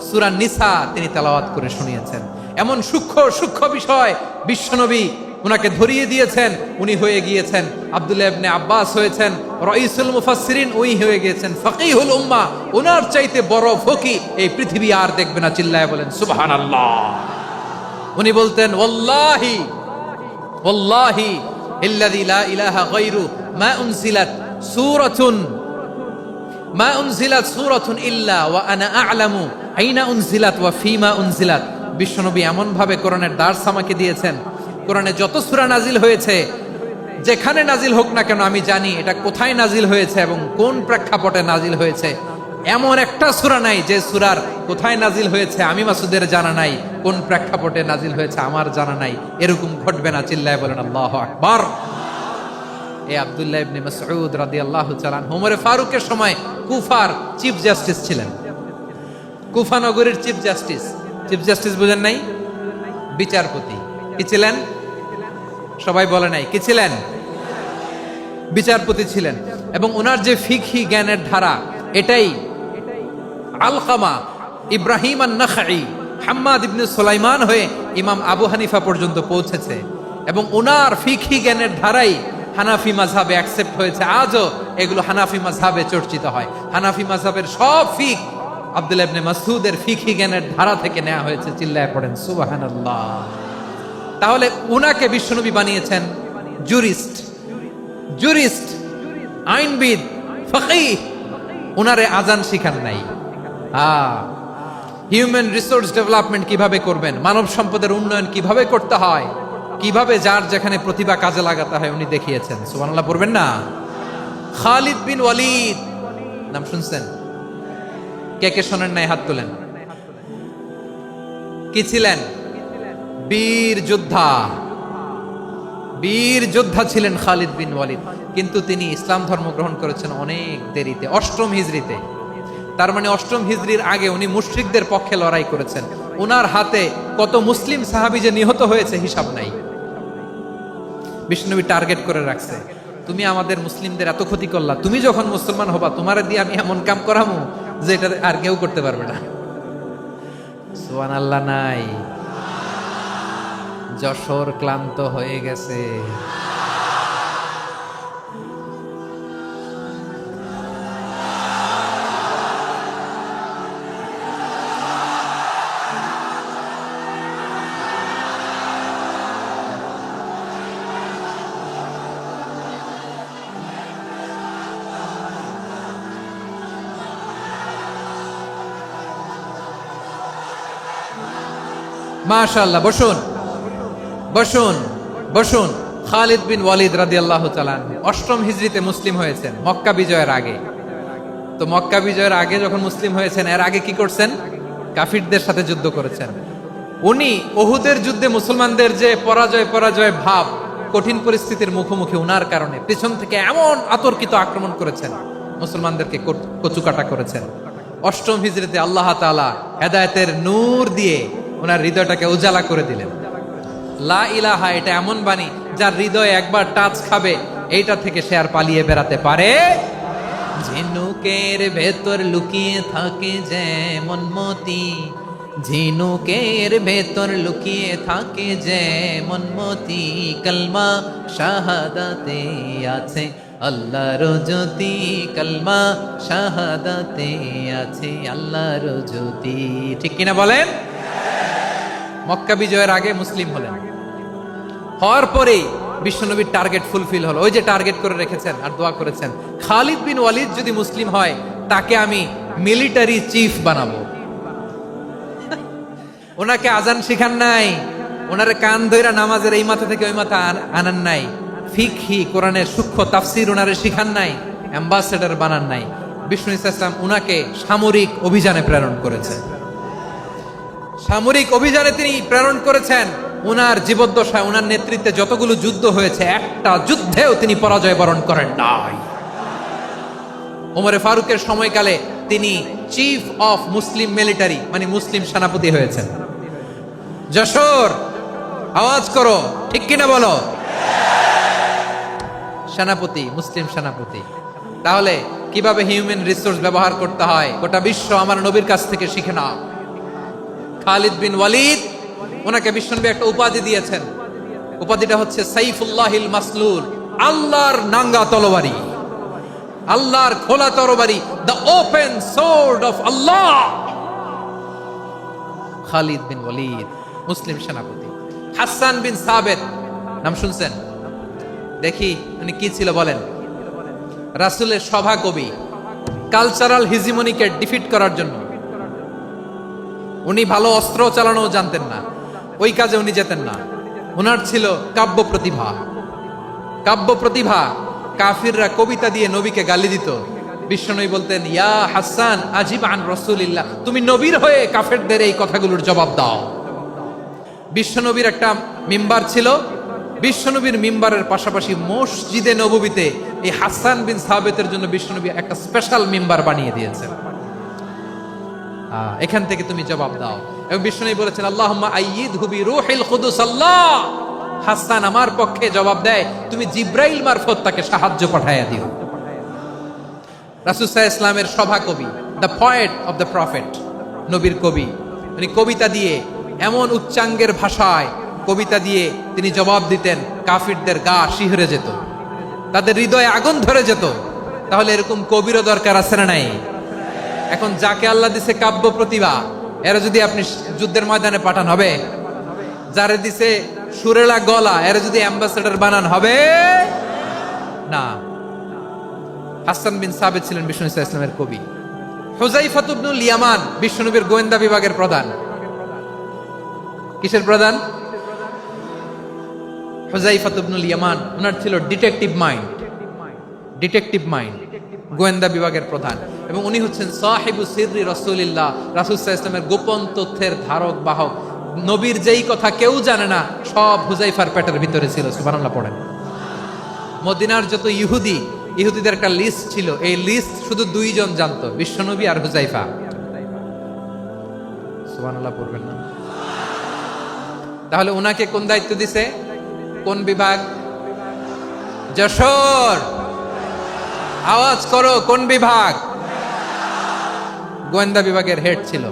A: সূরা নিসা তিনি তেলাওয়াত করে শুনিয়েছেন। এমন সূক্ষ্ম সূক্ষ্ম বিষয় বিশ্বনবী উনাকে ধরিয়ে দিয়েছেন। উনি হয়ে গিয়েছেন আব্দুল্লাহ ইবনে আব্বাস, হয়েছেন রাইসুল মুফাসসিরিন, উনি হয়ে গিয়েছেন ফাকিহুল উম্মাহ। ওনার চাইতে বড় ফকি এই পৃথিবী আর দেখবে না। চিল্লায় বলেন সুবহানাল্লাহ। উনি বলতেন, ওয়াল্লাহি ওয়াল্লাহি ইল্লাযী লা ইলাহা গায়রু মা উনজিলাত সূরাতুন ইল্লা ওয়া আনা আ'লামু আইনা উনজিলাত ওয়া ফীমা উনজিলাত। বিশ্বনবী এমন ভাবে কোরআনের দার্স আমাকে দিয়েছেন, কোরআনে যত সূরা নাজিল হয়েছে, যেখানে নাজিল হোক না কেন আমি জানি এটা কোথায় নাজিল হয়েছে এবং কোন প্রেক্ষাপটে নাজিল হয়েছে। এমন একটা সূরা নাই যে সূরার কোথায় নাজিল হয়েছে আমি মাসুদের জানা নাই, কোন প্রেক্ষাপটে নাজিল হয়েছে আমার জানা নাই। এরকম ঘটবে না। চিল্লায় বলেন আল্লাহু আকবার। এই আব্দুল্লাহ ইবনে মাসউদ রাদিয়াল্লাহু তাআলা আনহু ওমর ফারুকের সময় কুফার চিফ জাস্টিস ছিলেন। কুফা নগরীর চিফ জাস্টিস। চিফ জাস্টিস বুঝেন নাই? বিচারপতি। কি ছিলেন? সবাই বলে নাই কি ছিলেন? বিচারপতি ছিলেন। এবং ওনার যে ফিকহি জ্ঞানের ধারা, এটাই আলকামা, ইব্রাহিম আন-নাখাই, হাম্মাদ ইবনে সুলাইমান হয়ে ইমাম আবু হানিফা পর্যন্ত পৌঁছেছে। এবং ওনার ফিকহি জ্ঞানের ধারাই হানাফি মাযহাবে অ্যাকসেপ্ট হয়েছে। আজও এগুলো হানাফি মাযহাবে চর্চিত হয়। হানাফি মাযহাবের সব ফিক আব্দুল্লাহ ইবনে মাসউদের ফিকহি জ্ঞানের ধারা থেকে নেওয়া হয়েছে। চিল্লায় পড়েন সুবহানাল্লাহ। তাহলে উনাকে বিশ্বনবী বানিয়েছেন জুরিস্ট, আইনবিদ, ফাকিহ। উনারে আজান শিখান নাই। হিউম্যান রিসোর্স ডেভেলপমেন্ট কিভাবে করবেন, মানব সম্পদের উন্নয়ন কিভাবে করতে হয়, কিভাবে যার যেখানে প্রতিভা কাজে লাগাতে হয় উনি দেখিয়েছেন। সুবহানাল্লাহ পড়বেন না? খালিদ বিন ওয়ালিদ নাম শুনছেন? কে কে শোনেন নাই হাত তোলেন। কি ছিলেন? বীর যোদ্ধা ছিলেন খালিদ বিন ওয়ালিদ। কিন্তু তিনি ইসলাম ধর্ম গ্রহণ করেছেন অনেক দেরিতে, 8ম হিজরিতে। তার মানে 8ম হিজরির আগে উনি মুশরিকদের পক্ষে লড়াই করেছেন। ওনার হাতে কত মুসলিম সাহাবী যে নিহত হয়েছে হিসাব নাই। বিশ্বনবী টার্গেট করে রাখছে, তুমি আমাদের মুসলিমদের এত ক্ষতি করলা, তুমি যখন মুসলমান হবা তোমারে দিয়ে আমি এমন কাম করামু যে এটা আর কেউ করতে পারবে না। সুবহানাল্লাহ নাই? যশোর ক্লান্ত হয়ে গেছে। মাশাআল্লাহ, বসুন বসুন বসুন। খালিদ বিন ওয়ালিদ রাদিয়াল্লাহু তাআলা অষ্টম হিজরিতে মুসলিম হয়েছেন, মক্কা বিজয়ের আগে। তো মক্কা বিজয়ের আগে যখন মুসলিম হয়েছেন, এর আগে কি করছেন? কাফিরদের সাথে যুদ্ধ করেছেন। উনি উহুদের যুদ্ধে মুসলমানদের যে পরাজয় ভাব, কঠিন পরিস্থিতির মুখোমুখি উনার কারণে পিছন থেকে এমন আতর্কিত আক্রমণ করেছেন, মুসলমানদেরকে কচুকাটা করেছেন। অষ্টম হিজরিতে আল্লাহ তাআলা হেদায়েতের নূর দিয়ে ওনার হৃদয়টাকে উজালা করে দিলেন। লা ইলাহা, এটা এমন বাণী যার হৃদয়ে একবার টাচ খাবে, এইটা থেকে সে আর পালিয়ে বেড়াতে পারে। ঝিনুকের ভেতর লুকিয়ে থাকে যেমন মতি, ঝিনুকের ভেতর লুকিয়ে থাকে যেমন মতি, কলমা শাহাদাতে আছে আল্লাহর জ্যোতি, কলমা শাহাদাতে আছে আল্লাহর জ্যোতি। ঠিক কিনা বলেন? মক্কা বিজয়ের আগে মুসলিম হলেন, হওয়ার পরেই বিশ্বনবীর টার্গেট ফুলফিল হলো। ওই যে টার্গেট করে রেখেছেন আর দোয়া করেছেন, খালিদ বিন ওয়ালিদ যদি মুসলিম হয় তাকে আমি মিলিটারি চিফ বানাবো। ওনাকে আজান শিখান নাই, ওনারে কান ধইরা নামাজের এই মাথা থেকে ওই মাথা আনান নাই, ফিকহি কোরআনের সূক্ষ্ম তাফসীর ওনারে শিখান নাই, অ্যাম্বাসেডর বানান নাই। বিষ্ণু ইসলাম উনাকে সামরিক অভিযানে প্রেরণ করেছেন। সামরিক অভিযানে তিনি প্রেরণ করেছেন। উনার জীবদ্দশায় উনার নেতৃত্বে যতগুলো যুদ্ধ হয়েছে, একটা যুদ্ধেও তিনি পরাজয় বরণ করেন নাই। ওমরে ফারুকের সময়কালে তিনি চিফ অফ মুসলিম মিলিটারি, মানে মুসলিম সেনাপতি হয়েছেন। যশোর, আওয়াজ করো, ঠিক কিনা বলো? সেনাপতি, মুসলিম সেনাপতি। তাহলে কিভাবে হিউম্যান রিসোর্স ব্যবহার করতে হয় গোটা বিশ্ব আমার নবীর কাছ থেকে শিখে নাও। খালিদ বিন ওয়ালিদ, ওনাকে বিশ্বনবী একটা উপাধি দিয়েছেন। উপাধিটা হচ্ছে সাইফুল্লাহিল মাসলুল, আল্লাহর নাঙ্গা তরবারি, আল্লাহর খোলা তরবারি, দ্য ওপেন সোর্ড অফ আল্লাহ। খালিদ বিন ওয়ালিদ মুসলিম সেনাপতি। হাসান বিন সাবেত নাম শুনছেন? দেখি উনি কি ছিল বলেন। রাসূলের সভা কবি, কালচারাল হিজিমনিকে ডিফিট করার জন্য। উনি ভালো অস্ত্র চালানো জানতেন না, ওই কাজে উনি যেতেন না। ওনার ছিল কাব্য প্রতিভা। কাব্য প্রতিভা, কাফিররা কবিতা দিয়ে নবীকে গালি দিত। বিশ্বনবী বলতেন, ইয়া হাসান আজিব আন রাসূলিল্লাহ, তুমি নবীর হয়ে কাফেরদের এই কথাগুলোর জবাব দাও। বিশ্বনবীর একটা মিম্বার ছিল। বিশ্বনবীর মিম্বারের পাশাপাশি মসজিদে নববীতে এই হাসান বিন সাবেতের জন্য বিশ্বনবী একটা স্পেশাল মিম্বার বানিয়ে দিয়েছেন। এখান থেকে তুমি জবাব দাও। এবং বিশ্বনবী বলেছেন, আল্লাহুম্মা আইয়িদহু বিরূহিল কুদুস। আল্লাহ, হাসান আমার পক্ষে জবাব দেয়, তুমি জিব্রাইল মারফত তাকে সাহায্য পাঠাইয়া দিও। রাসূল সাল্লাল্লাহু আলাইহি ওয়াসাল্লামের সভা কবি, the poet of the prophet, নবীর কবি। তিনি কবিতা দিয়ে, এমন উচ্চাঙ্গের ভাষায় কবিতা দিয়ে তিনি জবাব দিতেন, কাফিরদের গা শিহরে যেত, তাদের হৃদয়ে আগুন ধরে যেত। তাহলে এরকম কবিরও দরকার আছে না নাই? এখন যাকে আল্লাহ দিছে কাব্য প্রতিভা, এরা যদি আপনি যুদ্ধের ময়দানে পাঠান হবে? যারে দিছে সুরেলা গলা, এরা যদি অ্যাম্বাসেডর বানান হবে না। হাসান বিন সাবেত ছিলেন বিষ্ণু ইসলামের কবি। হুযাইফা ইবনুল ইয়ামান বিশ্বনবীর গোয়েন্দা বিভাগের প্রধান। কিসের প্রধান? হুযাইফা ইবনুল ইয়ামান। ওনার ছিল ডিটেকটিভ মাইন্ড, ডিটেকটিভ মাইন্ড, গোয়েন্দা বিভাগের প্রধান। এবং উনি হচ্ছেন সাহিবু সিররি রাসূলিল্লাহ, রাসূল সাল্লাল্লাহু আলাইহি ওয়াসাল্লামের গোপন তথ্যের ধারক বাহক। নবীর যেই কথা কেউ জানে না, সব হুযাইফার পেটের ভিতরে ছিল। সুবহানাল্লাহ পড়েন। মদিনার যত ইহুদিদের একটা লিস্ট ছিল, এই লিস্ট শুধু দুইজন জানতো, বিশ্বনবী আর হুযাইফা। সুবহানাল্লাহ পড়বেন না? তাহলে উনাকে কোন দায়িত্ব দিছে? কোন বিভাগ? যশোর, আওয়াজ করো, কোন বিভাগ? গোয়েন্দা বিভাগের হেড ছিল।